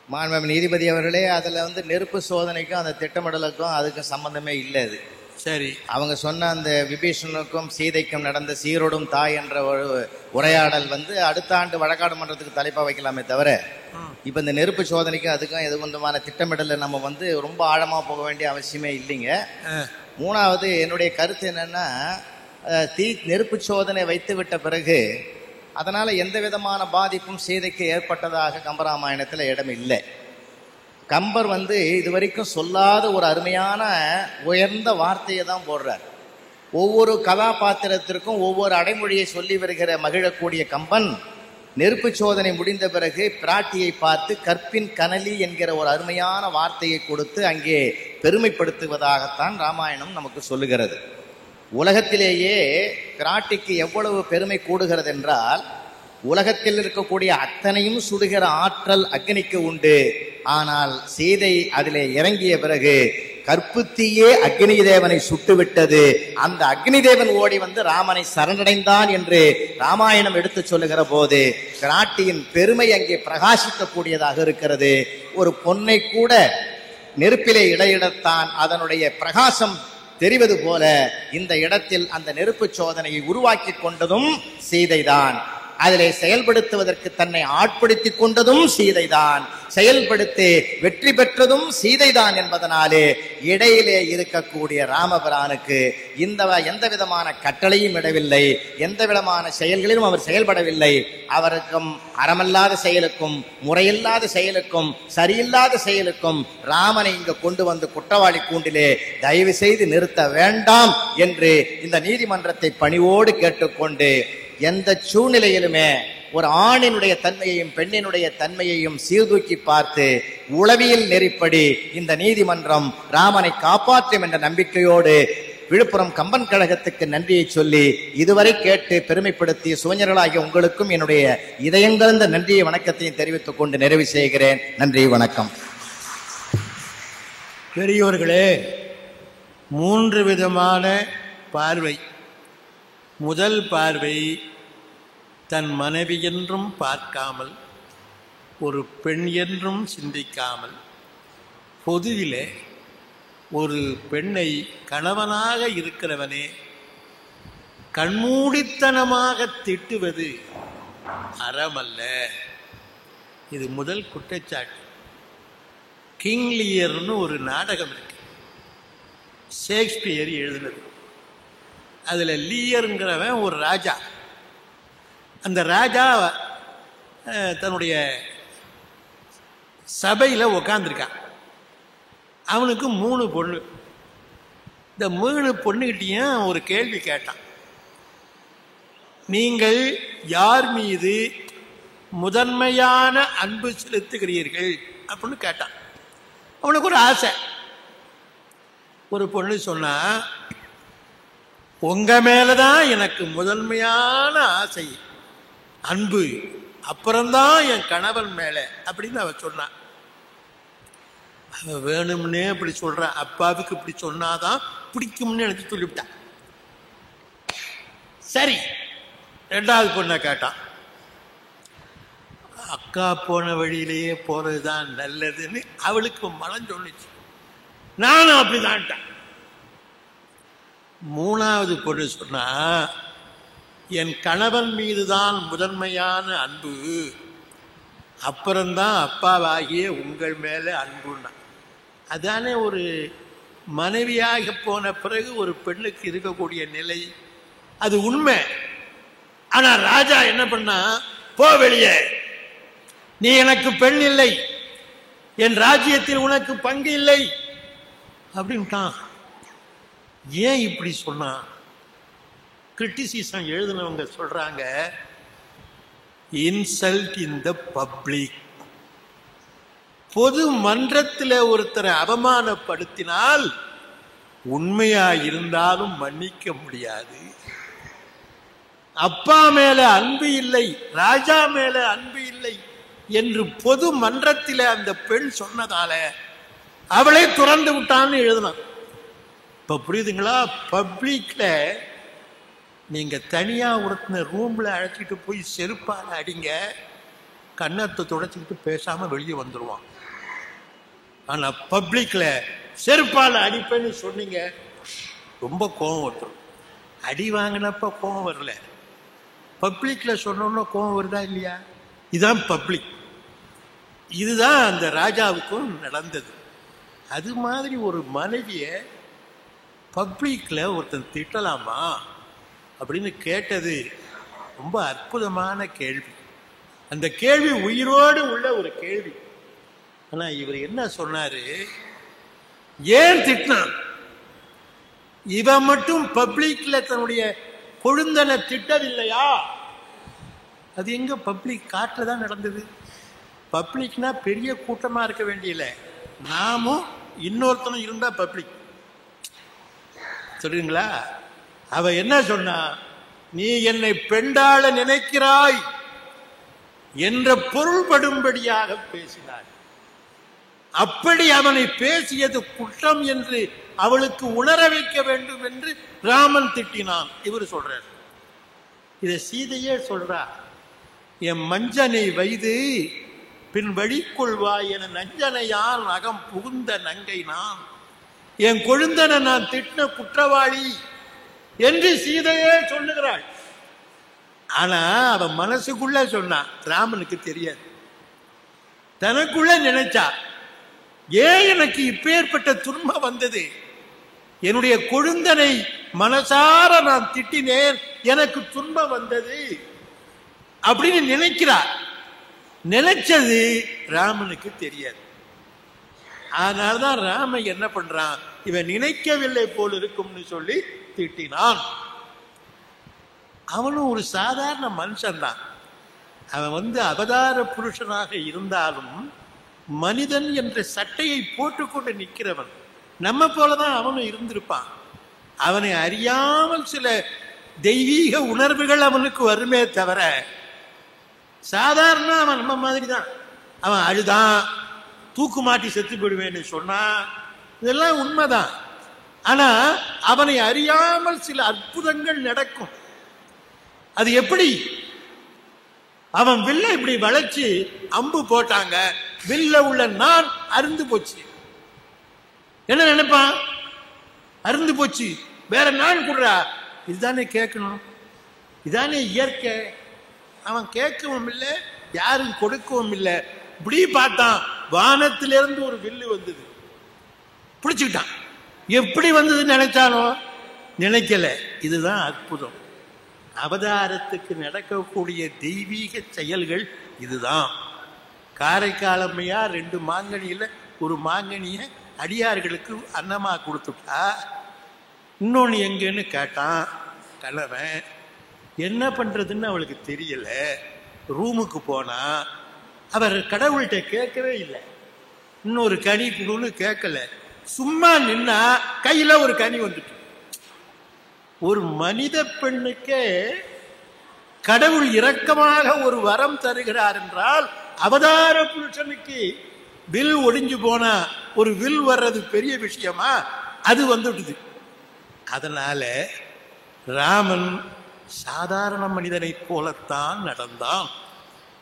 மாண்புமிகு நீதிபதி அவர்களே, அதுல நெருப்பு சோதனைக்கும் அந்த திட்டமிடலுக்கும் அதுக்கும் சம்பந்தமே இல்லை. அது சரி. அவங்க சொன்ன அந்த விபீஷணனுக்கும் சீதைக்கும் நடந்த சீரோடும் தாய் என்ற ஒரு உரையாடல் அடுத்த ஆண்டு வழக்காடு மன்றத்துக்கு தலைப்பா வைக்கலாமே தவிர, இப்ப இந்த நெருப்பு சோதனைக்கும் அதுக்கும் எது விதமான திட்டமிடல நம்ம ரொம்ப ஆழமா போக வேண்டிய அவசியமே இல்லைங்க. மூணாவது, என்னுடைய கருத்து என்னன்னா, நெருப்பு சோதனை வைத்து விட்ட பிறகு அதனால எந்த விதமான பாதிப்பும் சீதைக்கு ஏற்பட்டதாக கம்பராமாயணத்துல இடம் இல்லை. கம்பர் இதுவரைக்கும் சொல்லாத ஒரு அருமையான உயர்ந்த வார்த்தையை தான் போடுறார். ஒவ்வொரு கதாபாத்திரத்திற்கும் ஒவ்வொரு அடைமொழியை சொல்லி வருகிற மகிழக்கூடிய கம்பன் நெருப்பு சோதனை முடிந்த பிறகு பிராட்டியை பார்த்து கற்பின் கனலி என்கிற ஒரு அருமையான வார்த்தையை கொடுத்து அங்கே பெருமைப்படுத்துவதாகத்தான் ராமாயணம் நமக்கு சொல்லுகிறது. உலகத்திலேயே பிராட்டிக்கு எவ்வளவு பெருமை கூடுகிறது என்றால், உலகத்தில் இருக்கக்கூடிய அத்தனையும் சுடுகிற ஆற்றல் அக்னிக்கு உண்டு. ஆனால் சீதை அதிலே இறங்கிய பிறகு கற்புத்தீயே அக்னி தேவனை சுட்டுவிட்டது. அந்த அக்னி தேவன் ஓடி வந்து ராமனை சரணடைந்தான் என்று ராமாயணம் எடுத்து சொல்லுகிற போது பிராட்டியின் பெருமை அங்கே பிரகாசிக்கக்கூடியதாக இருக்கிறது. ஒரு பொன்னை கூட நெருப்பிலே இடையிடத்தான் அதனுடைய பிரகாசம் தெரிவது போல இந்த இடத்தில் அந்த நெருப்பு சோதனையை உருவாக்கி கொண்டதும் சீதைதான். அதிலே செயல்படுத்துவதற்கு தன்னை ஆட்படுத்திக் கொண்டதும் சீதைதான். செயல்படுத்தி வெற்றி பெற்றதும் சீதைதான் என்பதனாலே இடையிலே இருக்கக்கூடிய ராமபிரானுக்கு எந்த விதமான கட்டளையும் இடவில்லை, எந்த விதமான செயல்களிலும் அவர் செயல்படவில்லை. அவருக்கும் அறமல்லாத செயலுக்கும் முறையில்லாத செயலுக்கும் சரியில்லாத செயலுக்கும் ராமனை இங்கு கொண்டு வந்து குற்றவாளி கூண்டிலே தயவு செய்து நிறுத்த வேண்டாம் என்று இந்த நீதிமன்றத்தை பணிவோடு கேட்டுக்கொண்டு, எந்த சூழ்நிலையிலுமே ஒரு ஆணினுடைய தன்மையையும் பெண்ணினுடைய தன்மையையும் சீர்தூக்கி பார்த்து உளவியல் நெறிப்படி இந்த நீதிமன்றம் ராமனை காப்பாற்றும் என்ற நம்பிக்கையோடு விழுப்புரம் கம்பன் கழகத்துக்கு நன்றியை சொல்லி இதுவரை கேட்டு பெருமைப்படுத்திய சுவஞர்களாகிய உங்களுக்கும் என்னுடைய இதயங்கலந்த நன்றியை வணக்கத்தையும் தெரிவித்துக் கொண்டு நிறைவு செய்கிறேன். நன்றி, வணக்கம். பெரியோர்களே, 3 விதமான பார்வை. முதல் பார்வை, தன் மனைவி என்றும் பார்க்காமல், ஒரு பெண் என்றும் சிந்திக்காமல், பொதுவிலே ஒரு பெண்ணை கணவனாக இருக்கிறவனே கண்மூடித்தனமாக திட்டுவது அறமல்ல. இது முதல் குற்றச்சாட்டு. கிங் லியர்னு ஒரு நாடகம் இருக்கு, ஷேக்ஸ்பியர் எழுதினது. அதில் லீயருங்கிறவன் ஒரு ராஜா. அந்த ராஜா தன்னுடைய சபையில் உக்காந்துருக்கான். அவனுக்கு 3 பொண்ணு. இந்த 3 பொண்ணுகிட்டையும் ஒரு கேள்வி கேட்டான். நீங்கள் யார் மீது முதன்மையான அன்பு செலுத்துகிறீர்கள் அப்படின்னு கேட்டான். அவனுக்கு ஒரு ஆசை. ஒரு பொண்ணு சொன்னா, உங்க மேலதான் எனக்கு முதன்மையான ஆசை, அன்பு, அப்புறம்தான் என் கணவன் மேல அப்படின்னு அவ சொன்னான். அவ வேணும்னே அப்படி சொல்றான். அப்பாவுக்கு இப்படி சொன்னாதான் பிடிக்கும்னு எனக்கு சொல்லிவிட்டான். சரி, 2வது பொண்ணை கேட்டான். அக்கா போன வழியிலேயே போறதுதான் நல்லதுன்னு அவளுக்கு மனம் சொல்லிச்சு. நானும் அப்படிதான்ட்டான். 3வது பொண்ணு சொன்னா, என் கணவன் மீதுதான் முதன்மையான அன்பு, அப்புறம்தான் அப்பாவாகிய உங்கள் மேல அன்புன்னா. அதானே ஒரு மனைவியாக போன பிறகு ஒரு பெண்ணுக்கு இருக்கக்கூடிய நிலை. அது உண்மை. ஆனா ராஜா என்ன பண்ணா, போ வெளியே, நீ எனக்கு பெண் இல்லை, என் ராஜ்யத்தில் உனக்கு பங்கு இல்லை அப்படின்ட்டான். ஏன் இப்படி சொன்னா? கிரிட்டிசிசம் எழுதினவங்க சொல்றாங்க, இன்சல்ட் இன் த பப்ளிக். பொது மன்றத்தில் ஒருத்தரை அவமானப்படுத்தினால் உண்மையா இருந்தாலும் மன்னிக்க முடியாது. அப்பா மேல அன்பு இல்லை, ராஜா மேல அன்பு இல்லை என்று பொது மன்றத்தில் அந்த பெண் சொன்னதால அவளை துறந்து விட்டான்னு எழுதினான். இப்ப புரியுதுங்களா? பப்ளிக்ல நீங்க தனியா ஒருத்தன ரூம்ல அழைச்சிட்டு போய் செருப்பால அடிங்க, கண்ணத்தை துடைச்சிக்கிட்டு பேசாம வெளியே வந்துருவான். ஆனா பப்ளிக்ல செருப்பால அடிப்பேன்னு சொன்னீங்க, ரொம்ப கோபம் வந்துடும். அடி வாங்கினப்ப கோபம் வரல, பப்ளிக்ல சொன்னோம்னா கோபம் வருதா இல்லையா? இதுதான் பப்ளிக். இதுதான் அந்த ராஜாவுக்கும் நடந்தது. அது மாதிரி ஒரு மனைவிய பப்ளிக்ல ஒருத்தன் திட்டலாமா அப்படின்னு கேட்டது ரொம்ப அற்புதமான கேள்வி. அந்த கேள்வி உயிரோடு உள்ள ஒரு கேள்வி. ஆனா இவர் என்ன சொன்னாரு, ஏன் திட்டினான்? இவன் மட்டும் பப்ளிக்ல தன்னுடைய கொழுந்தனை திட்டவில்லையா? அது எங்க பப்ளிக் காட்டுல தான் நடந்தது. பப்ளிக்னா பெரிய கூட்டமா இருக்க வேண்டியல, நாமும் இன்னொருத்தனும் இருந்தா பப்ளிக். சொல்றீங்களா? அவ என்ன சொன்னா, நீ என்னை பெண்டாள நினைக்கிறாய் என்ற பொருள்படும்படியாக பேசினார். அப்படி அவனை பேசியது குற்றம் என்று அவளுக்கு உணர வைக்க வேண்டும் என்று ராமன் திட்டினான். இவர் சொல்றார். இத சீதையே சொல்றா, என் மஞ்சனை வைது பின் வழிகொள்வாய் என நஞ்சனையால் நகம் புகுந்த நங்கை நான், என் கொழுந்தனை நான் திட்டின குற்றவாளி என்று சீதையே சொல்லுகிறாள். ஆனா அவன் மனசுக்குள்ள சொன்னான், ராமனுக்கு தெரியாது. தனக்குள்ள நினைச்சா, ஏன் எனக்கு இப்பேற்பட்ட துன்பம் வந்தது, என்னுடைய கொழுந்தனை மனசார நான் திட்டினேன், எனக்கு துன்பம் வந்தது அப்படின்னு நினைக்கிறார். நினைச்சது ராமனுக்கு தெரியாது. அதனால்தான் ராமன் என்ன பண்றான், இவன் நினைக்கவில்லை போல் இருக்கும்னு சொல்லி திட்டினான். அவனும் ஒரு சாதாரண மனுஷன்தான். அவன் அவதார புருஷனாக இருந்தாலும் மனிதன் என்ற சட்டையை போட்டுக்கொண்டு நிற்கிறவன். நம்ம போலதான் அவனும் இருந்திருப்பான். அவனை அறியாமல் சில தெய்வீக உணர்வுகள் அவனுக்கு வருமே தவிர, சாதாரண அவன் நம்ம மாதிரி தான். அவன் அழுதான், தூக்கு மாட்டி செத்து போடுவேன்னு சொன்னான், இதெல்லாம் உண்மைதான். ஆனா அவனை அறியாமல் சில அற்புதங்கள் நடக்கும். அது எப்படி? அவன் வில்ல இப்படி வளைச்சு அம்பு போட்டாங்க, வில்ல உள்ள நான் அருந்து போச்சு. என்ன நினைப்பான்? அருந்து போச்சு, வேற நான் குடுறா. இதுதானே கேட்கணும், இதானே இயற்கை. அவன் கேட்கவும் இல்லை, யாரும் கொடுக்கவும் இல்லை. இப்படி பார்த்தான், வானத்திலிருந்து ஒரு வில்லு வந்தது, பிடிச்சுக்கிட்டான். எப்படி வந்ததுன்னு நினைச்சானோ, நினைக்கல. இதுதான் அற்புதம். அவதாரத்துக்கு நடக்கக்கூடிய தெய்வீக செயல்கள் இதுதான். காரைக்காலம்மையா 2 மாங்கனியில ஒரு மாங்கனிய அடியார்களுக்கு அன்னமா கொடுத்துட்டா. இன்னொன்னு எங்கன்னு கேட்டான் கணவன். என்ன பண்றதுன்னு அவளுக்கு தெரியல. ரூமுக்கு போனா அவர் கடவுள்கிட்ட கேட்கவே இல்லை, இன்னொரு கனி கொடுன்னு கேட்கல. சும்மா நின்னா கையில ஒரு கனி வந்துட்டு. ஒரு மனித பெண்ணுக்கே கடவுள் இரக்கமாக ஒரு வரம் தருகிறார் என்றால், அவதார புருஷனுக்கு வில் ஒடிஞ்சு போனா ஒரு வில் வர்றது பெரிய விஷயமா? அது வந்துடுது. அதனால ராமன் சாதாரண மனிதனை போலத்தான் நடந்தான்.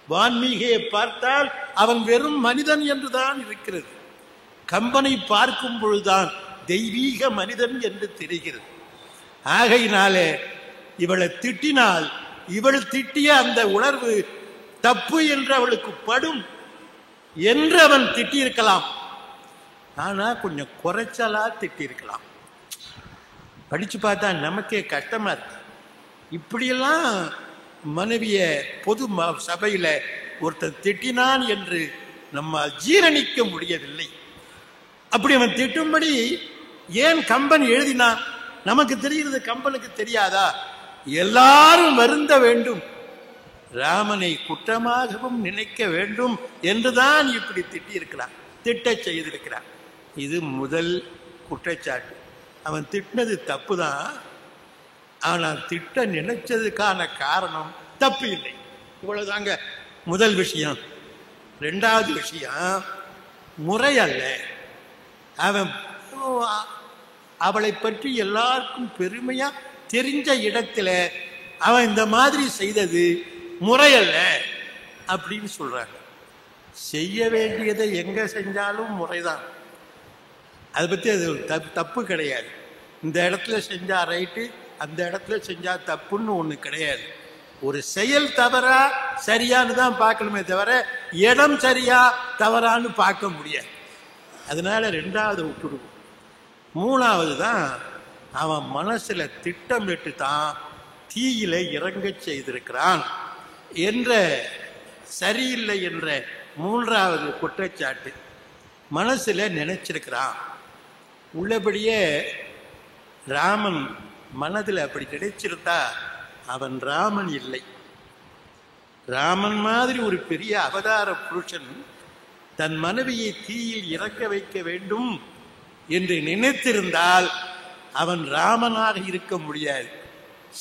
வான்மீகியை பார்த்தால் அவன் வெறும் மனிதன் என்றுதான் இருக்கிறது. கம்பனை பார்க்கும் பொழுதுதான் தெய்வீக மனிதன் என்று தெரிகிறது. ஆகையினாலே இவளை திட்டினால், இவள் திட்டிய அந்த உணர்வு தப்பு என்று அவளுக்கு படும் என்று அவன் திட்டியிருக்கலாம். ஆனா கொஞ்சம் குறைச்சலா திட்டியிருக்கலாம். படிச்சு பார்த்தா நமக்கே கஷ்டமா இருக்கு. இப்படியெல்லாம் மனைவிய பொது சபையில ஒருத்தன் திட்டினான் என்று நம்ம ஜீரணிக்க முடியவில்லை. அப்படி அவன் திட்டும்படி ஏன் கம்பன் எழுதினான்? நமக்கு தெரிகிறது, கம்பனுக்கு தெரியாதா? எல்லாரும் வருந்த வேண்டும், ராமனை குற்றமாகவும் நினைக்க வேண்டும் என்றுதான் இப்படி திட்டியிருக்கிறான், திட்ட செய்திருக்கிறான். இது முதல் குற்றச்சாட்டு. அவன் திட்டினது தப்பு தான், ஆனால் திட்ட நினைச்சதுக்கான காரணம் தப்பு இல்லை. இவ்வளவுதாங்க முதல் விஷயம். 2வது விஷயம், முறை அல்ல. அவன் அவளை பற்றி எல்லாருக்கும் பெருமையா தெரிஞ்ச இடத்துல அவன் இந்த மாதிரி செய்தது முறையல்ல அப்படின்னு சொல்றாங்க. செய்ய வேண்டியதை எங்க செஞ்சாலும் முறைதான். அதை பத்தி அது தப்பு கிடையாது. இந்த இடத்துல செஞ்சா ரைட்டு, அந்த இடத்துல செஞ்சா தப்புன்னு ஒண்ணு கிடையாது. ஒரு செயல் தவறா சரியான்னு தான் பார்க்கணுமே தவிர இடம் சரியா தவறான்னு பார்க்க முடியாது. அதனால 2வது விட்டுடுவோம். 3வது தான், அவன் மனசுல திட்டமிட்டு தான் தீயில இறங்க செய்திருக்கிறான் என்ற சரியில்லை என்ற 3வது குற்றச்சாட்டு. மனசுல நினைச்சிருக்கிறான். உள்ளபடியே ராமன் மனதில் அப்படி நினைச்சிருந்தா அவன் ராமன் இல்லை. ராமன் மாதிரி ஒரு பெரிய அவதார புருஷன் தன் மனைவியை தீயில் இறக்க வைக்க வேண்டும் என்று நினைத்திருந்தால் அவன் ராமனாக இருக்க முடியாது.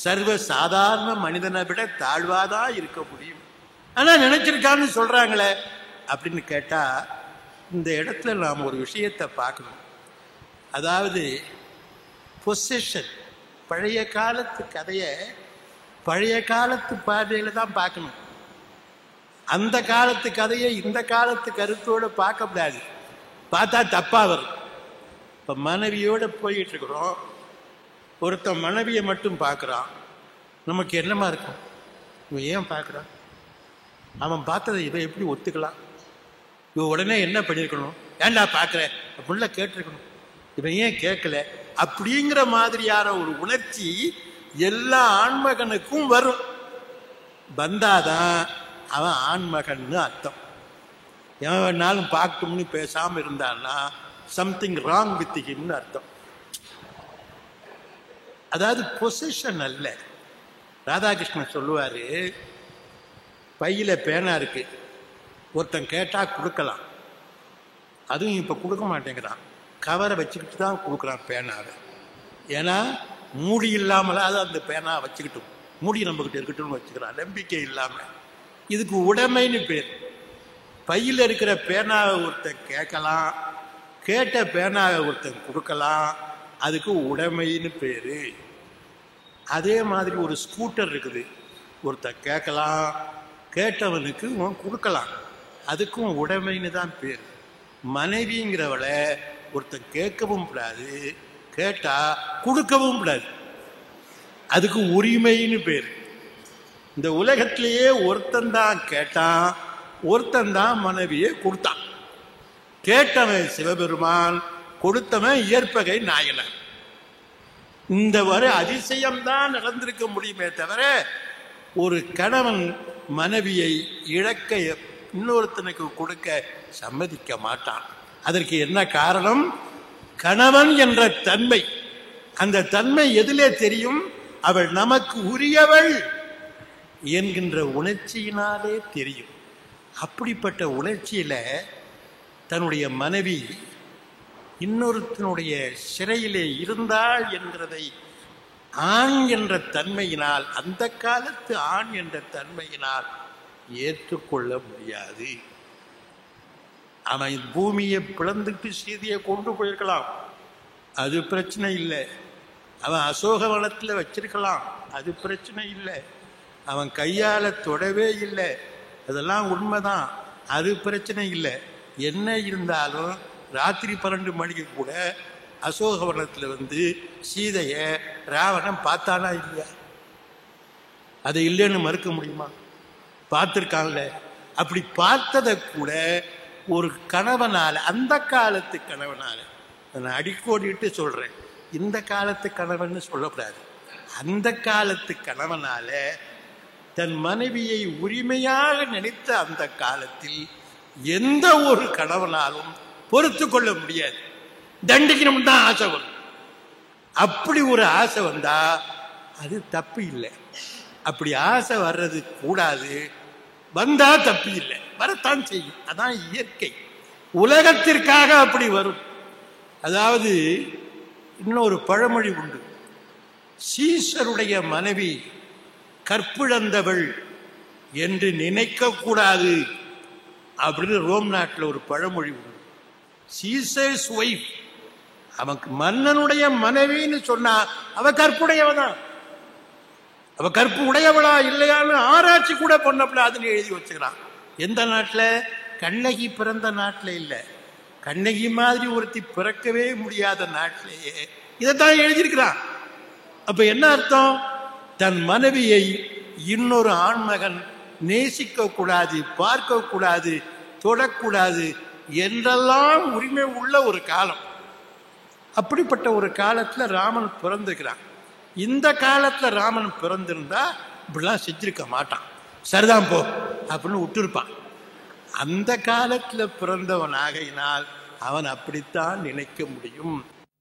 சர்வ சாதாரண மனிதனை விட தாழ்வாதான் இருக்க முடியும். ஆனா நினைச்சிருக்கான்னு சொல்றாங்களே அப்படின்னு கேட்டா, இந்த இடத்துல நாம் ஒரு விஷயத்தை பார்க்கணும். அதாவது பொசிஷன், பழைய காலத்து கதையை பழைய காலத்து பார்வையில் தான் பார்க்கணும். அந்த காலத்து கதையை இந்த காலத்து கருத்தோடு பார்க்க கூடாது. பார்த்தா தப்பாக வரும். இப்போ மனைவியோடு போயிட்டு இருக்கிறோம், ஒருத்தன் மனைவியை மட்டும் பார்க்குறான், நமக்கு என்னமா இருக்கும்? இவன் ஏன் பார்க்குறான்? அவன் பார்த்ததை இவன் எப்படி ஒத்துக்கலாம்? இவன் உடனே என்ன பண்ணியிருக்கணும்? ஏன்டா பார்க்குறேன் அப்படின்ல கேட்டிருக்கணும். இவன் ஏன் கேட்கல? அப்படிங்கிற மாதிரியான ஒரு உணர்ச்சி எல்லா ஆண்மகனுக்கும் வரும். வந்தாதான் அவன் ஆண்மகன்னு அர்த்தம். எவன் வேணாலும் பார்க்கணும்னு பேசாமல் இருந்தான்னா சம்திங் ராங் வித் ஹிம்னு அர்த்தம். அதாவது பொசிஷன் அல்ல. ராதாகிருஷ்ணன் சொல்லுவார், பையில பேனா இருக்கு, ஒருத்தன் கேட்டால் கொடுக்கலாம், அதுவும் இப்போ கொடுக்க மாட்டேங்கிறான், கவரை வச்சுக்கிட்டு தான் கொடுக்குறான் பேனாவை. ஏன்னா மூடி இல்லாமலாவது அந்த பேனா வச்சுக்கிட்டோம், மூடி நம்மக்கிட்ட இருக்கட்டும்னு வச்சுக்கிறான், நம்பிக்கை இல்லாமல். இதுக்கு உடைமைன்னு பேர். பையில் இருக்கிற பேனாவை ஒருத்தன் கேட்கலாம், கேட்ட பேனாவை ஒருத்தன் கொடுக்கலாம், அதுக்கு உடைமைன்னு பேர். அதே மாதிரி ஒரு ஸ்கூட்டர் இருக்குது, ஒருத்தன் கேட்கலாம், கேட்டவனுக்கு கொடுக்கலாம், அதுக்கும் உடைமைன்னு தான் பேர். மனைவிங்கிறவளை ஒருத்தன் கேட்கவும் கூடாது, கேட்டா கொடுக்கவும் கூடாது, அதுக்கு உரிமைன்னு பேர். இந்த உலகத்திலேயே ஒருத்தன் தான் கேட்டான், ஒருத்தன் தான் மனைவியை கொடுத்தான். கேட்டவன் சிவபெருமான், கொடுத்தவன் இயற்பகை நாயனர். இந்த வரை அதிசயம்தான் நடந்திருக்க முடியுமே தவிர ஒரு கணவன் மனைவியை இழக்க இன்னொருத்தனுக்கு கொடுக்க சம்மதிக்க மாட்டான். அதற்கு என்ன காரணம்? கணவன் என்ற தன்மை. அந்த தன்மை எதிலே தெரியும்? அவள் நமக்கு உரியவள் என்கின்ற உணர்ச்சியினாலே தெரியும். அப்படிப்பட்ட உணர்ச்சியில தன்னுடைய மனைவி இன்னொருத்தனுடைய சிறையிலே இருந்தாள் என்கிறதை ஆண் என்ற தன்மையினால், அந்த காலத்து ஆண் என்ற தன்மையினால் ஏற்றுக்கொள்ள முடியாது. அவன் பூமியை பிளந்துட்டு சீதையை கொண்டு போயிருக்கலாம், அது பிரச்சனை இல்லை. அவன் அசோகவனத்தில் வச்சிருக்கலாம், அது பிரச்சனை இல்லை. அவன் கையால் தொடவே இல்லை, அதெல்லாம் உண்மைதான், அது பிரச்சனை இல்லை. என்ன இருந்தாலும் ராத்திரி 12 மணிக்கு கூட அசோகவனத்தில் சீதையை ராவணன் பார்த்தானா இல்லையா? அதை இல்லைன்னு மறுக்க முடியுமா? பார்த்துருக்கான்ல. அப்படி பார்த்ததை கூட ஒரு கணவனால, அந்த காலத்து கணவனால, நான் அடிக்கோடிட்டு சொல்றேன், இந்த காலத்து கணவன் சொல்லக்கூடாது, அந்த காலத்து கணவனால தன் மனைவியை உரிமையாக நினைத்த அந்த காலத்தில் எந்த ஒரு கணவனாலும் பொறுத்து கொள்ள முடியாது. தண்டிக்கணும் தான் ஆசை வரும். அப்படி ஒரு ஆசை வந்தா அது தப்பு இல்லை. அப்படி ஆசை வர்றது கூடாது, வந்தா தப்பு இல்லை, வரத்தான் செய்யும். அதான் இயற்கை. உலகத்திற்காக அப்படி வரும். அதாவது இன்னொரு பழமொழி உண்டு, சீசருடைய மனைவி கற்பிழந்தவள் என்று நினைக்க கூடாது அப்படின்னு ரோம் நாட்டில் ஒரு பழமொழி உண்டு. சீசர்ஸ் ஒய்ஃப், அவனுக்கு மன்னனுடைய மனைவின்னு சொன்னா அவ கற்புடையவதான். அவ கற்பு உடையவளா இல்லையான்னு ஆராய்ச்சி கூட பண்ணப்படாதுன்னு எழுதி வச்சுக்கிறான். எந்த நாட்டில்? கண்ணகி பிறந்த நாட்டில் இல்லை, கண்ணகி மாதிரி ஒருத்தி பிறக்கவே முடியாத நாட்டிலேயே இதைத்தான் எழுதியிருக்கிறான். அப்ப என்ன அர்த்தம்? தன் மனைவியை இன்னொரு ஆண்மகன் நேசிக்க கூடாது, பார்க்க கூடாது, தொடக்கூடாது என்றெல்லாம் உரிமை உள்ள ஒரு காலம். அப்படிப்பட்ட ஒரு காலத்துல ராமன் பிறந்திருக்கிறான். இந்த காலத்துல ராமன் பிறந்திருந்தா இப்படிலாம் செஞ்சிருக்க மாட்டான், சரிதான் போ அப்படின்னு விட்டுருப்பான். அந்த காலத்துல பிறந்தவன் ஆகையினால் அவன் அப்படித்தான் நினைக்க முடியும்.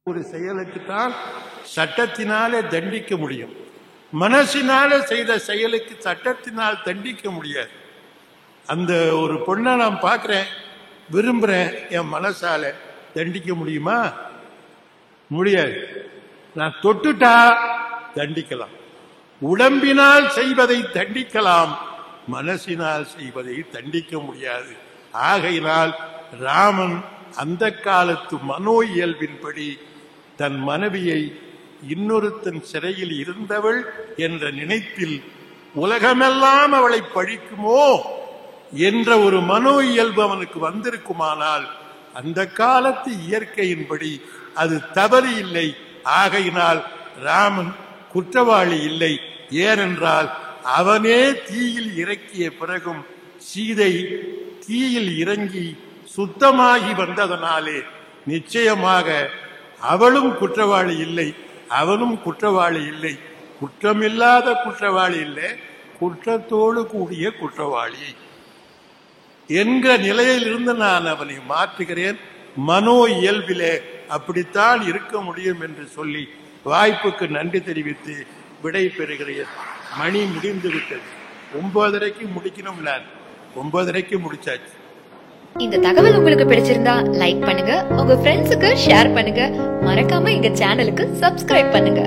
ஒரு செயலுக்குத்தான் சட்டத்தினாலே தண்டிக்க முடியும், மனசினால செய்த செயலுக்கு சட்டத்தினால் தண்டிக்க முடியாது. அந்த ஒரு பொண்ணை நான் பார்க்கிறேன், விரும்புறேன், என் மனசால தண்டிக்க முடியுமா? முடியாது. நான் தொட்டுட்டா தண்டிக்கலாம், உடம்பினால் செய்வதை தண்டிக்கலாம், மனசினால் செய்வதை தண்டிக்க முடியாது. ஆகையினால் ராமன் அந்த காலத்து மனோ இயல்பின்படி தன் மனைவியை இன்னொருத்தன் சிறையில் இருந்தவள் என்ற நினைப்பில் உலகமெல்லாம் அவளை பழிக்குமோ என்ற ஒரு மனோ இயல்பு அவனுக்கு வந்திருக்குமானால் அந்த காலத்து இயற்கையின்படி அது தவறு இல்லை. ஆகையினால் ராமன் குற்றவாளி இல்லை. ஏனென்றால் அவனே தீயில் இறக்கிய பிறகும் சீதை தீயில் இறங்கி சுத்தமாகி வந்ததனாலே நிச்சயமாக அவளும் குற்றவாளி இல்லை, அவனும் குற்றவாளி இல்லை. குற்றமில்லாத குற்றவாளி இல்லை, குற்றத்தோடு கூடிய குற்றவாளி என்கிற நிலையிலிருந்து நான் அவனை மாற்றுகிறேன். மனோ இயல்பிலே அப்படித்தான் இருக்க முடியும் என்று சொல்லி வாய்ப்புக்கு நன்றி தெரிவித்து விடை பெறுகிறேன். மணி முடிந்து விட்டது. 9:30 முடிக்கணும். நான் 9:30 முடிச்சாச்சு. இந்த தகவல் உங்களுக்கு பிடிச்சிருந்தா லைக் பண்ணுங்க, உங்க ஃப்ரெண்ட்ஸுக்கு ஷேர் பண்ணுங்க, மறக்காம எங்க சேனலுக்கு சப்ஸ்கிரைப் பண்ணுங்க.